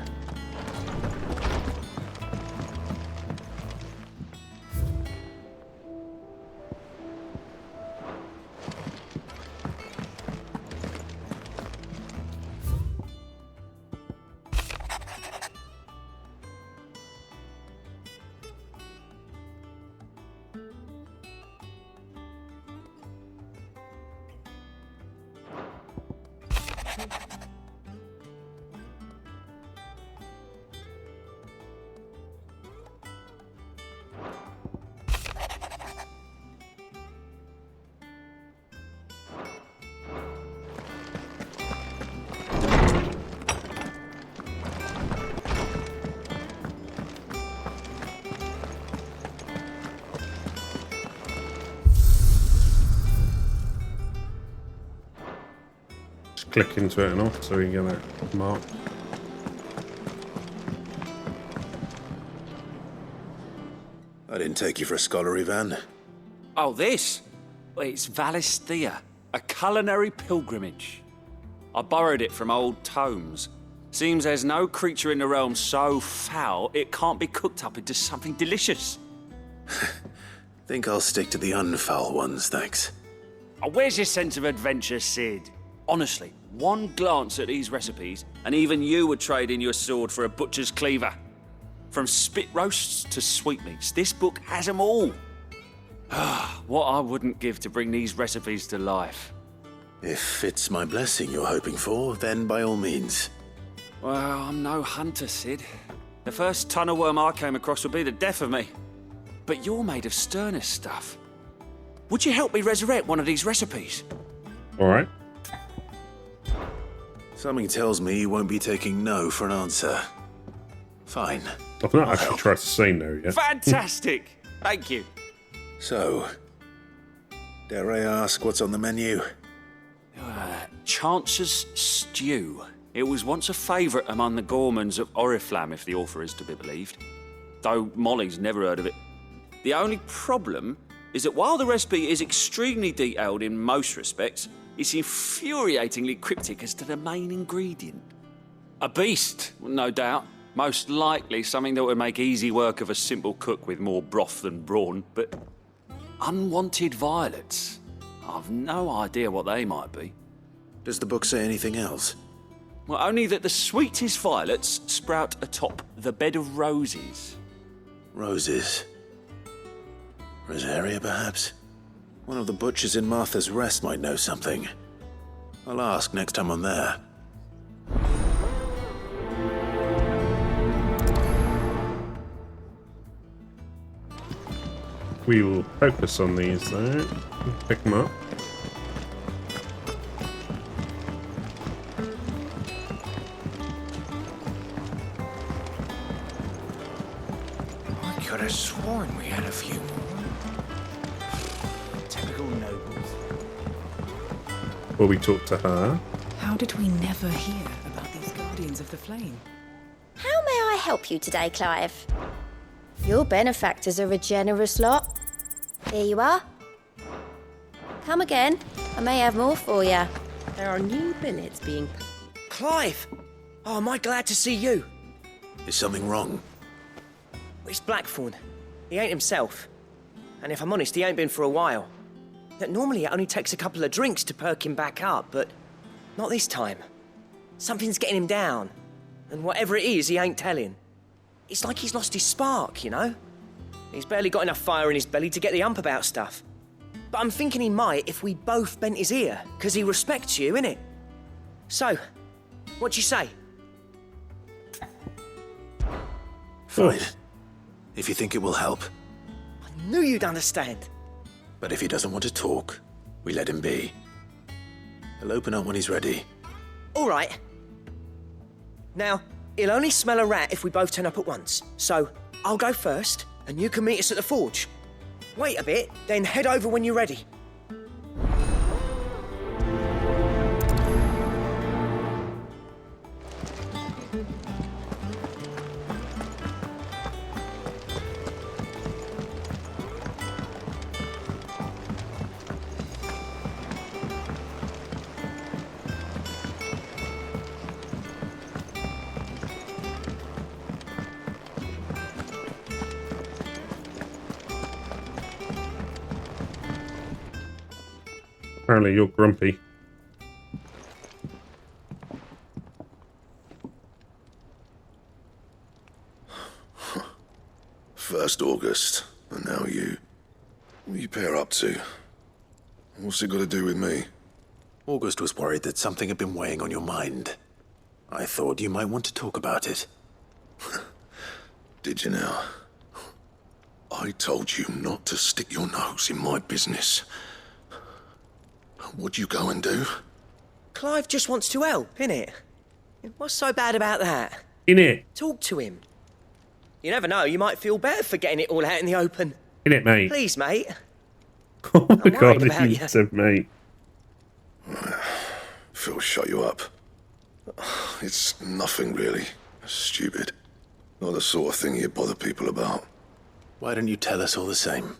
Click into it and off so we can get that marked. I didn't take you for a scholar, Van. Oh, this? Well, it's Valisthea, a culinary pilgrimage. I borrowed it from old tomes. Seems there's no creature in the realm so foul it can't be cooked up into something delicious. Think I'll stick to the unfoul ones, thanks. Oh, where's your sense of adventure, Sid? Honestly, one glance at these recipes, and even you would trade in your sword for a butcher's cleaver. From spit roasts to sweetmeats, this book has them all. What I wouldn't give to bring these recipes to life. If it's my blessing you're hoping for, then by all means. Well, I'm no hunter, Sid. The first tunnel worm I came across would be the death of me. But you're made of sterner stuff. Would you help me resurrect one of these recipes? All right. Something tells me you won't be taking no for an answer. Fine. I've not actually tried to say no yet. Fantastic! Thank you. So, dare I ask what's on the menu? Chance's Stew. It was once a favourite among the gourmands of Oriflamme, if the author is to be believed. Though Molly's never heard of it. The only problem is that while the recipe is extremely detailed in most respects, it's infuriatingly cryptic as to the main ingredient. A beast, no doubt. Most likely something that would make easy work of a simple cook with more broth than brawn, but unwanted violets. I've no idea what they might be. Does the book say anything else? Well, only that the sweetest violets sprout atop the bed of roses. Roses. Rosaria, perhaps? One of the butchers in Martha's Rest might know something. I'll ask next time I'm there. We will focus on these though. Pick them up. I could have sworn we had a few more. Typical nobles. Will we talk to her? How did we never hear about these Guardians of the Flame? How may I help you today, Clive? Your benefactors are a generous lot. Here you are. Come again. I may have more for you. There are new billets being... Clive! Oh, am I glad to see you? Is something wrong? It's Blackthorn. He ain't himself. And if I'm honest, he ain't been for a while. Normally it only takes a couple of drinks to perk him back up, but not this time. Something's getting him down. And whatever it is, he ain't telling. It's like he's lost his spark, you know? He's barely got enough fire in his belly to get the ump about stuff. But I'm thinking he might if we both bent his ear, because he respects you, innit? So, what you say? Fine. If you think it will help. I knew you'd understand. But if he doesn't want to talk, we let him be. He'll open up when he's ready. All right. Now, he'll only smell a rat if we both turn up at once. So, I'll go first, and you can meet us at the forge. Wait a bit, then head over when you're ready. Apparently you're grumpy. First August, and now you. What are you pair up to? What's it got to do with me? August was worried that something had been weighing on your mind. I thought you might want to talk about it. Did you now? I told you not to stick your nose in my business. What'd you go and do? Clive just wants to help, innit? What's so bad about that? Innit? Talk to him. You never know, you might feel better for getting it all out in the open. Innit, mate? Please, mate. Oh my I'm worried god, about you you. said mate. Phil, shut you up. It's nothing really. Stupid. Not the sort of thing you bother people about. Why don't you tell us all the same?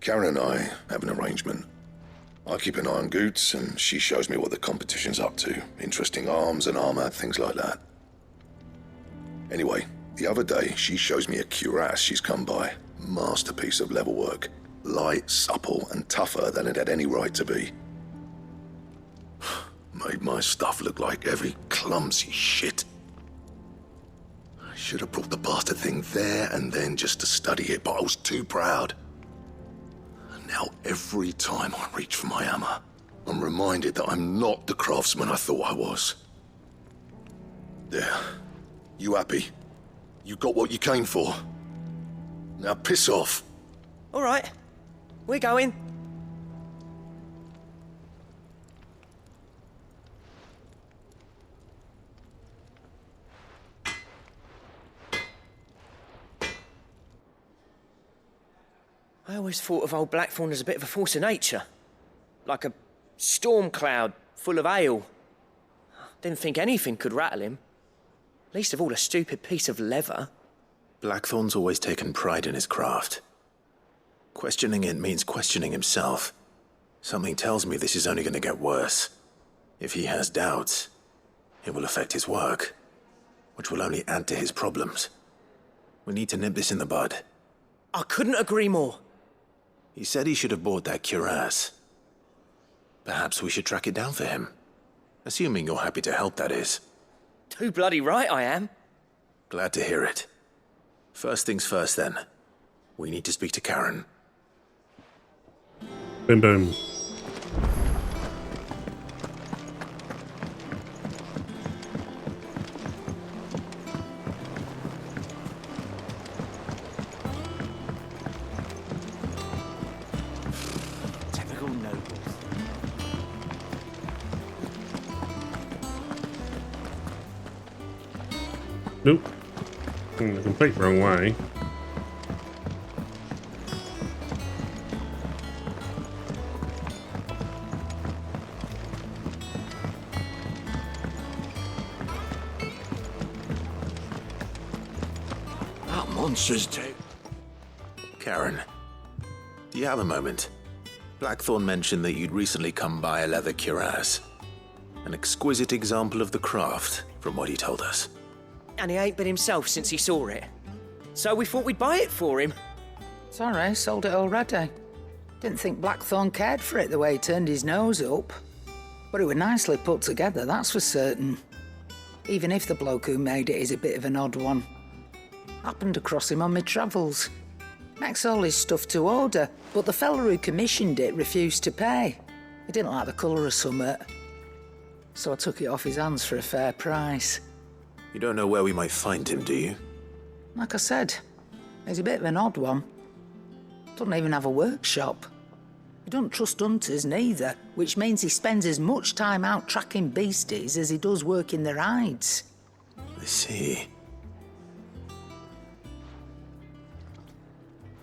Karen and I have an arrangement. I keep an eye on Goots, and she shows me what the competition's up to. Interesting arms and armor, things like that. Anyway, the other day, she shows me a cuirass she's come by. Masterpiece of level work. Light, supple, and tougher than it had any right to be. Made my stuff look like heavy, clumsy shit. I should have brought the bastard thing there and then just to study it, but I was too proud. And now every time I reach for my hammer, I'm reminded that I'm not the craftsman I thought I was. There. You happy? You got what you came for. Now piss off. All right. We're going. I always thought of old Blackthorn as a bit of a force of nature. Like a storm cloud full of ale. Didn't think anything could rattle him. Least of all a stupid piece of leather. Blackthorn's always taken pride in his craft. Questioning it means questioning himself. Something tells me this is only going to get worse. If he has doubts, it will affect his work, which will only add to his problems. We need to nip this in the bud. I couldn't agree more. He said he should have bought that cuirass. Perhaps we should track it down for him. Assuming you're happy to help, that is. Too bloody right I am. Glad to hear it. First things first, then. We need to speak to Karen. Boom, boom. Typical nobles. Nope. In the complete wrong way. That monster's dead. Karen, do you have a moment? Blackthorn mentioned that you'd recently come by a leather cuirass. An exquisite example of the craft, from what he told us. And he ain't been himself since he saw it. So we thought we'd buy it for him. Sorry, sold it already. Didn't think Blackthorn cared for it the way he turned his nose up. But it was nicely put together, that's for certain. Even if the bloke who made it is a bit of an odd one. Happened across him on my travels. Makes all his stuff to order, but the fella who commissioned it refused to pay. He didn't like the colour of summit. So I took it off his hands for a fair price. You don't know where we might find him, do you? Like I said, he's a bit of an odd one. Doesn't even have a workshop. He doesn't trust hunters neither, which means he spends as much time out tracking beasties as he does working their hides. I see.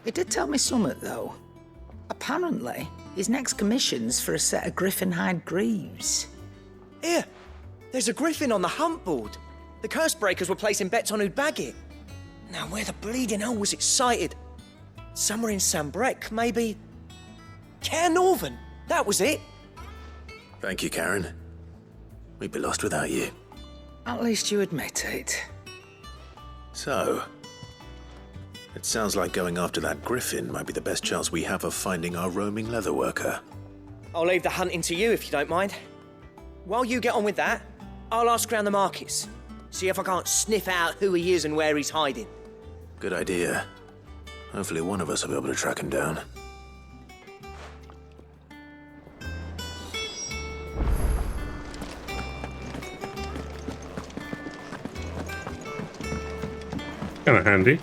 He did tell me something, though. Apparently, his next commission's for a set of griffin hide greaves. Here, there's a griffin on the hunt board. The curse breakers were placing bets on who'd bag it. Now, where the bleeding hell was it sighted? Somewhere in Sambrec, maybe. Caer Northern, that was it. Thank you, Karen. We'd be lost without you. At least you admit it. So, it sounds like going after that griffin might be the best chance we have of finding our roaming leatherworker. I'll leave the hunting to you if you don't mind. While you get on with that, I'll ask around the markets. See if I can't sniff out who he is and where he's hiding. Good idea. Hopefully one of us will be able to track him down. Kind of handy.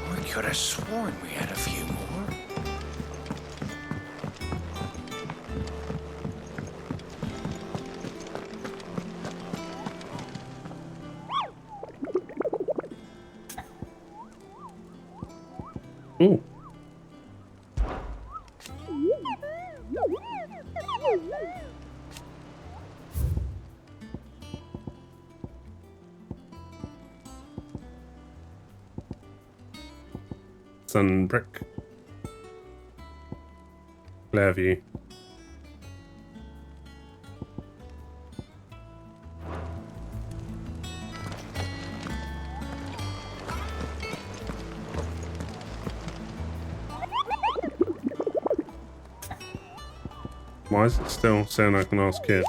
I could have sworn we had a few more. Ooh. Sunbrick. Clairview. Why is it still saying I can ask kid?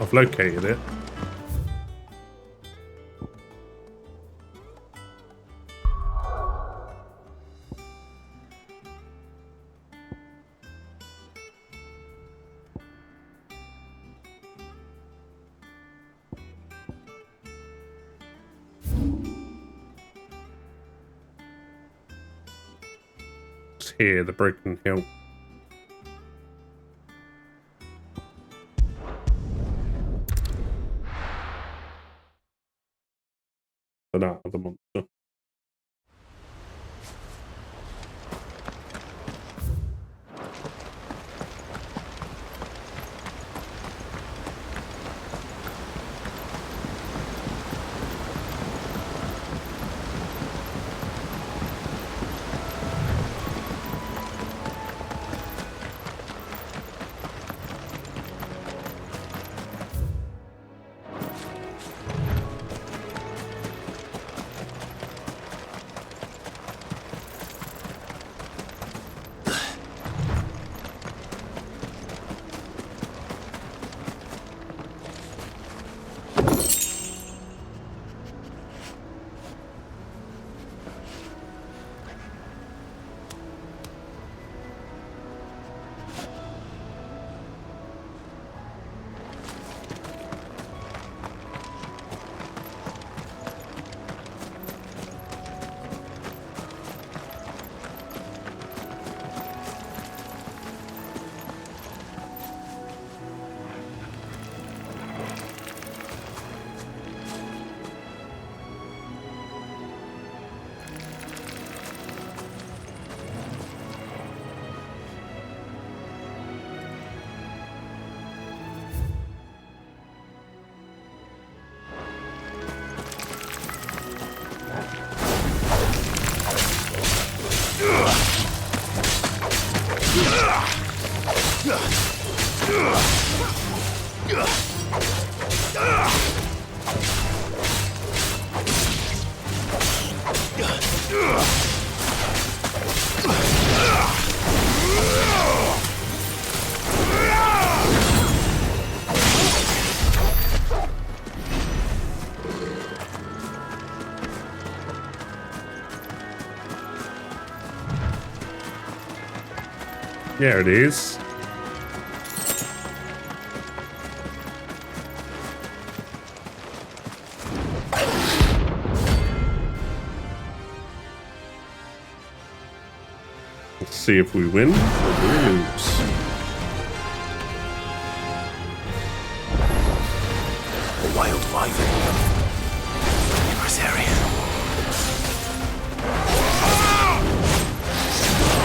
I've located it. here, the Broken Hill. But not the monster. There it is. Let's see if we win or we lose. A wild wyvern in this area.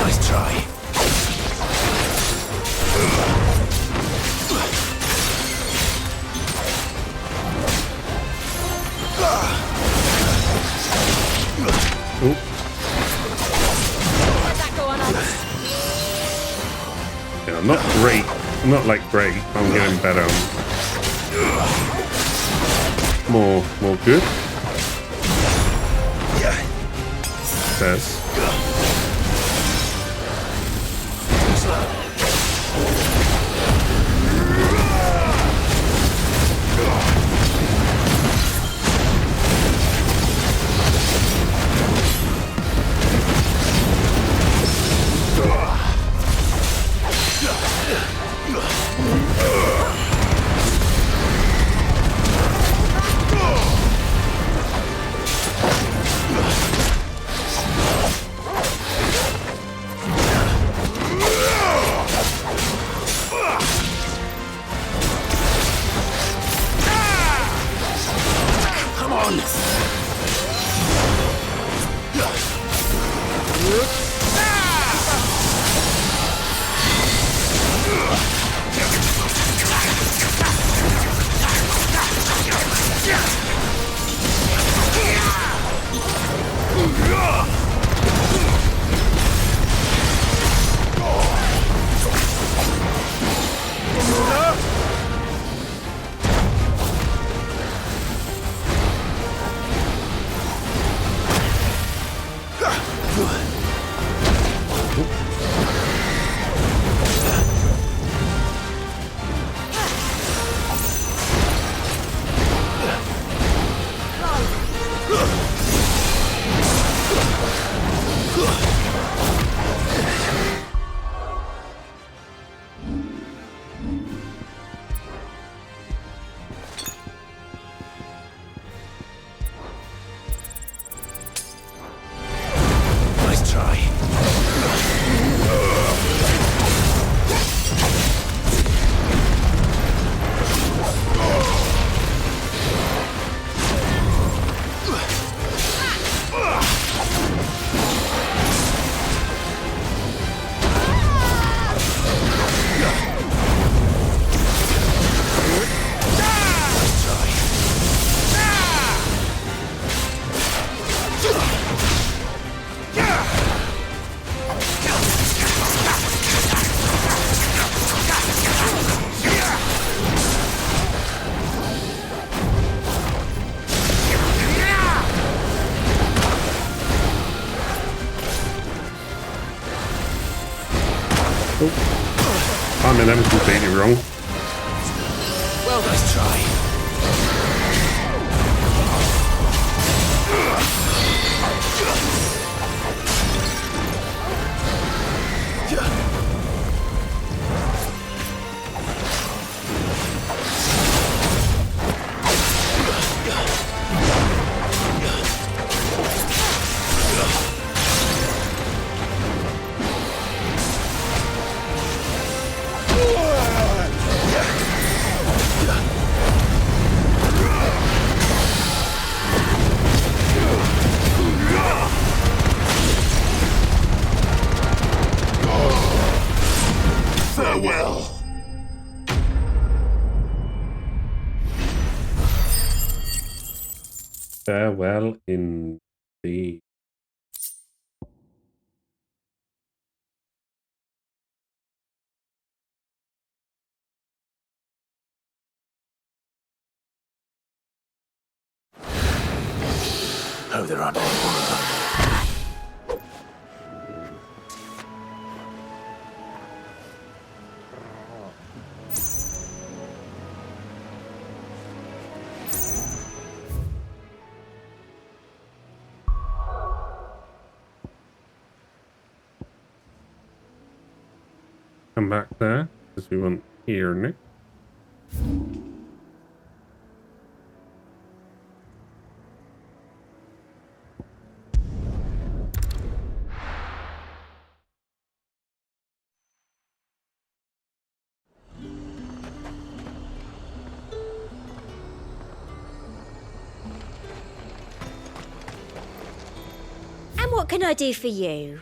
Nice try. Oop. Yeah, I'm not great. I'm not like great. I'm getting better. More good. Says. timing them completely wrong. Well, let's try. Farewell. Farewell indeed. Hope there aren't any more of them. Come back there, because we want here next. And what can I do for you?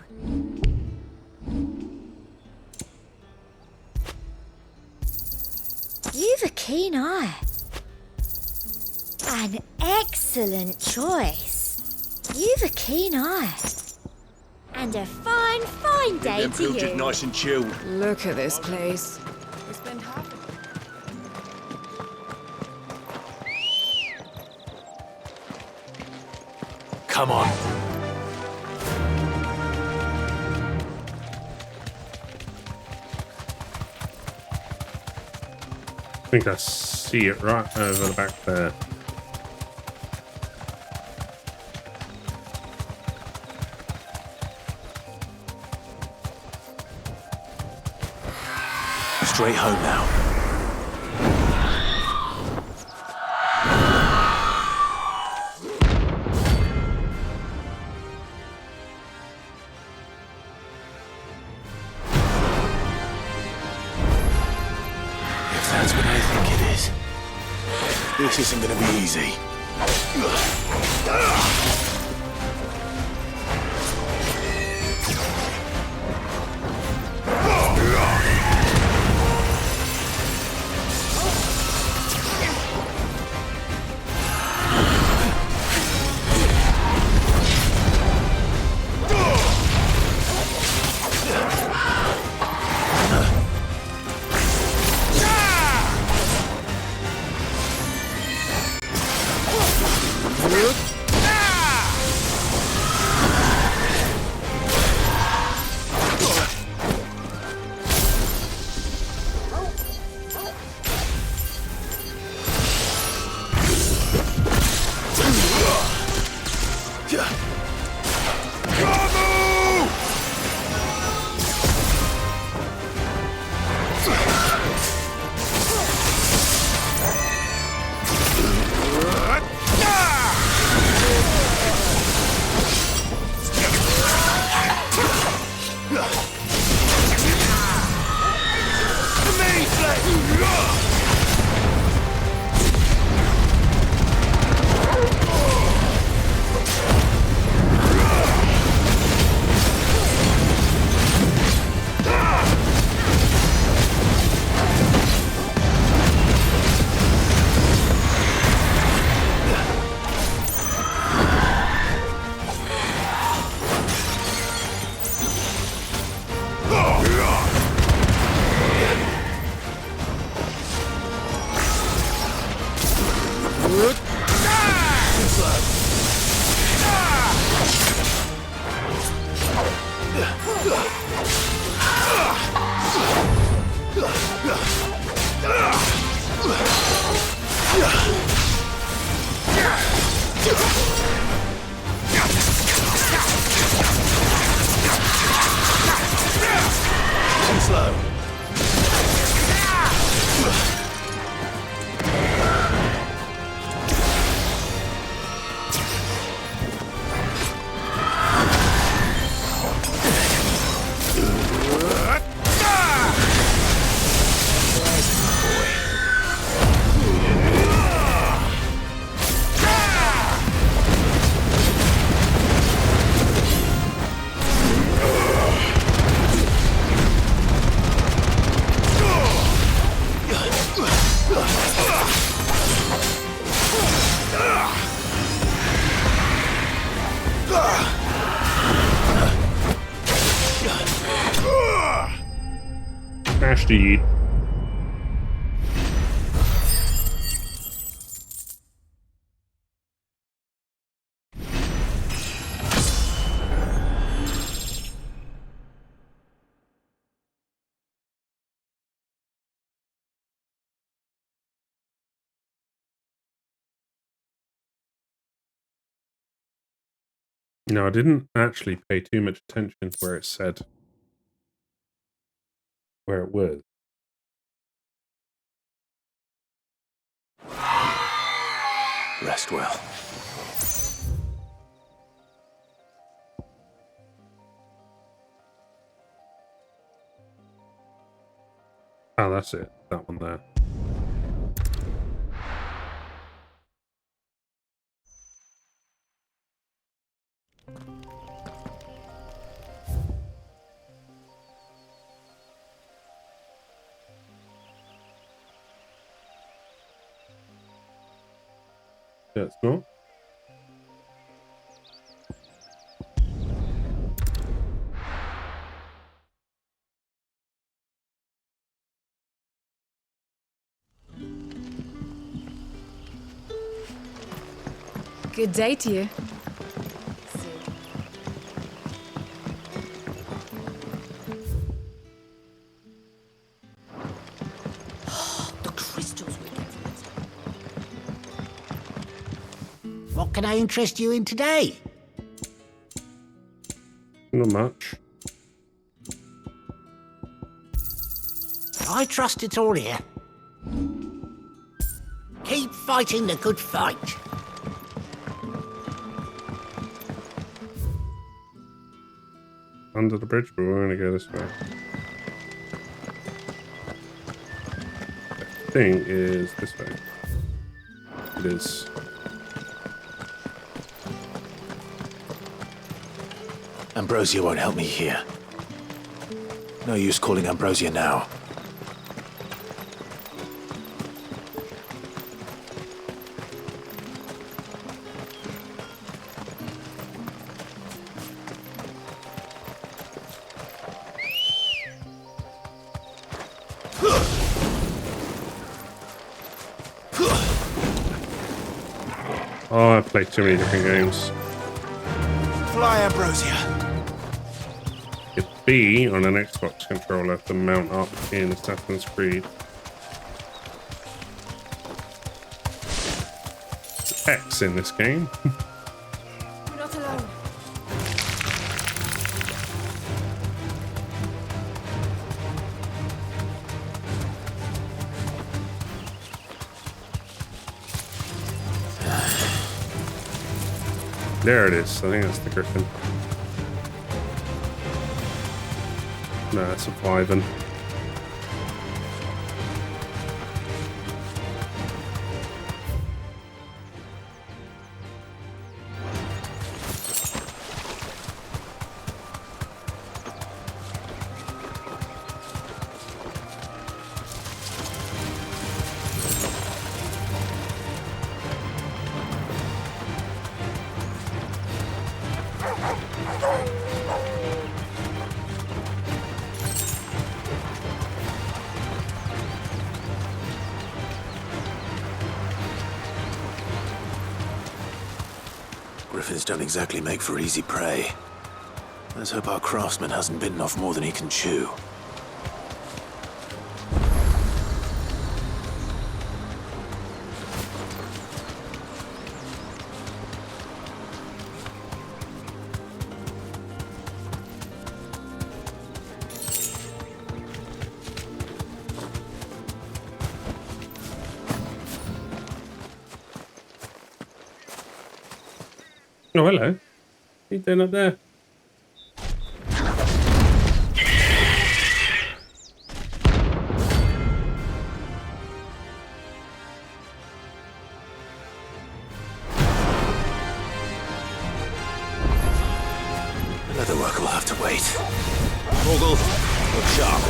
You've a keen eye. An excellent choice. You've a keen eye. And a fine, fine day to you. Nice and chilled. Look at this place. We spend half Come on. I think I see it right over the back there. Straight home now. If that's what I think it is, this isn't gonna be easy. Ugh! Too slow. Smash to eat. No, I didn't actually pay too much attention to where it said where it was. Rest well. Oh, that's it. That one there. That's not. Good day to you. The crystals we get. What can I interest you in today? Not much. I trust it's all here. Keep fighting the good fight. Under the bridge, but we're going to go this way. The thing is this way. It is. Ambrosia won't help me here. No use calling Ambrosia now. Oh, I played too many different games. Fly, Ambrosia. Hit B on an Xbox controller to mount up in Assassin's Creed. It's X in this game. You're not alone. There it is. I think that's the Griffin. No, that's a Wyvern. Griffins don't exactly make for easy prey. Let's hope our craftsman hasn't bitten off more than he can chew. Oh, hello. What are you doing up there? The leatherwork will have to wait. Vogel, look sharp.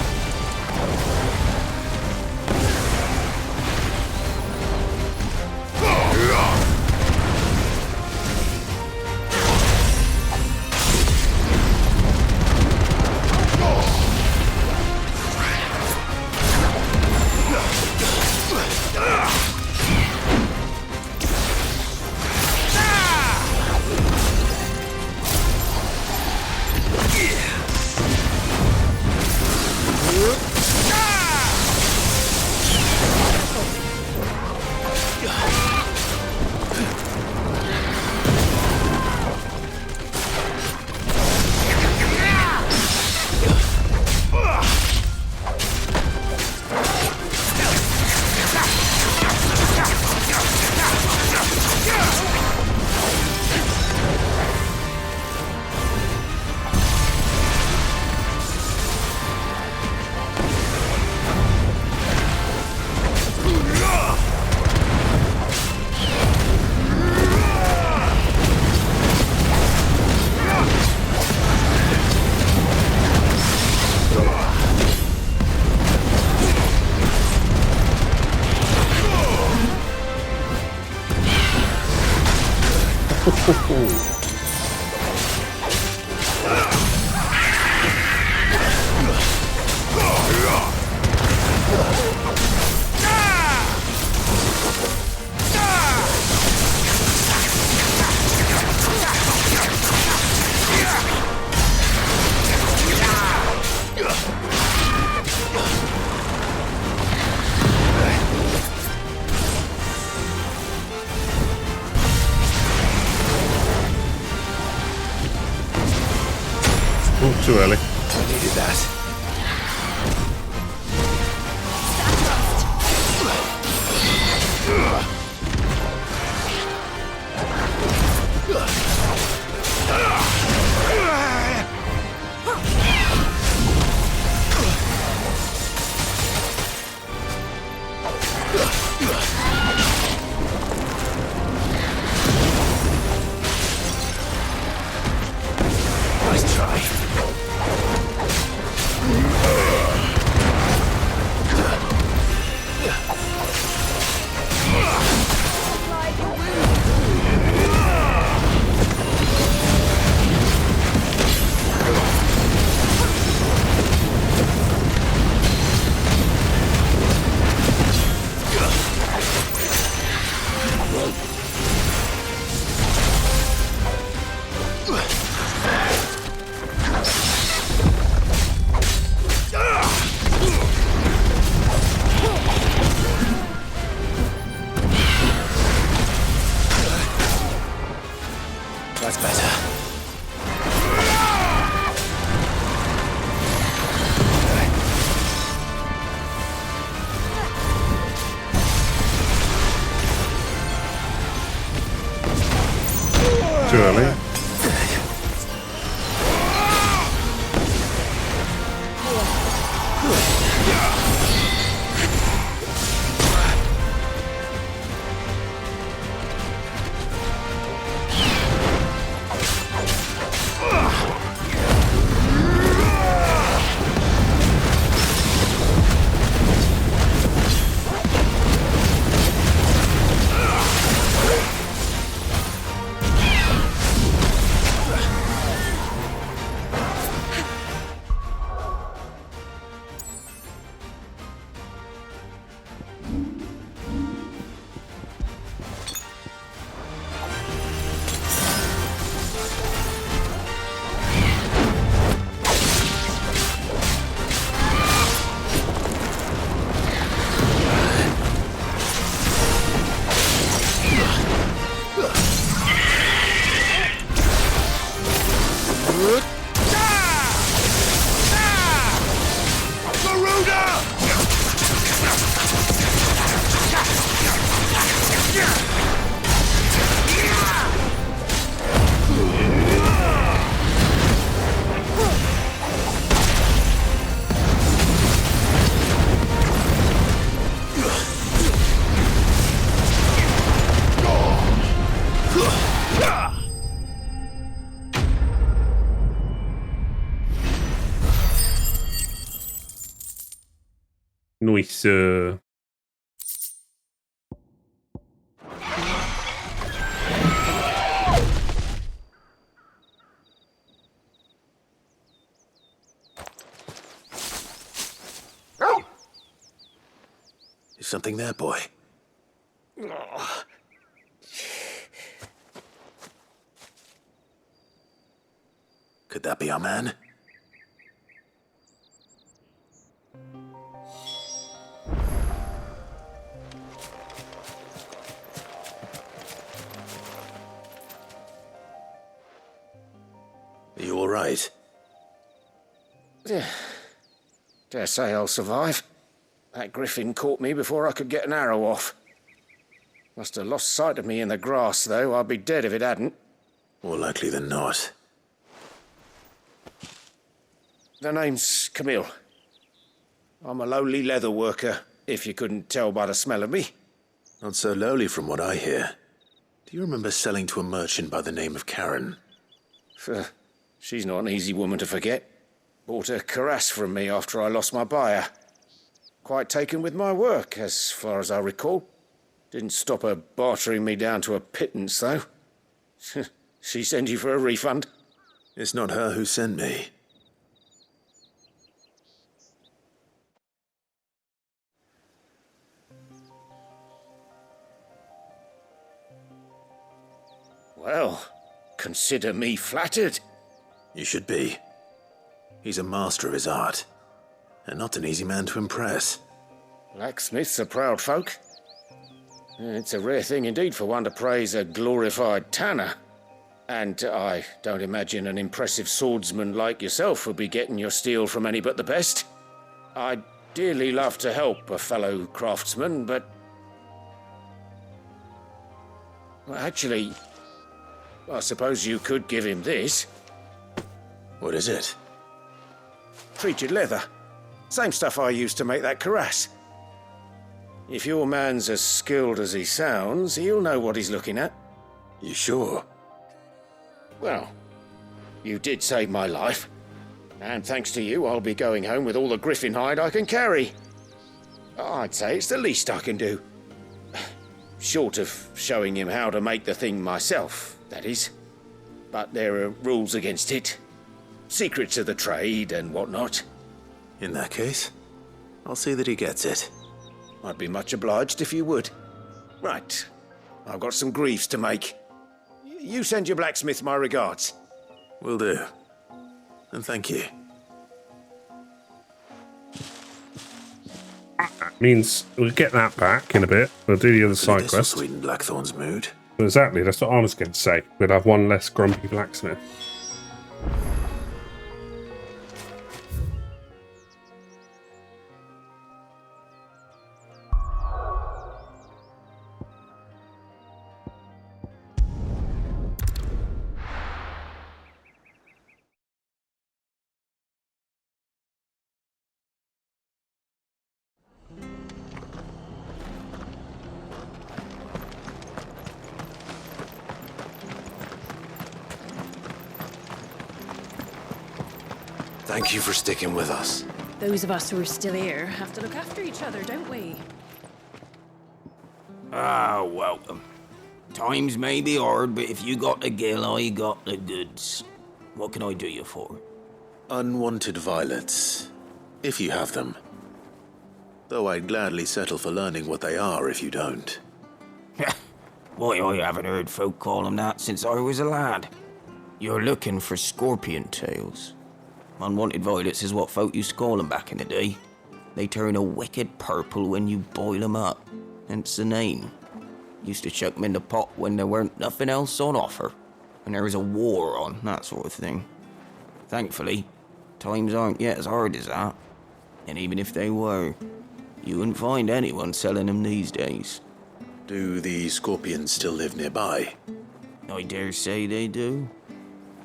Oh, too early. I needed that. Nice try. That's better. Too early. Oui, sir. Is something there, boy? Could that be our man? Are you all right? Dare say I'll survive. That griffin caught me before I could get an arrow off. Must have lost sight of me in the grass, though. I'd be dead if it hadn't. More likely than not. The name's Camille. I'm a lowly leather worker, if you couldn't tell by the smell of me. Not so lowly from what I hear. Do you remember selling to a merchant by the name of Karen? She's not an easy woman to forget. Bought a cuirass from me after I lost my buyer. Quite taken with my work, as far as I recall. Didn't stop her bartering me down to a pittance, though. She sent you for a refund? It's not her who sent me. Well, consider me flattered. You should be. He's a master of his art, and not an easy man to impress. Blacksmiths are proud folk. It's a rare thing indeed for one to praise a glorified tanner. And I don't imagine an impressive swordsman like yourself would be getting your steel from any but the best. I'd dearly love to help a fellow craftsman, but... Well, actually, I suppose you could give him this. What is it? Treated leather. Same stuff I used to make that cuirass. If your man's as skilled as he sounds, he'll know what he's looking at. You sure? Well, you did save my life. And thanks to you, I'll be going home with all the griffin hide I can carry. I'd say it's the least I can do. Short of showing him how to make the thing myself, that is. But there are rules against it. Secrets of the trade and whatnot. In that case, I'll see that he gets it. I'd be much obliged if you would. Right. I've got some greaves to make. You send your blacksmith my regards. Will do. And thank you. Means we'll get that back in a bit. We'll do the other side This will quest. sweeten Blackthorn's mood. Exactly, that's what I was going to say. We'd have one less grumpy blacksmith. Thank you for sticking with us. Those of us who are still here have to look after each other, don't we? Ah, welcome. Times may be hard, but if you got the gill, I got the goods. What can I do you for? Unwanted violets, if you have them. Though I'd gladly settle for learning what they are if you don't. Why, I haven't heard folk call them that since I was a lad. You're looking for scorpion tails. Unwanted violets is what folk used to call them back in the day. They turn a wicked purple when you boil them up, hence the name. Used to chuck them in the pot when there weren't nothing else on offer, when there was a war on, that sort of thing. Thankfully, times aren't yet as hard as that. And even if they were, you wouldn't find anyone selling them these days. Do the scorpions still live nearby? I dare say they do.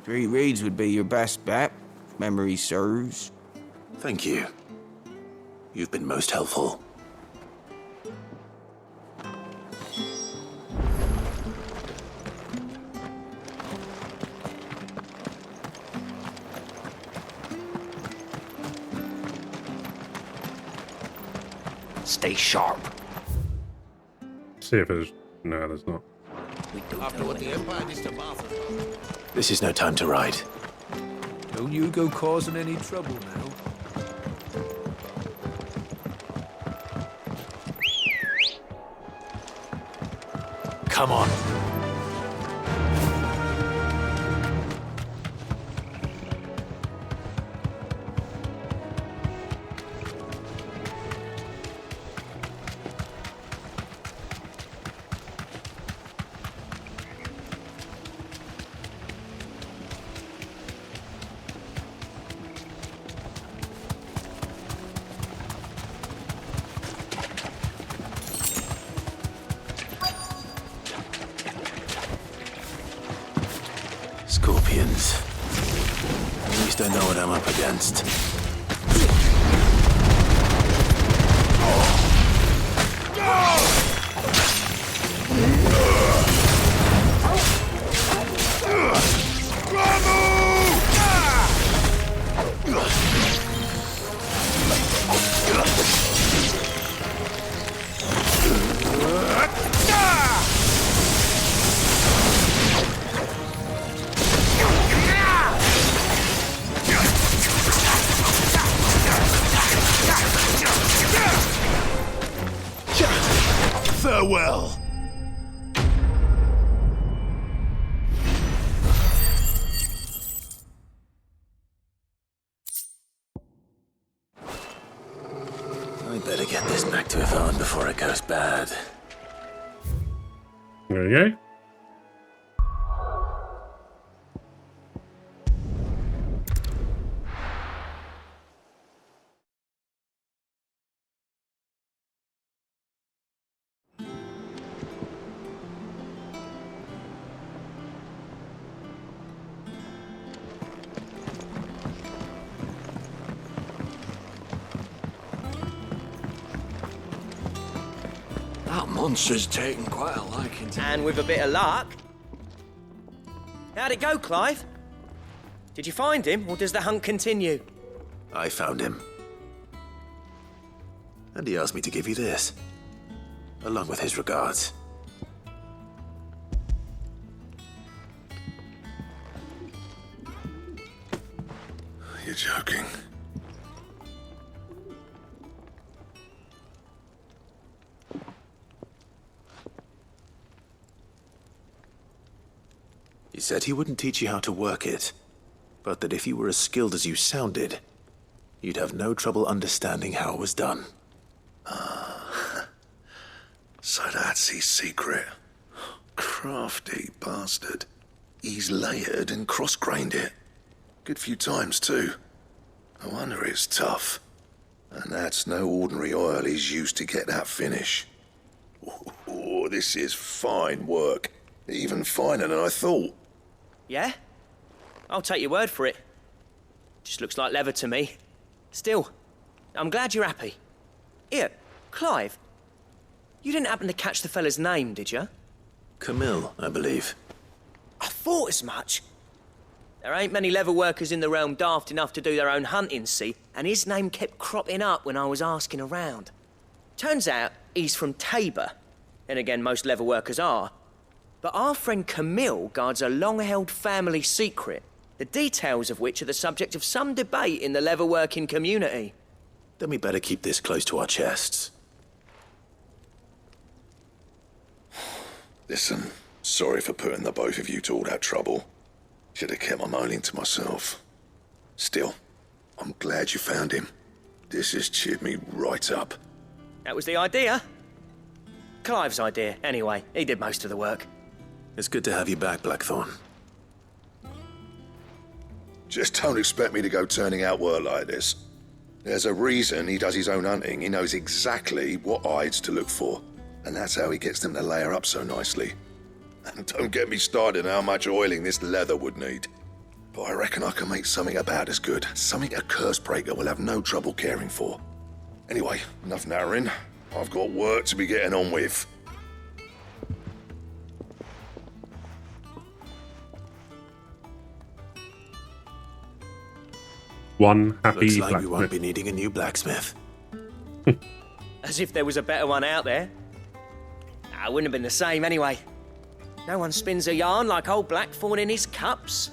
3 reeds would be your best bet, if memory serves. Thank you. You've been most helpful. stay sharp. See if there's... No, there's not. After what the Empire needs to bother. This is no time to ride. Don't you go causing any trouble now. Come on. Scorpions. At least I know what I'm up against. Farewell. I better get this back to Yvonne before it goes bad. There you go. That monster's taken quite a liking to And with a bit of luck. How'd it go, Clive? Did you find him, or does the hunt continue? I found him. And he asked me to give you this, along with his regards. You're joking. He said he wouldn't teach you how to work it, but that if you were as skilled as you sounded, you'd have no trouble understanding how it was done. So that's his secret. Crafty bastard. He's layered and cross-grained it. Good few times, too. No wonder it's tough. And that's no ordinary oil he's used to get that finish. Oh, this is fine work. Even finer than I thought. Yeah? I'll take your word for it. Just looks like leather to me. Still, I'm glad you're happy. Here, Clive. You didn't happen to catch the fella's name, did you? Camille, I believe. I thought as much. There ain't many leather workers in the realm daft enough to do their own hunting, see? And his name kept cropping up when I was asking around. Turns out he's from Tabor. And again, most leather workers are. But our friend Camille guards a long-held family secret, the details of which are the subject of some debate in the leather-working community. Then we better keep this close to our chests. Listen, sorry for putting the both of you to all that trouble. Should have kept my moaning to myself. Still, I'm glad you found him. This has cheered me right up. That was the idea. Clive's idea, anyway. He did most of the work. It's good to have you back, Blackthorn. Just don't expect me to go turning out work like this. There's a reason he does his own hunting. He knows exactly what hides to look for. And that's how he gets them to layer up so nicely. And don't get me started on how much oiling this leather would need. But I reckon I can make something about as good. Something a Cursebreaker will have no trouble caring for. Anyway, enough nattering. I've got work to be getting on with. One happy Looks like blacksmith. we won't be needing a new blacksmith. As if there was a better one out there. Nah, it wouldn't have been the same anyway. No one spins a yarn like old Blackthorn in his cups.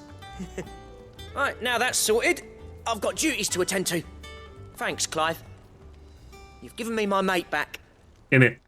Right, now that's sorted, I've got duties to attend to. Thanks, Clive. You've given me my mate back. In it.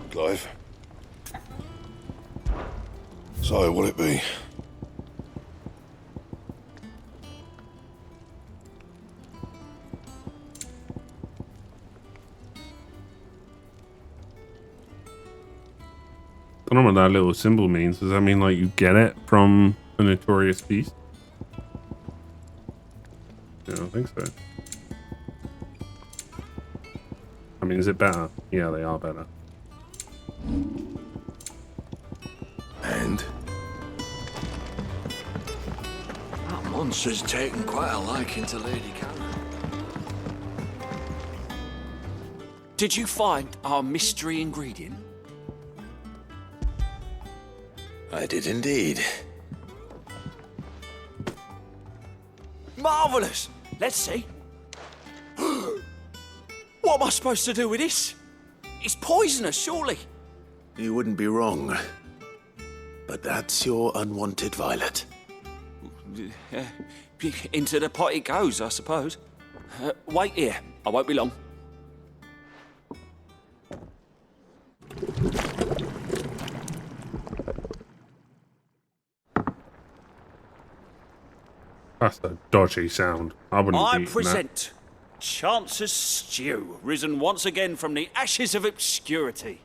Clive. So, will it be? I don't know what that little symbol means. Does that mean like you get it from the Notorious Beast? I don't think so. I mean, is it better? Yeah, they are better. And? That monster's taken quite a liking to Lady Karen. Did you find our mystery ingredient? I did indeed. Marvellous! Let's see. What am I supposed to do with this? It's poisonous, surely. You wouldn't be wrong. But that's your unwanted violet. Into the pot it goes, I suppose. Wait here. I won't be long. That's a dodgy sound. I wouldn't I be eating present Chance's stew, risen once again from the ashes of obscurity.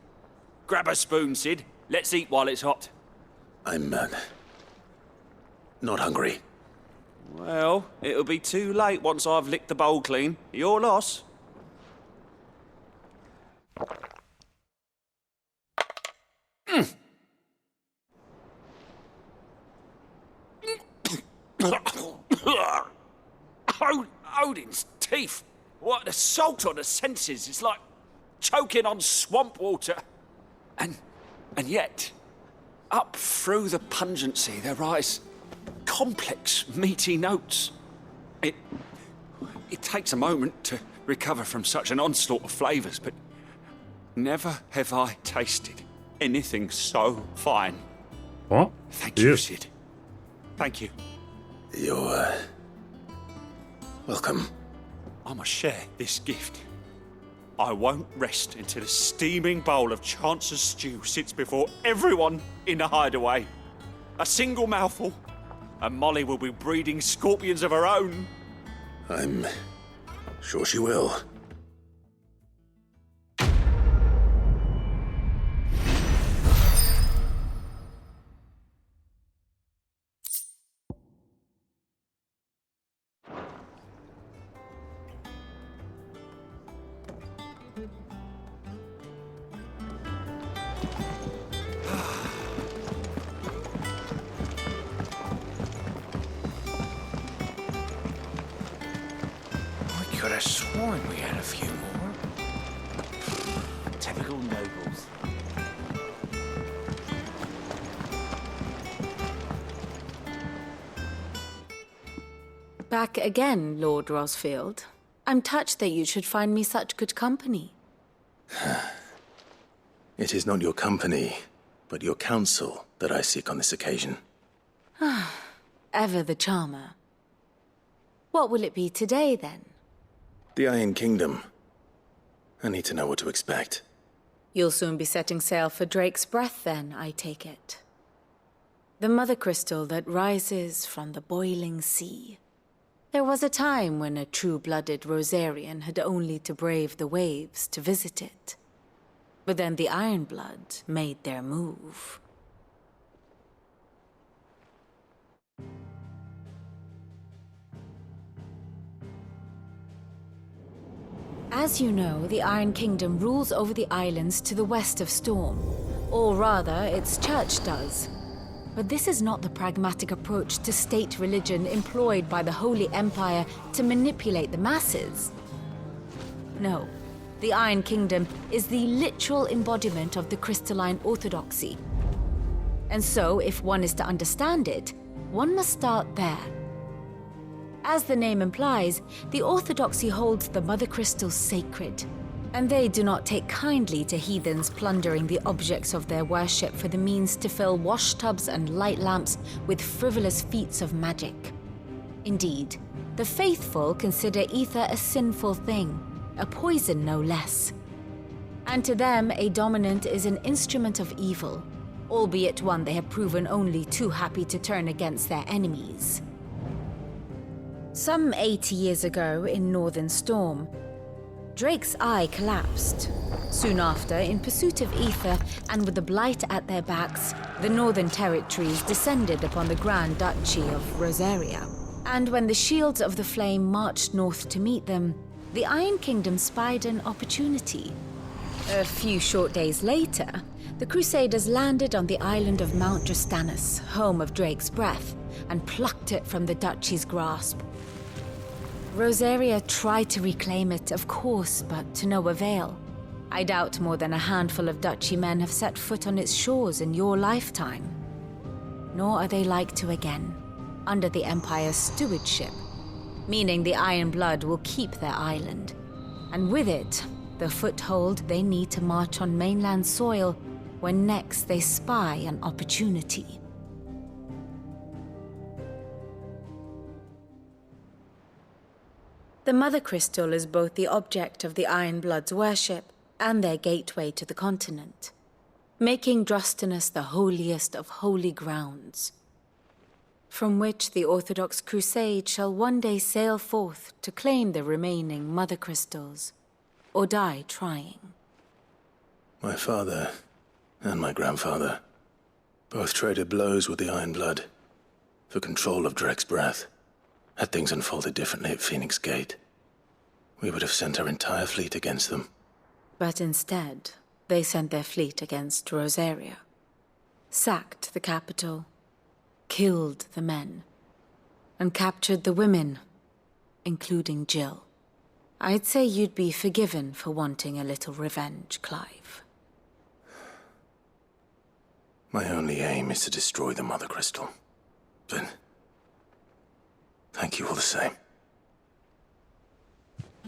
Grab a spoon, Sid. Let's eat while it's hot. I'm not hungry. Well, it'll be too late once I've licked the bowl clean. Your loss. Odin's teeth. What the salt on the senses. It's like choking on swamp water. And yet, up through the pungency, there rise complex, meaty notes. It takes a moment to recover from such an onslaught of flavours, but never have I tasted anything so fine. What? Thank you, Sid. Thank you. You're welcome. I must share this gift. I won't rest until a steaming bowl of Chance's stew sits before everyone in the hideaway. A single mouthful, and Molly will be breeding scorpions of her own. I'm sure she will. I could have sworn we had a few more. Typical nobles. Back again, Lord Rosfield. I'm touched that you should find me such good company. It is not your company, but your counsel that I seek on this occasion. Ever the charmer. What will it be today, then? The Iron Kingdom. I need to know what to expect. You'll soon be setting sail for Drake's Breath, then, I take it. The mother crystal that rises from the boiling sea. There was a time when a true-blooded Rosarian had only to brave the waves to visit it. But then the Ironblood made their move. As you know, the Iron Kingdom rules over the islands to the west of Storm. Or rather, its church does. But this is not the pragmatic approach to state religion employed by the Holy Empire to manipulate the masses. No, the Iron Kingdom is the literal embodiment of the crystalline orthodoxy. And so, if one is to understand it, one must start there. As the name implies, the orthodoxy holds the mother crystals sacred, and they do not take kindly to heathens plundering the objects of their worship for the means to fill washtubs and light lamps with frivolous feats of magic. Indeed, the faithful consider ether a sinful thing, a poison no less. And to them, a dominant is an instrument of evil, albeit one they have proven only too happy to turn against their enemies. Some 80 years ago in Northern Storm, Drake's eye collapsed. Soon after, in pursuit of ether and with the blight at their backs, the Northern Territories descended upon the Grand Duchy of Rosaria. And when the Shields of the Flame marched north to meet them, the Iron Kingdom spied an opportunity. A few short days later, the Crusaders landed on the island of Mount Drastanus, home of Drake's breath, and plucked it from the Duchy's grasp. Rosaria tried to reclaim it, of course, but to no avail. I doubt more than a handful of Duchy men have set foot on its shores in your lifetime. Nor are they like to again, under the Empire's stewardship, meaning the Iron Blood will keep their island, and with it, the foothold they need to march on mainland soil when next they spy an opportunity. The Mother Crystal is both the object of the Iron Blood's worship and their gateway to the continent, making Drastanus the holiest of holy grounds, from which the Orthodox Crusade shall one day sail forth to claim the remaining Mother Crystals, or die trying. My father and my grandfather both traded blows with the Iron Blood for control of Drake's breath. Had things unfolded differently at Phoenix Gate, we would have sent our entire fleet against them. But instead, they sent their fleet against Rosaria, sacked the capital, killed the men, and captured the women, including Jill. I'd say you'd be forgiven for wanting a little revenge, Clive. My only aim is to destroy the Mother Crystal. But thank you all the same.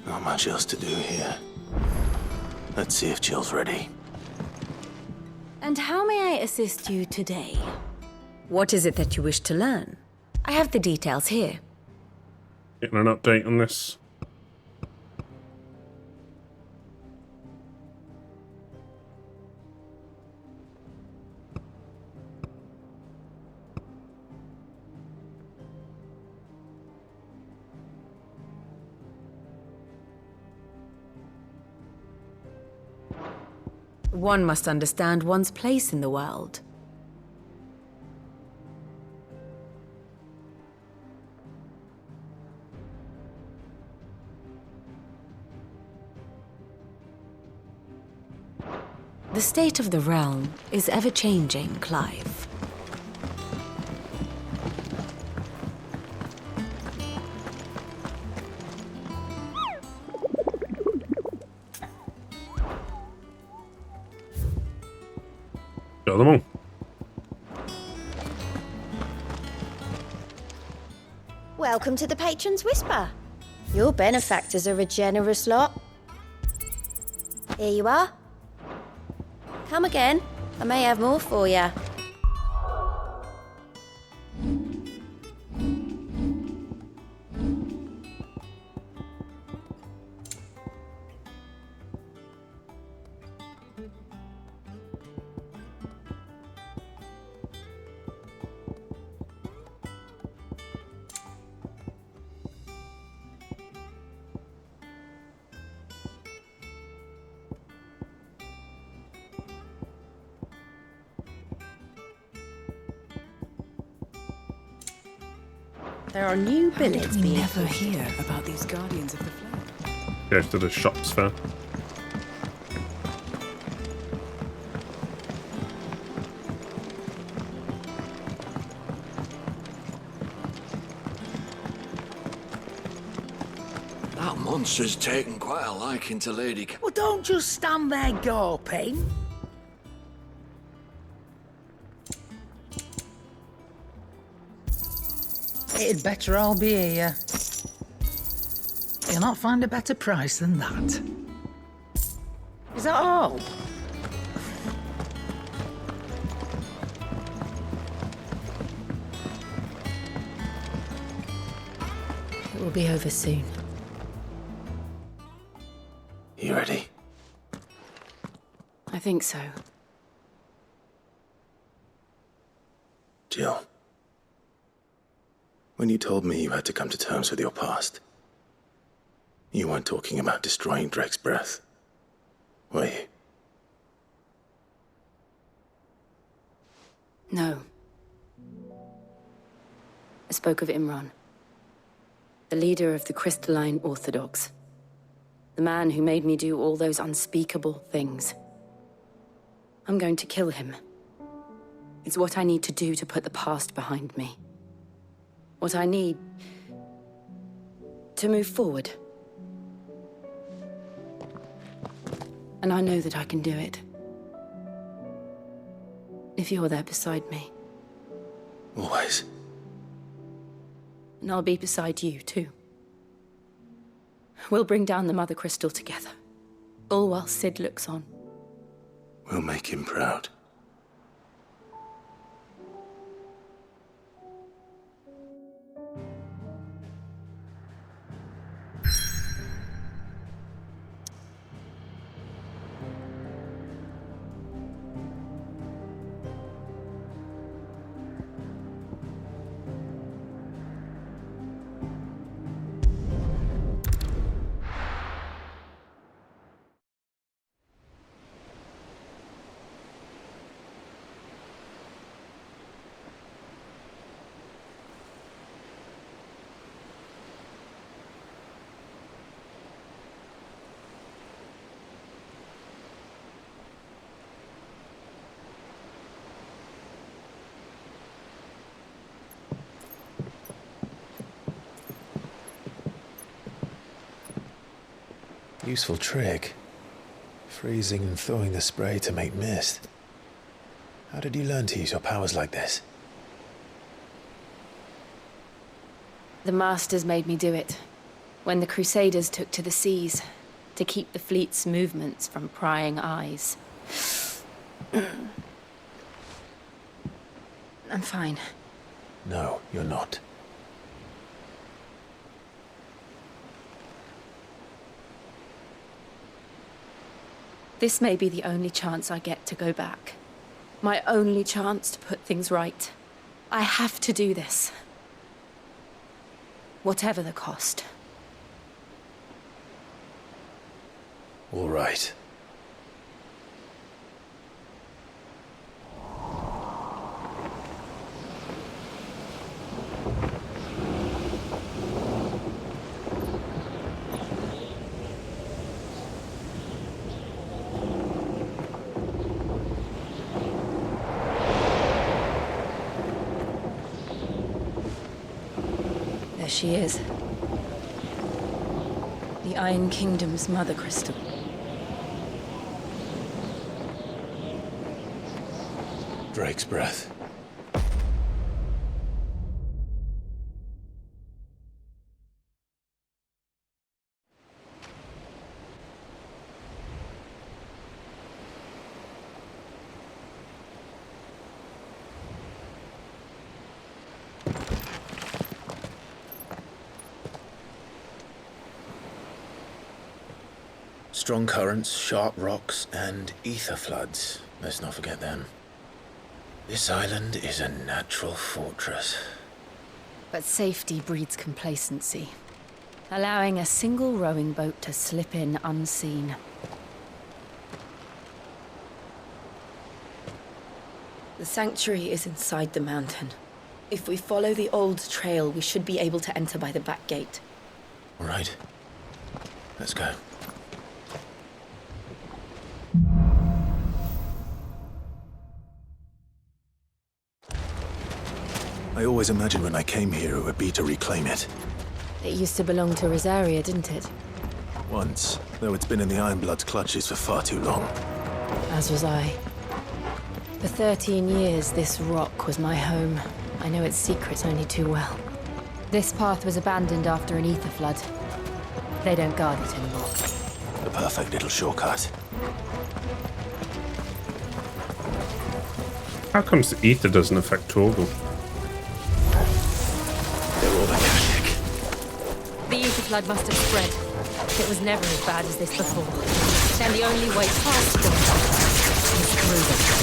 Not much else to do here. Let's see if Jill's ready. And how may I assist you today? What is it that you wish to learn? I have the details here. Getting an update on this. One must understand one's place in the world. The state of the realm is ever-changing, Clive. Got them all. Welcome to the Patron's Whisper. Your benefactors are a generous lot. Here you are. Come again. I may have more for you. There are new billets we being never posted. hear about these Guardians of the Flame? Goes to the shops fair. That monster's taken quite a liking to Lady... Well, don't just stand there gawping. It'd better all be here. You'll not find a better price than that. Is that all? It will be over soon. You ready? I think so. Jill. When you told me you had to come to terms with your past, you weren't talking about destroying Drake's breath, were you? No. I spoke of Imran, the leader of the Crystalline Orthodox. The man who made me do all those unspeakable things. I'm going to kill him. It's what I need to do to put the past behind me. What I need to move forward. And I know that I can do it. If you're there beside me. Always. And I'll be beside you, too. We'll bring down the Mother Crystal together. All while Sid looks on. We'll make him proud. Useful trick. Freezing and thawing the spray to make mist. How did you learn to use your powers like this? The Masters made me do it. When the Crusaders took to the seas, to keep the fleet's movements from prying eyes. I'm fine. No, you're not. This may be the only chance I get to go back. My only chance to put things right. I have to do this. Whatever the cost. All right. There she is. The Iron Kingdom's Mother Crystal. Drake's breath. Strong currents, sharp rocks, and ether floods. Let's not forget them. This island is a natural fortress. But safety breeds complacency, allowing a single rowing boat to slip in unseen. The sanctuary is inside the mountain. If we follow the old trail, we should be able to enter by the back gate. All right. Let's go. I always imagined when I came here it would be to reclaim it. It used to belong to Rosaria, didn't it? Once, though it's been in the Ironblood's clutches for far too long. As was I. For 13 years, this rock was my home. I know its secrets only too well. This path was abandoned after an ether flood. They don't guard it anymore. The perfect little shortcut. How comes the ether doesn't affect Torgal? They're all Akashic. The ether flood must have spread. It was never as bad as this before. Then the only way past them is through them.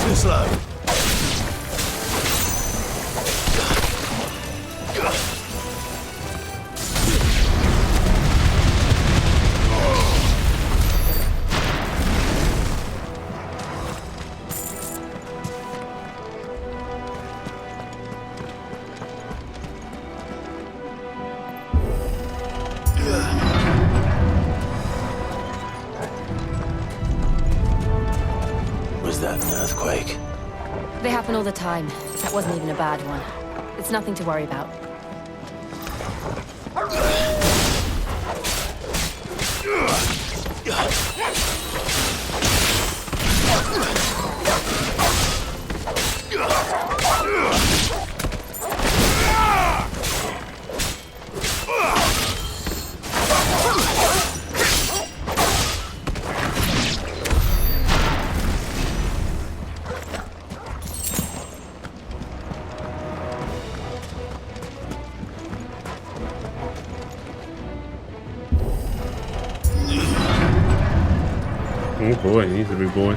Too slow. Was that an earthquake? They happen all the time. That wasn't even a bad one. It's nothing to worry about. Oh boy, he's a big boy.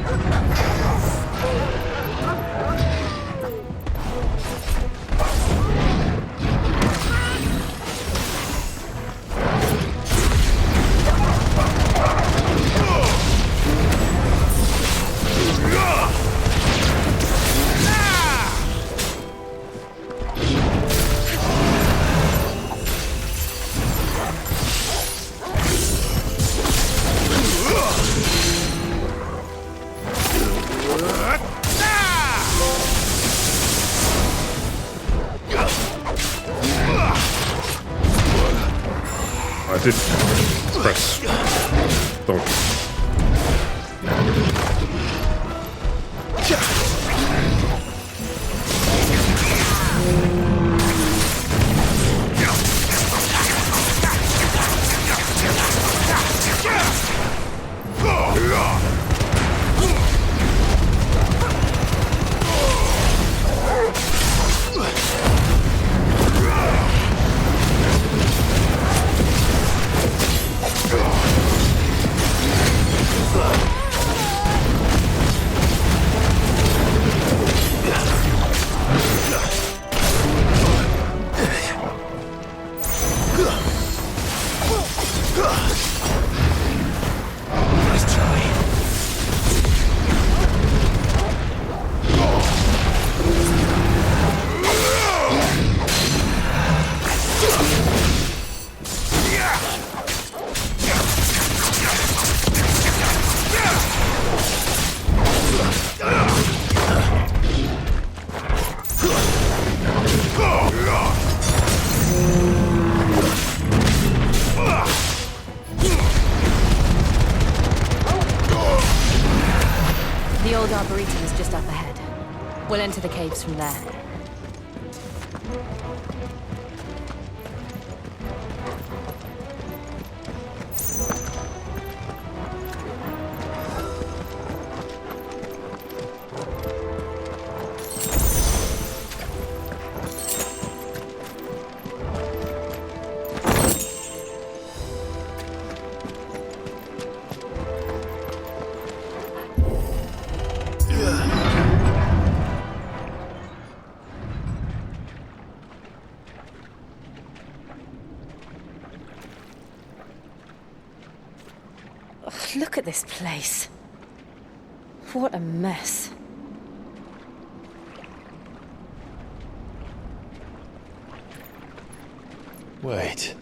I did press dodge. The old Arboretum is just up ahead. We'll enter the caves from there. Look at this place. What a mess. Wait.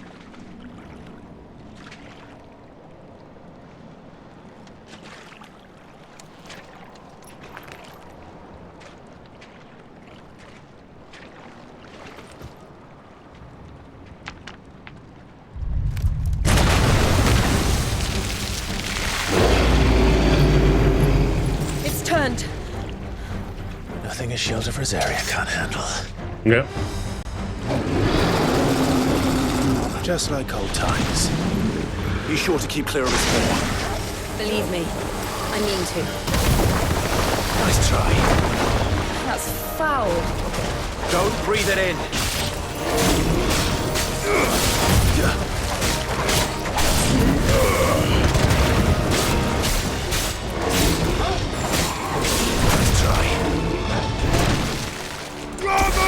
It's turned. Nothing a shield of Rosaria can't handle. Yep. Just like old times. Be sure to keep clear of this wall. Believe me, I mean to. Nice try. That's foul. Don't breathe it in. Nice try. Bravo!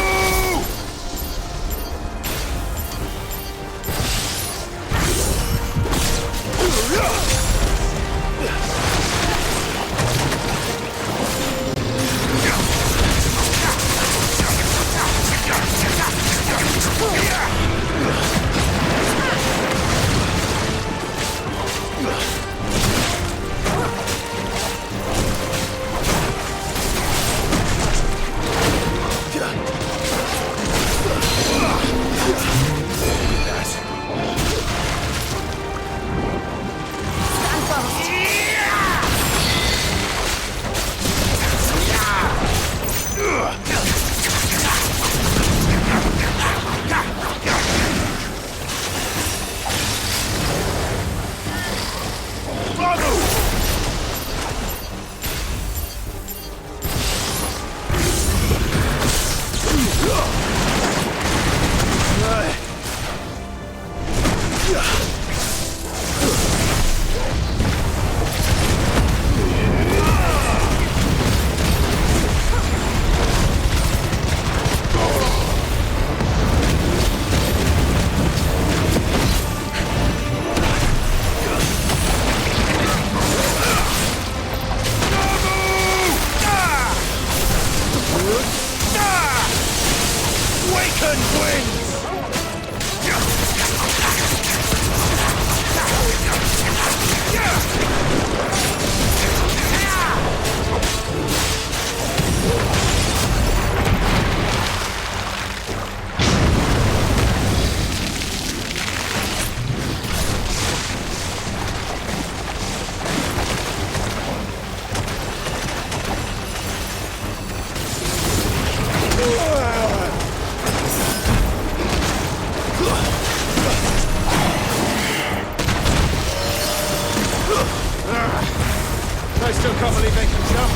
I still can't believe they can jump.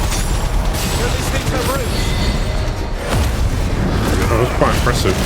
At least things have roots. That was quite impressive.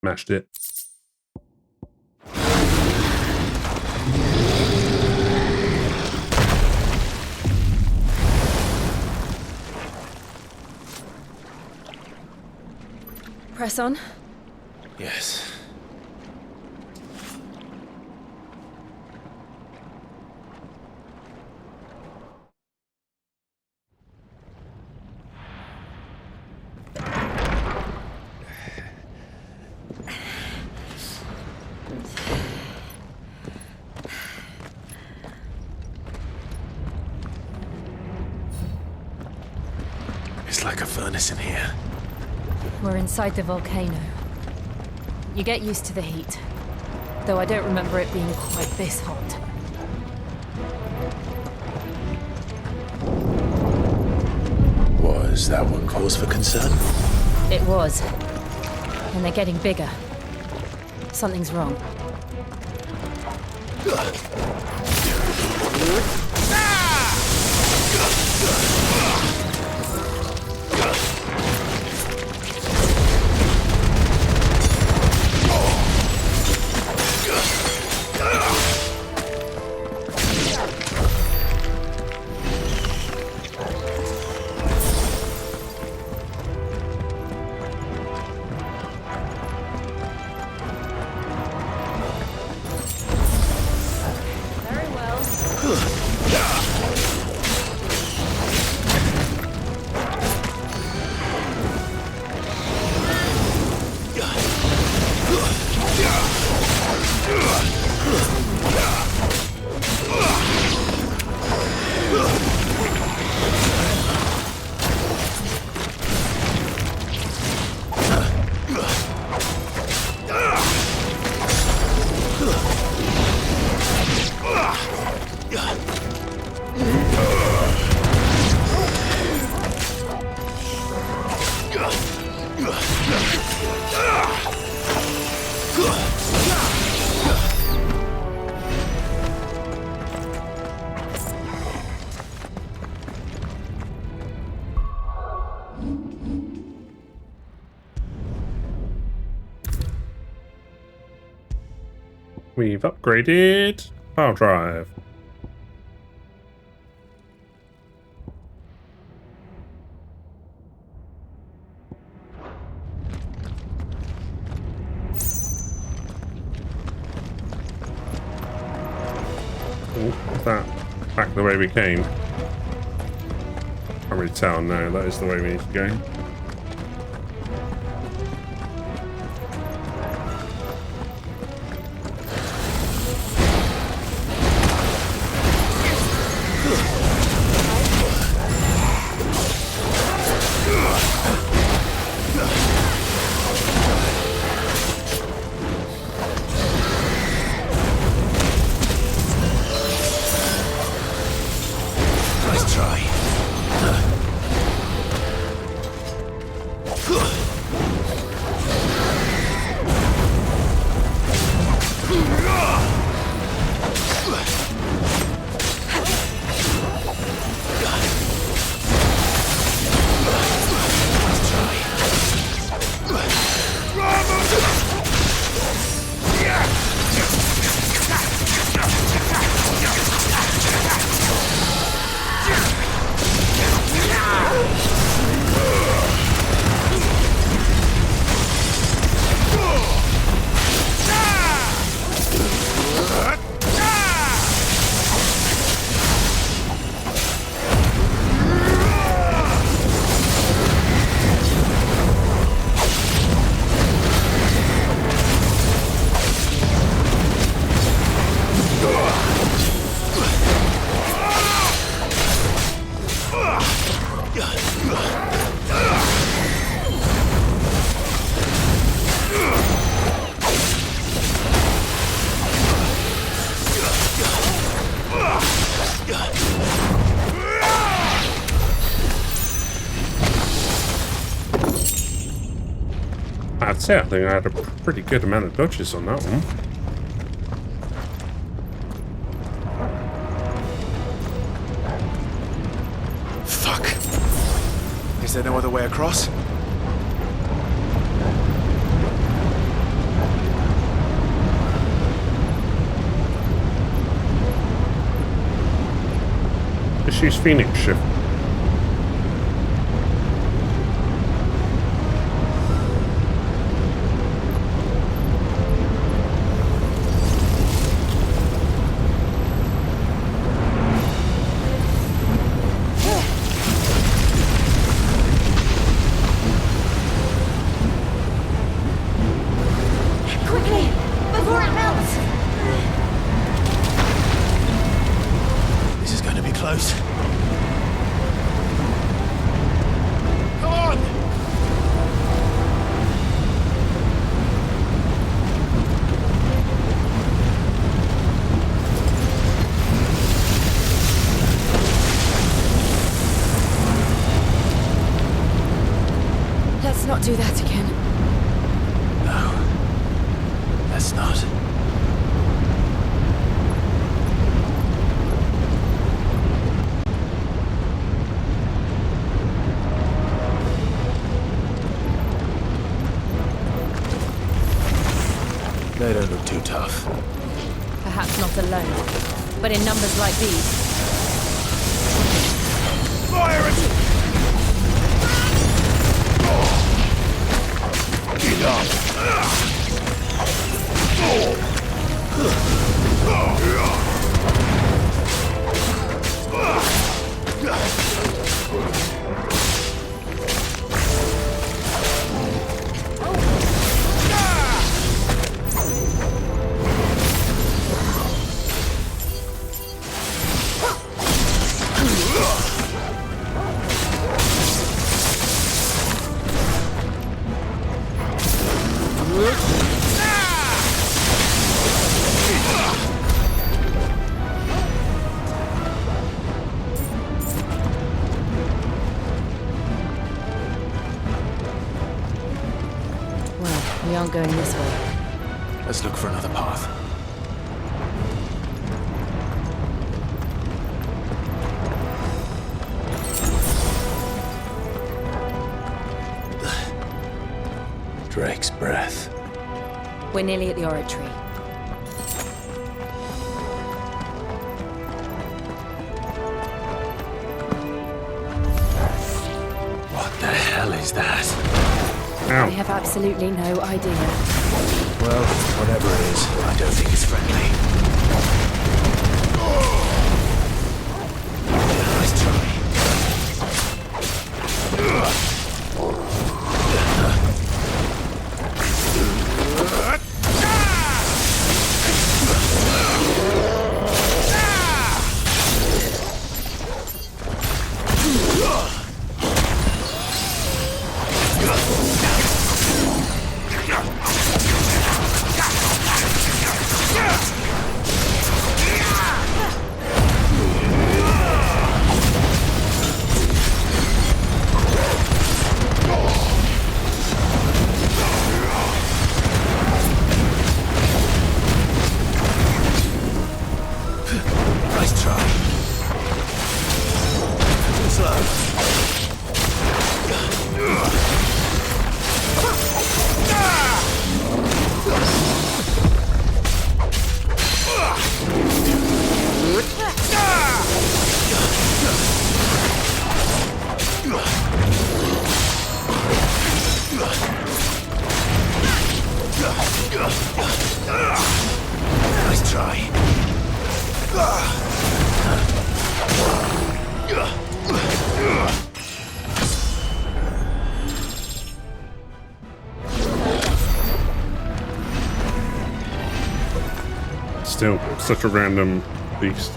Mashed it. Press on. Yes. It's like a furnace in here. We're inside the volcano. You get used to the heat, though I don't remember it being quite this hot. Was that one cause for concern? It was. And they're getting bigger. Something's wrong. We've upgraded power drive. Is that back the way we came? Can't really tell. No, that is the way we need to go. Nice try. I'd say I think I had a pretty good amount of dodges on that one. Fuck. Is there no other way across? Let's use Phoenix Shift. Quickly, before it melts! This is going to be close. Come on! Let's not do that again. Let's not. They don't look too tough. Perhaps not alone, but in numbers like these. Fire it! Get up! Well, we aren't going this way. Let's look for another path. Drake's breath. We're nearly at the oratory. What the hell is that? I have absolutely no idea. Well, whatever it is, I don't think it's friendly. Nice try. Nice try. Too slow. Nice try. Still, such a random beast.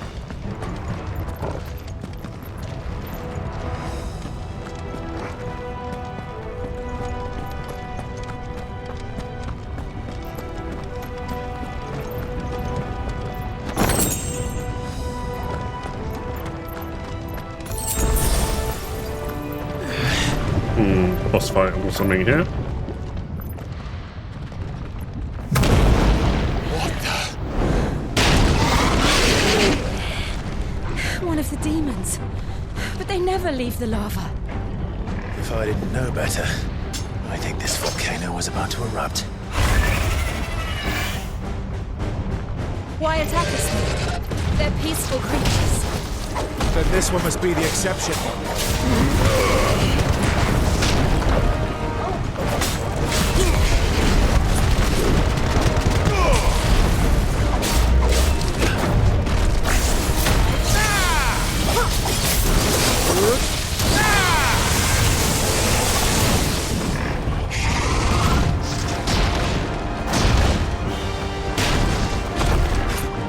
Boss fight or something here. One of the demons. But they never leave the lava. If I didn't know better, I think this volcano was about to erupt. Why attack us then? They're peaceful creatures. Then this one must be the exception.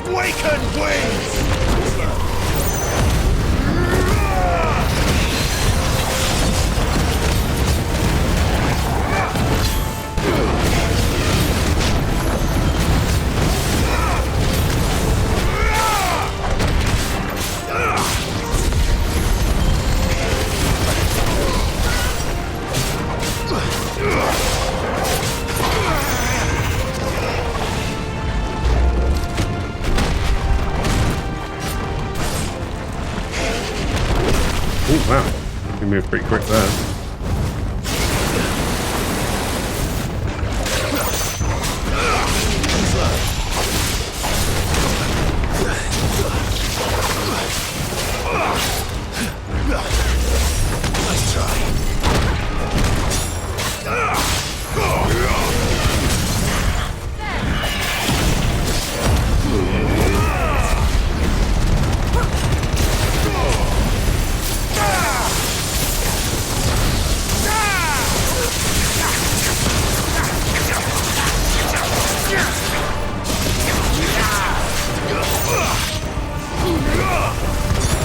Awakened wings! Oh, wow. We moved pretty quick there. Nice try.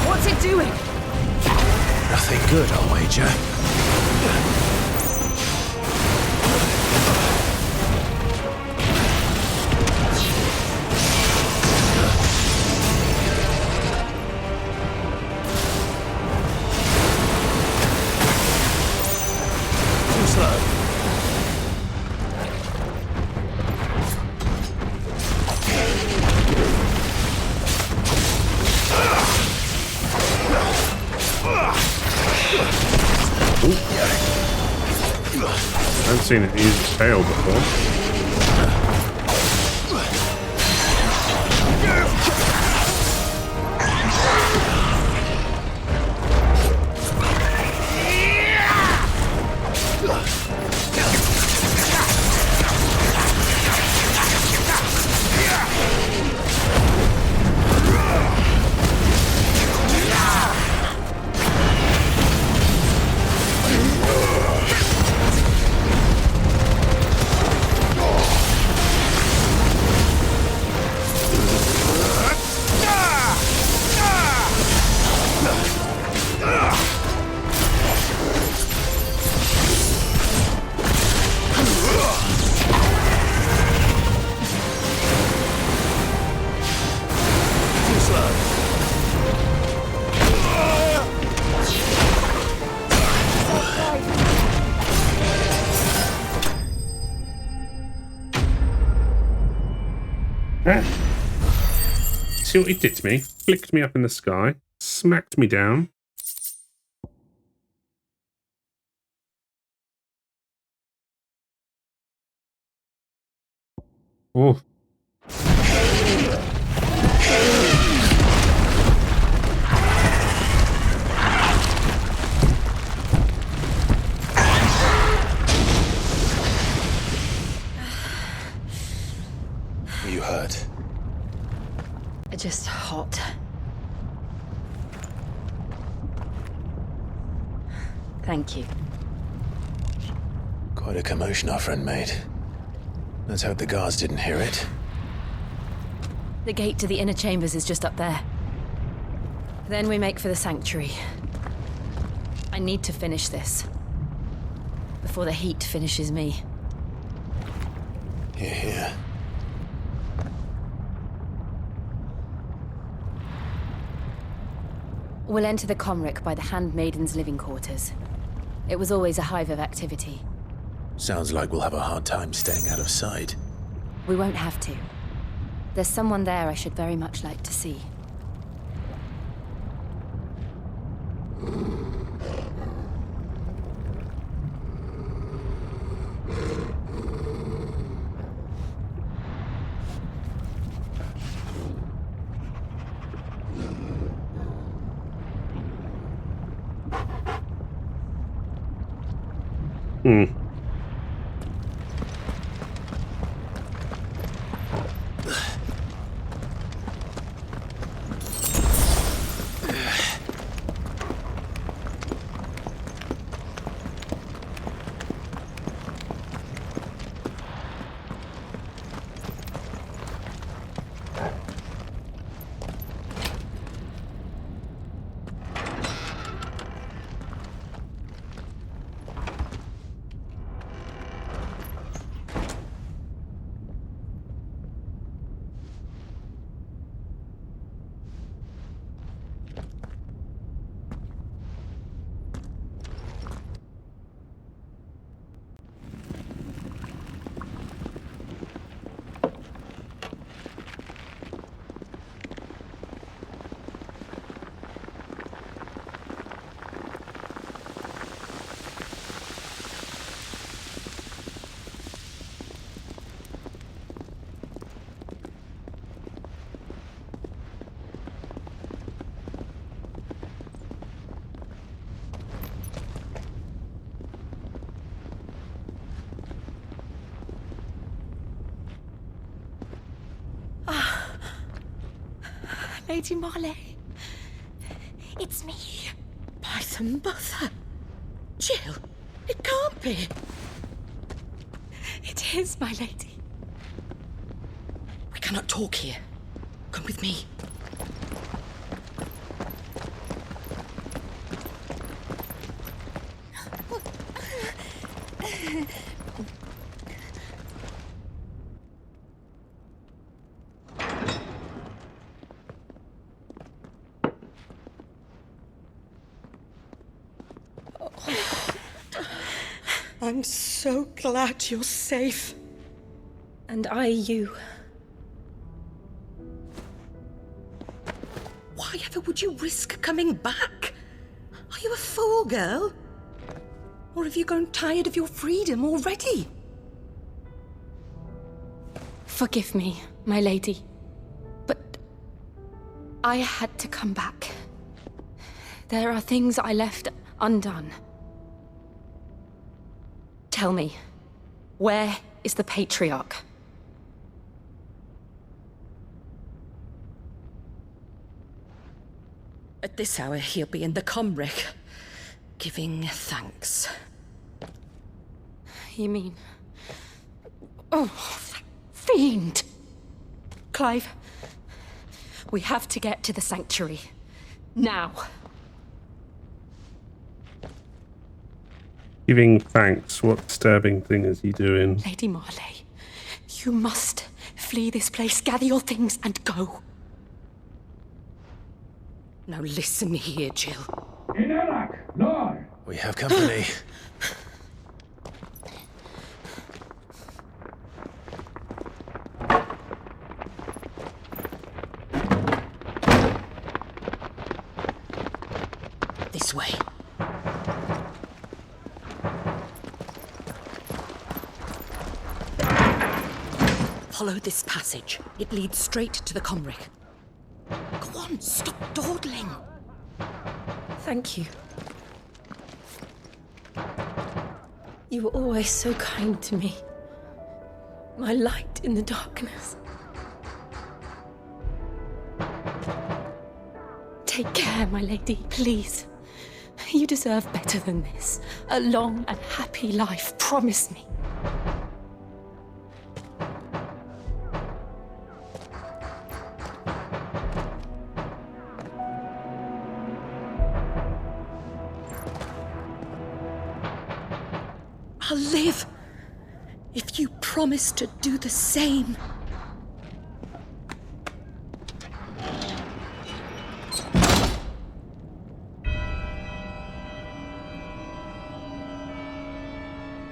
What's it doing? Nothing good, I'll wager. Too slow. I haven't seen it use its tail before. See what he did to me? Flicked me up in the sky, smacked me down. Oh. Are you hurt? Just hot. Thank you. Quite a commotion our friend made. Let's hope the guards didn't hear it. The gate to the inner chambers is just up there. Then we make for the sanctuary. I need to finish this. Before the heat finishes me. Hear, hear. We'll enter the Comric by the Handmaiden's living quarters. It was always a hive of activity. Sounds like we'll have a hard time staying out of sight. We won't have to. There's someone there I should very much like to see. Hmm. Lady Marley. It's me. By the mother. Jill, it can't be. It is, my lady. We cannot talk here. Come with me. I'm so glad you're safe. And you. Why ever would you risk coming back? Are you a fool, girl? Or have you grown tired of your freedom already? Forgive me, my lady. But I had to come back. There are things I left undone. Tell me, where is the Patriarch? At this hour, he'll be in the Comric, giving thanks. You mean... Oh, that fiend! Clive, we have to get to the sanctuary. Now. Giving thanks. What disturbing thing is he doing? Lady Marley, you must flee this place, gather your things, and go. Now listen here, Jill. We have company. This way. Follow this passage. It leads straight to the Comric. Go on, stop dawdling. Thank you. You were always so kind to me. My light in the darkness. Take care, my lady, please. You deserve better than this. A long and happy life, promise me. I'll live if you promise to do the same.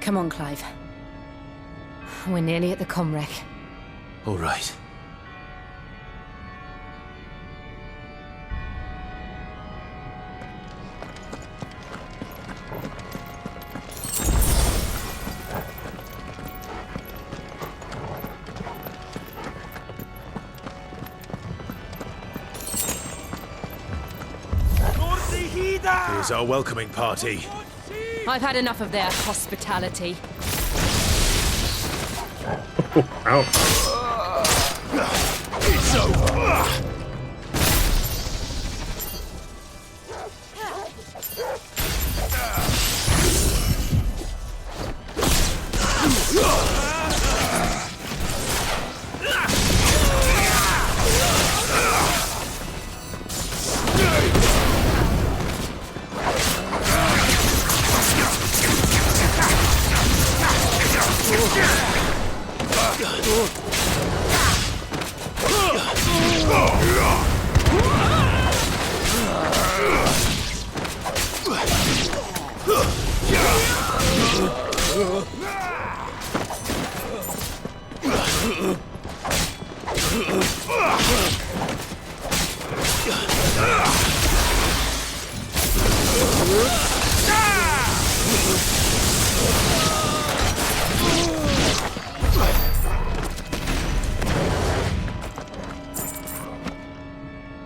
Come on, Clive. We're nearly at the Comrec. All right. Here's our welcoming party. I've had enough of their hospitality. Ow. It's over.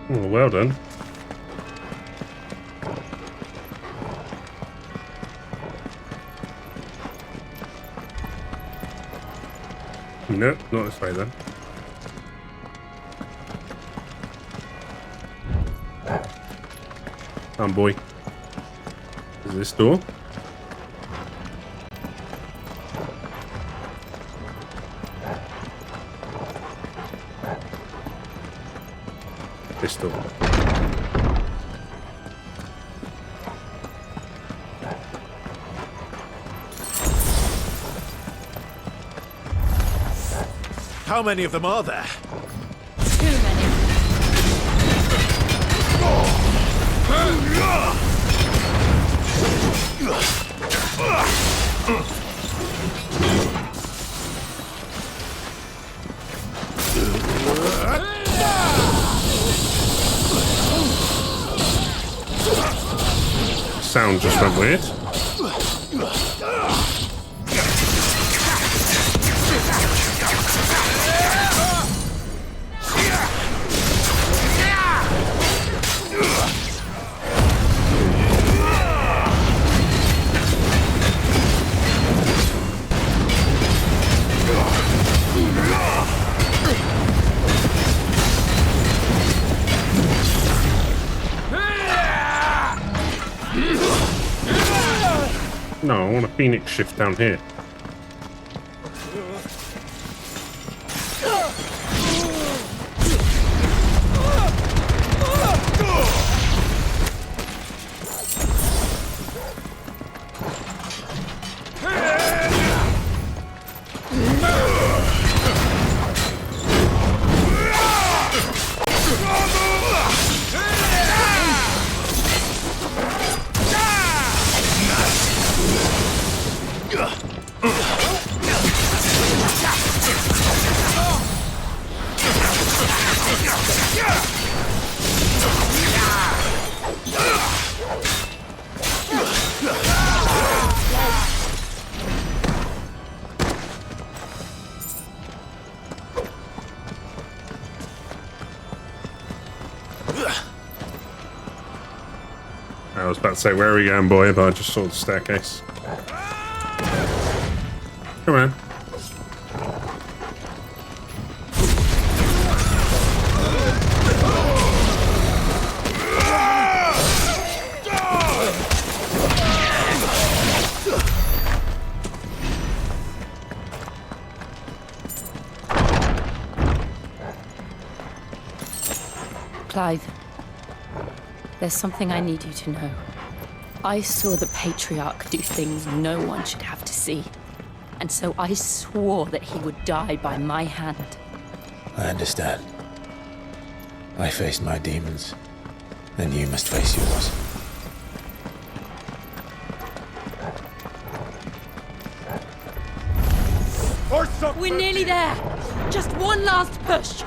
Oh, well done. Nope, not this way then. Come on, boy. Is this door? This door. How many of them are there? Too many. Sound just went weird. No, I want a Phoenix shift down here. I was about to say, where are we going, boy? But I just saw the staircase. Come on. Clive, there's something I need you to know. I saw the Patriarch do things no one should have to see. And so I swore that he would die by my hand. I understand. I faced my demons, and you must face yours. We're nearly there. Just one last push.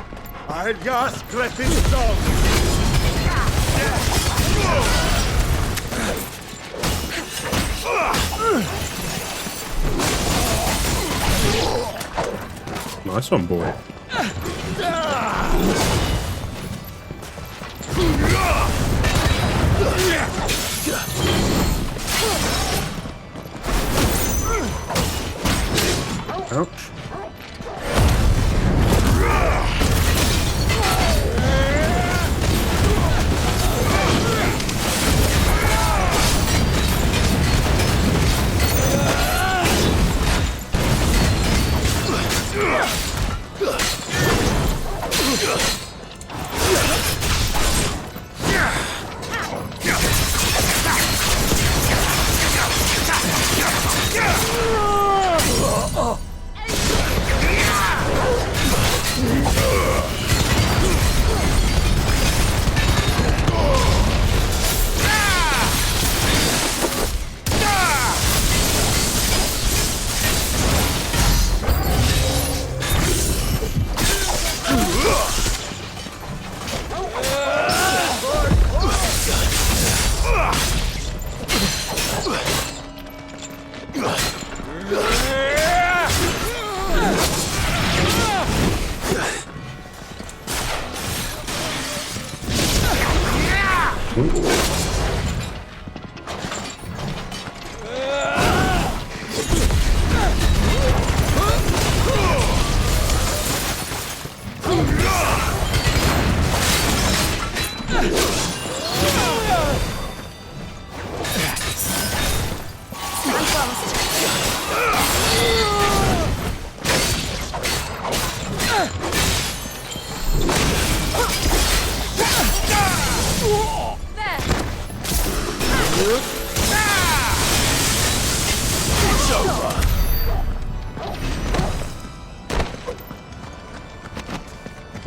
Nice one, boy. Ouch.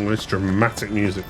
Oh, it's dramatic music.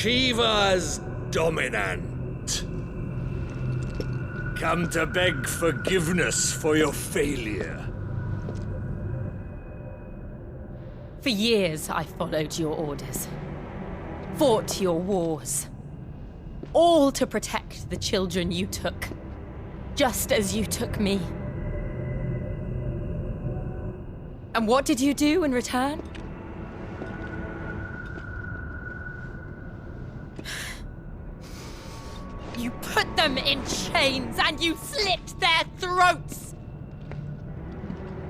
Shiva's dominant. Come to beg forgiveness for your failure. For years, I followed your orders, fought your wars, all to protect the children you took, just as you took me. And what did you do in return? You put them in chains and you slit their throats!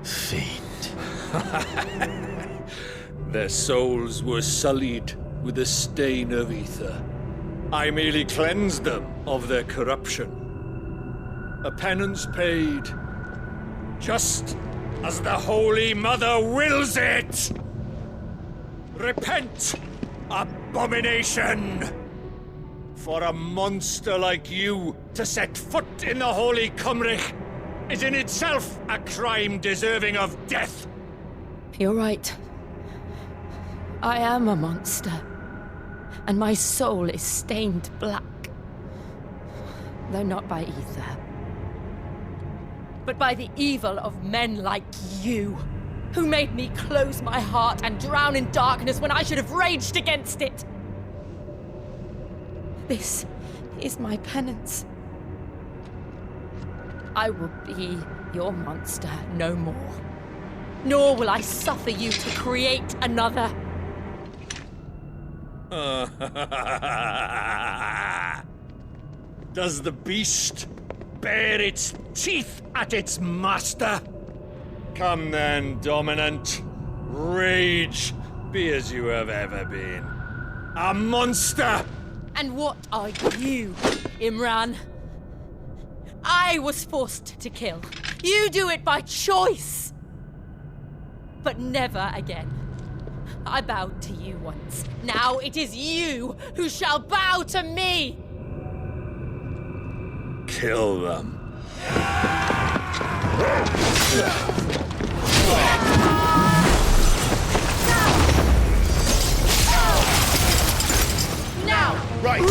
Fiend. Their souls were sullied with a stain of ether. I merely cleansed them of their corruption. A penance paid, just as the Holy Mother wills it! Repent, abomination! For a monster like you to set foot in the Holy Cymric is in itself a crime deserving of death. You're right. I am a monster, and my soul is stained black. Though not by ether, but by the evil of men like you, who made me close my heart and drown in darkness when I should have raged against it. This is my penance. I will be your monster no more. Nor will I suffer you to create another. Does the beast bare its teeth at its master? Come then, Dominant. Rage, be as you have ever been. A monster! And what are you, Imran? I was forced to kill. You do it by choice. But never again. I bowed to you once. Now it is you who shall bow to me! Kill them. Now! Right!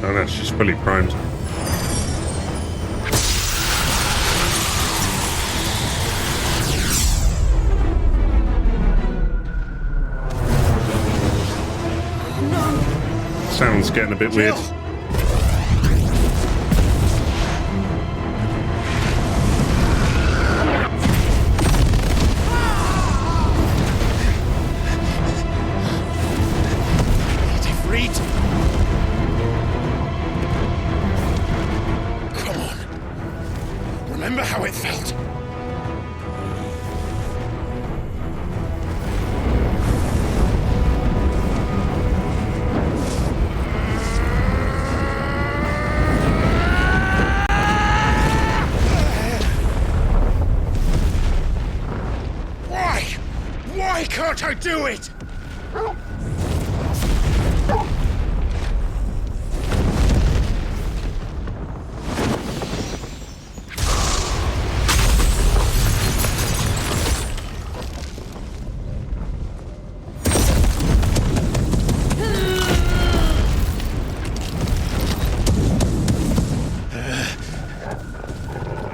Oh no, she's fully primed. Sound's getting a bit weird. Remember how it felt? Why? Why can't I do it?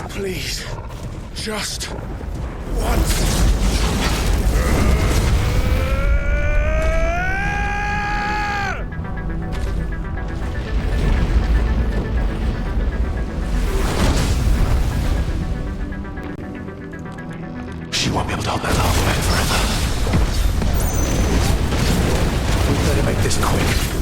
Please, just once. She won't be able to hold that lava back forever. We better make this quick.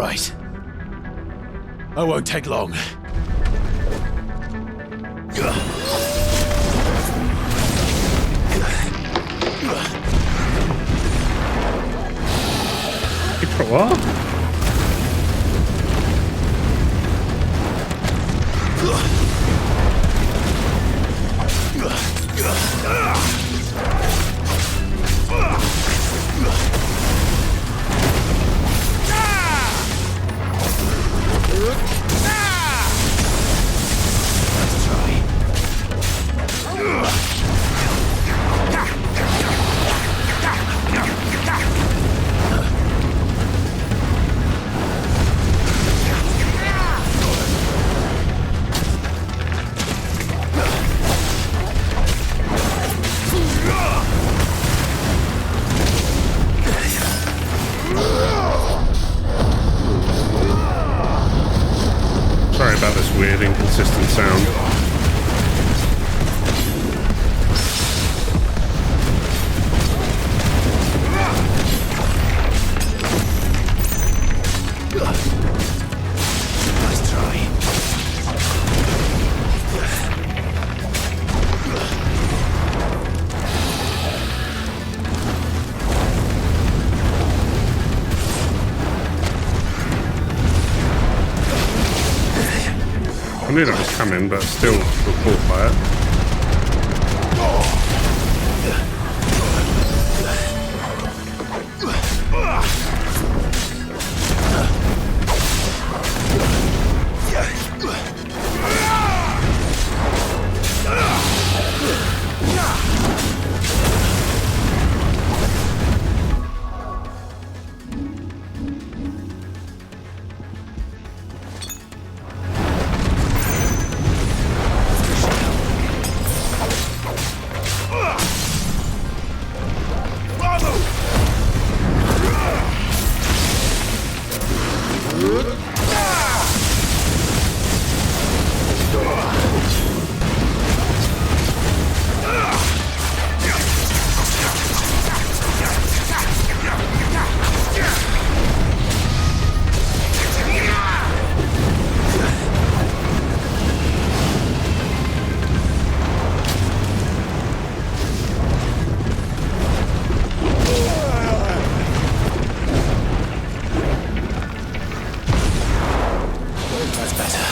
right. I won't take long. What? Sorry about this weird, inconsistent sound. Nice try. I knew that was coming, but still got caught by it. That's better.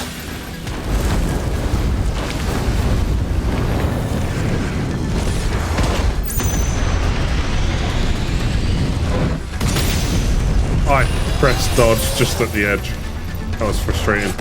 I pressed dodge just at the edge. That was frustrating.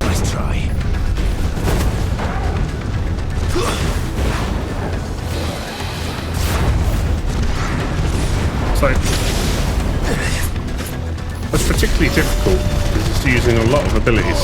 Nice try. So that's particularly difficult because it's using a lot of abilities.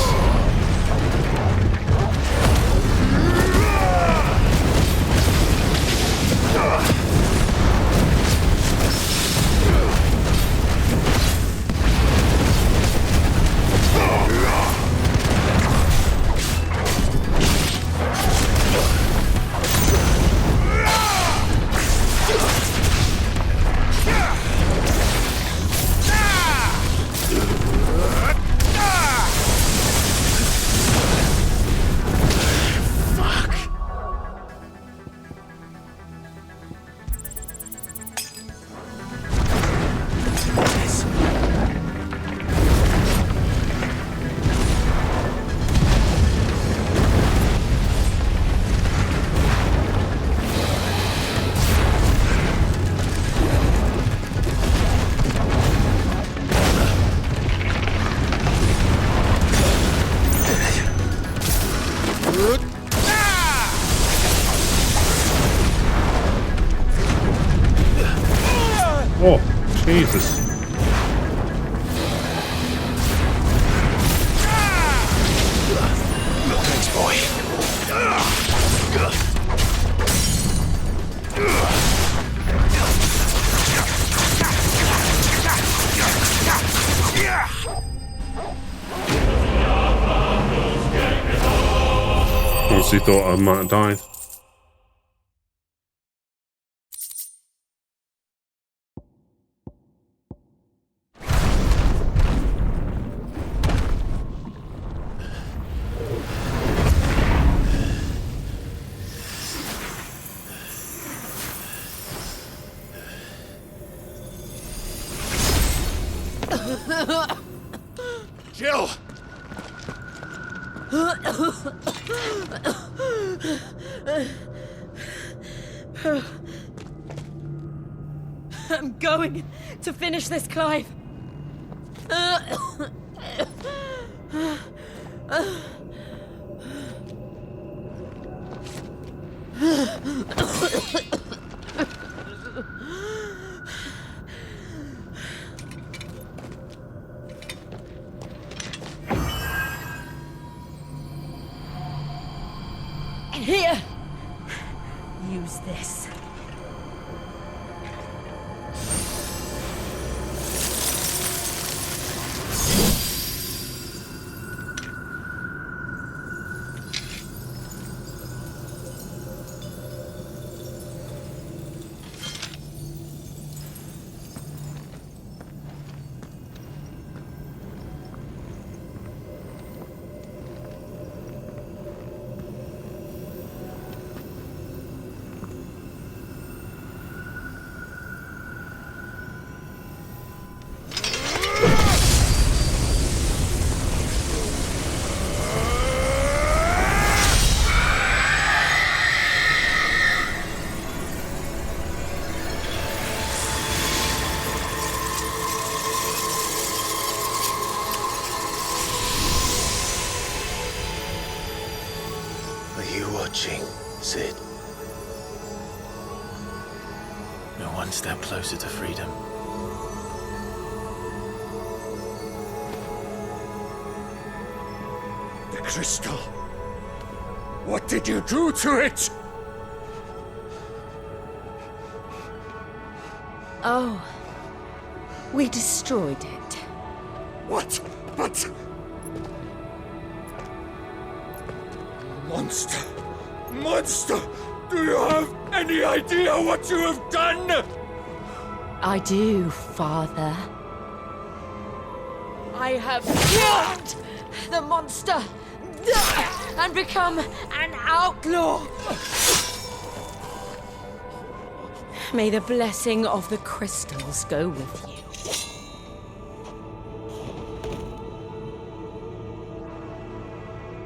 Oh, Jesus. Thanks, boy. honestly thought I might have died. Jill! I'm going to finish this, Clive. Here. Use this. Watching, Sid. We're one step closer to freedom. The crystal. What did you do to it? Oh, we destroyed it. What? But... Monster! Monster! Do you have any idea what you have done? I do, Father. I have killed the monster and become an outlaw. May the blessing of the crystals go with you.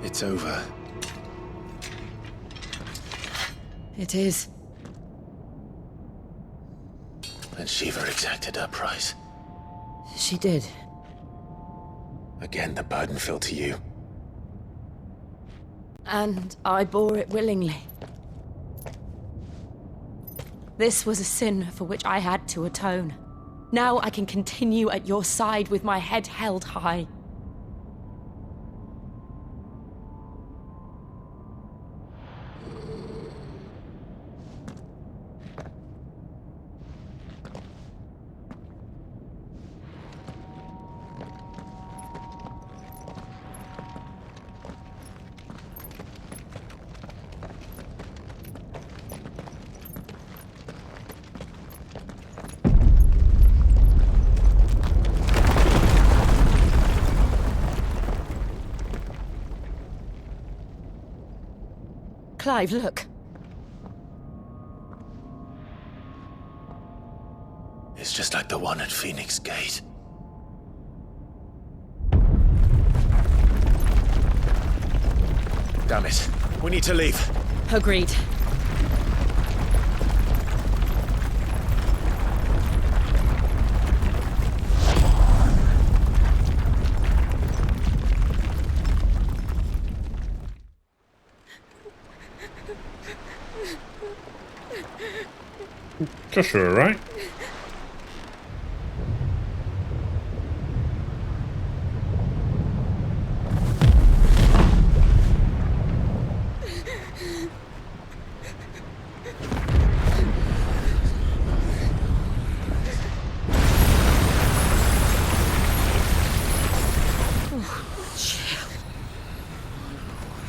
It's over. It is. And Shiva exacted her price. She did. Again, the burden fell to you. And I bore it willingly. This was a sin for which I had to atone. Now I can continue at your side with my head held high. Clive, look. It's just like the one at Phoenix Gate. Damn it. We need to leave. Agreed. Joshua, right?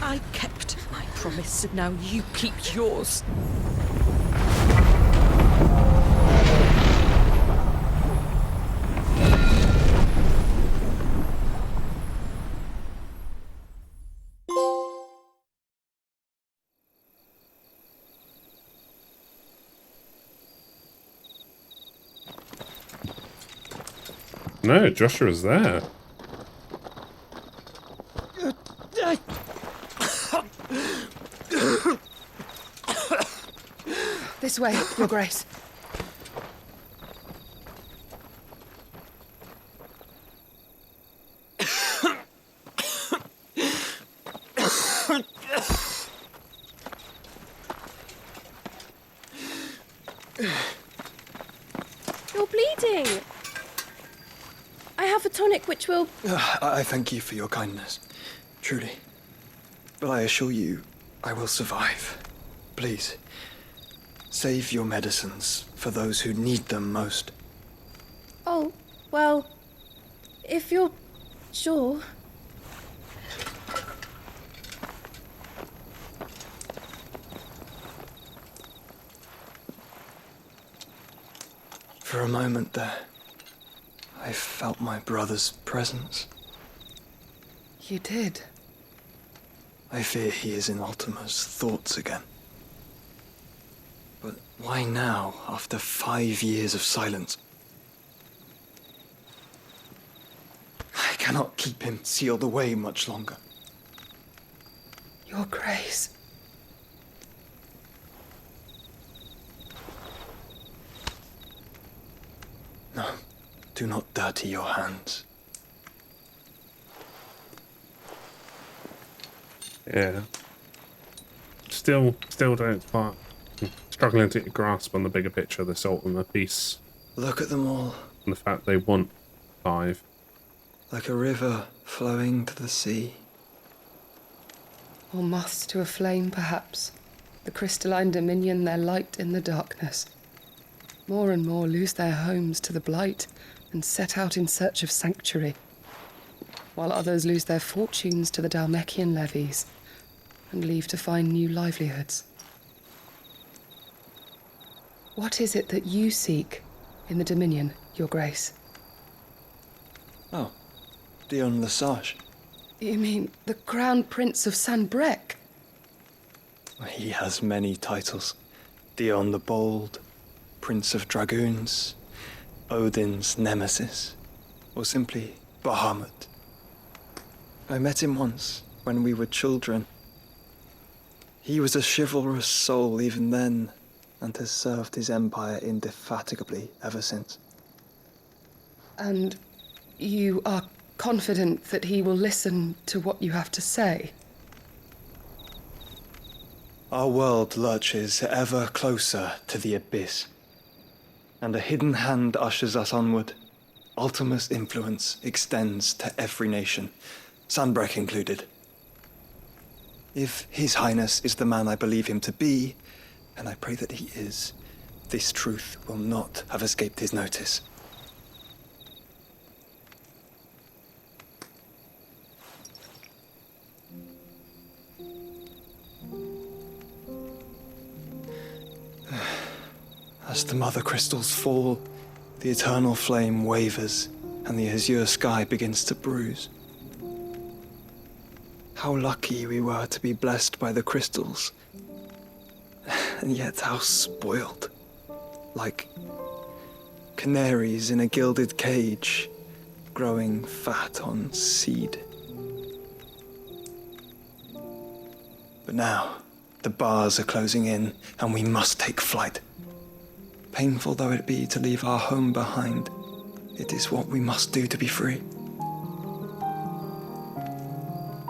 I kept my promise. and now you keep yours. No, Joshua's there. This way, Your Grace. You're bleeding. I have a tonic which will... I thank you for your kindness, truly. But I assure you, I will survive. Please, save your medicines for those who need them most. Oh, well, if you're sure... For a moment there, I felt my brother's presence. You did? I fear he is in Ultima's thoughts again. But why now, after 5 years of silence? I cannot keep him sealed away much longer. Your Grace. No, do not dirty your hands. Yeah. Still don't quite struggling to grasp on the bigger picture of this Ultima piece. Look at them all. And the fact they want 5. Like a river flowing to the sea. Or moths to a flame, perhaps. The crystalline dominion, their light in the darkness. More and more lose their homes to the blight and set out in search of sanctuary, while others lose their fortunes to the Dhalmekian levies and leave to find new livelihoods. What is it that you seek in the Dominion, Your Grace? Oh, Dion Lesage. You mean the Crown Prince of Sanbreque? He has many titles. Dion the Bold, Prince of Dragoons, Odin's Nemesis, or simply Bahamut. I met him once, when we were children. He was a chivalrous soul even then, and has served his empire indefatigably ever since. And you are confident that he will listen to what you have to say? Our world lurches ever closer to the abyss, and a hidden hand ushers us onward. Ultima's influence extends to every nation, Sanbreque included. If His Highness is the man I believe him to be, and I pray that he is, this truth will not have escaped his notice. As the mother crystals fall, the eternal flame wavers, and the azure sky begins to bruise. How lucky we were to be blessed by the crystals, and yet how spoiled. Like canaries in a gilded cage, growing fat on seed. But now, the bars are closing in, and we must take flight. Painful though it be to leave our home behind, it is what we must do to be free.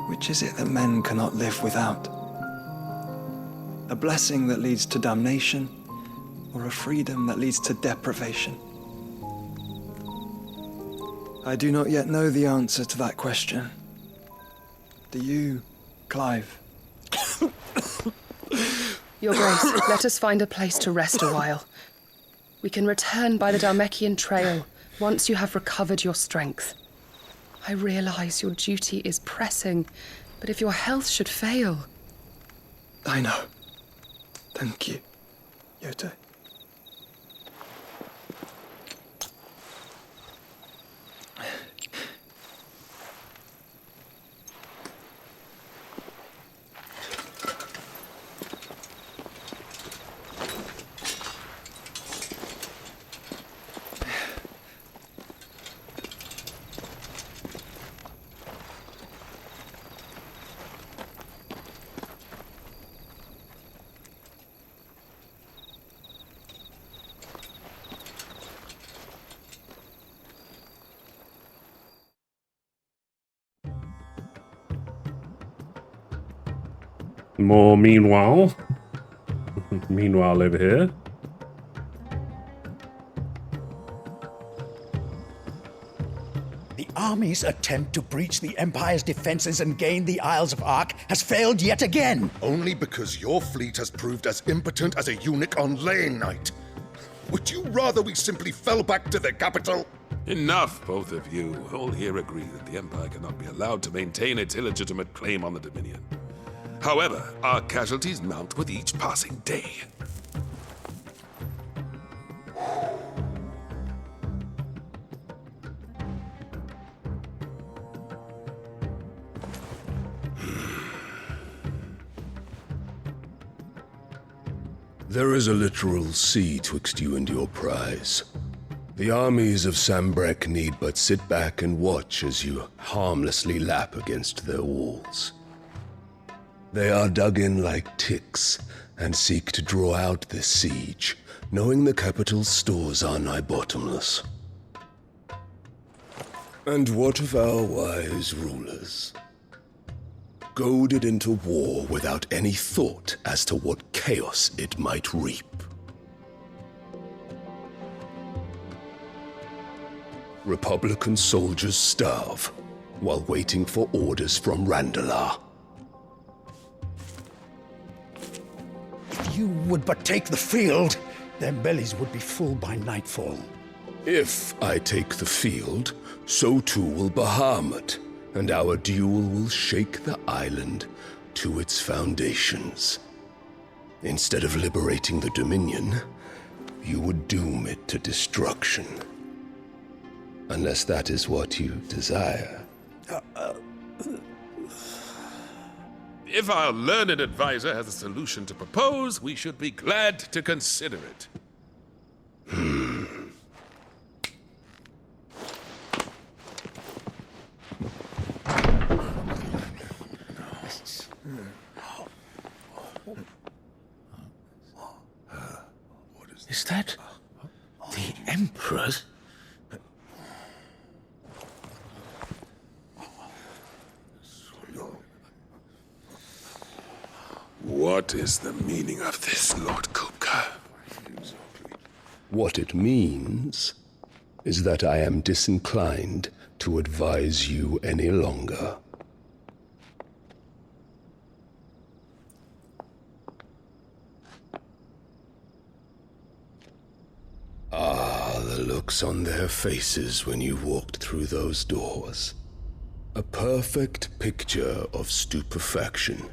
Which is it that men cannot live without? A blessing that leads to damnation, or a freedom that leads to deprivation? I do not yet know the answer to that question. Do you, Clive? Your Grace, let us find a place to rest a while. We can return by the Dhalmekian trail once you have recovered your strength. I realize your duty is pressing, but if your health should fail... I know. Thank you, Yote. More meanwhile. Meanwhile over here. The army's attempt to breach the Empire's defenses and gain the Isles of Ark has failed yet again. Only because your fleet has proved as impotent as a eunuch on laying night. Would you rather we simply fell back to the capital? Enough, both of you. All here agree that the Empire cannot be allowed to maintain its illegitimate claim on the Dominion. However, our casualties mount with each passing day. There is a literal sea twixt you and your prize. The armies of Sambrek need but sit back and watch as you harmlessly lap against their walls. They are dug in like ticks and seek to draw out this siege, knowing the capital's stores are nigh bottomless. And what of our wise rulers? Goaded into war without any thought as to what chaos it might reap. Republican soldiers starve while waiting for orders from Randalar. If you would but take the field, their bellies would be full by nightfall. If I take the field, so too will Bahamut, and our duel will shake the island to its foundations. Instead of liberating the Dominion, you would doom it to destruction. Unless that is what you desire. If our learned advisor has a solution to propose, we should be glad to consider it. Is that the Emperor's? What is the meaning of this, Lord Kupka? What it means is that I am disinclined to advise you any longer. Ah, the looks on their faces when you walked through those doors. A perfect picture of stupefaction.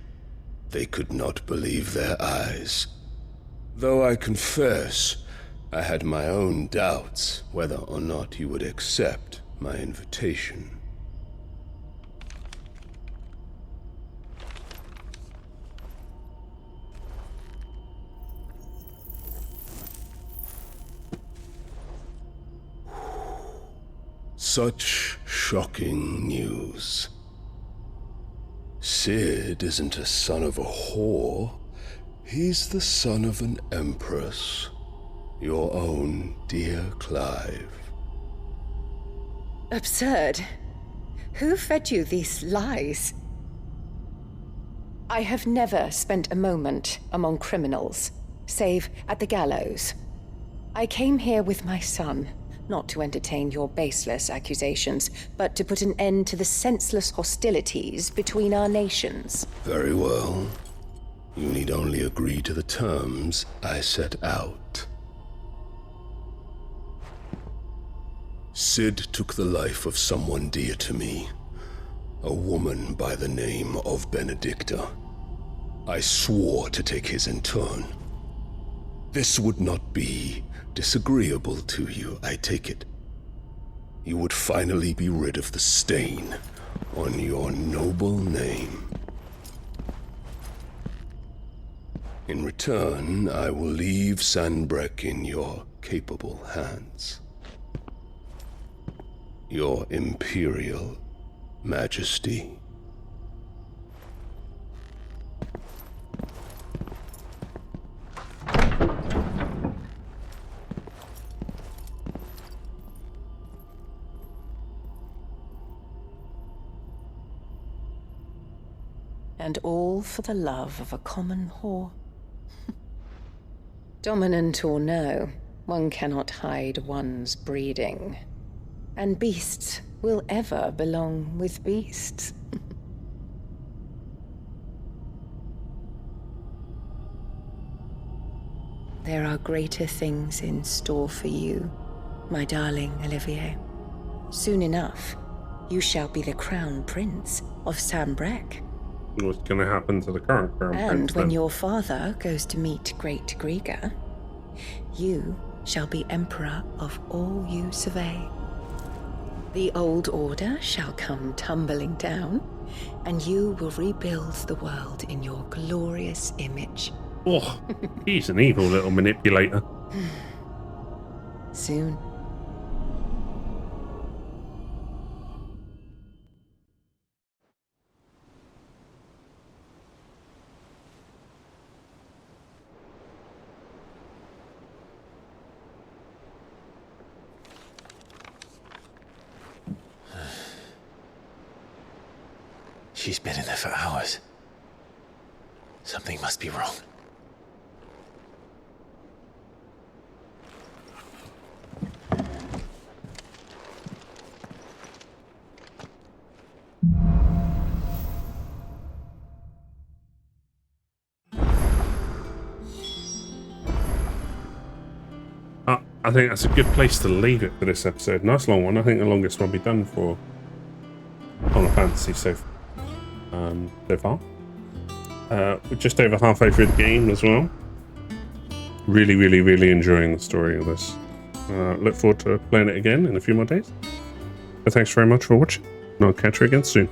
They could not believe their eyes. Though I confess, I had my own doubts whether or not you would accept my invitation. Such shocking news. Sid isn't a son of a whore. He's the son of an empress. Your own dear Clive. Absurd. Who fed you these lies? I have never spent a moment among criminals, save at the gallows. I came here with my son, not to entertain your baseless accusations, but to put an end to the senseless hostilities between our nations. Very well. You need only agree to the terms I set out. Sid took the life of someone dear to me, a woman by the name of Benedicta. I swore to take his in turn. This would not be disagreeable to you, I take it. You would finally be rid of the stain on your noble name. In return, I will leave Sanbreque in your capable hands. Your Imperial Majesty. And all for the love of a common whore. Dominant or no, one cannot hide one's breeding. And beasts will ever belong with beasts. There are greater things in store for you, my darling Olivier. Soon enough, you shall be the crown prince of Sanbreque. What's going to happen to the current crown prince? And when then? your father goes to meet Great Grieger, you shall be emperor of all you survey. The old order shall come tumbling down, and you will rebuild the world in your glorious image. Oh, he's an evil little manipulator. Soon. She's been in there for hours. Something must be wrong. I think that's a good place to leave it for this episode. Nice long one. I think the longest one we've done for Final Fantasy so far. We're just over halfway through the game as well. Really enjoying the story of this. Look forward to playing it again in a few more days. So thanks very much for watching, and I'll catch you again soon.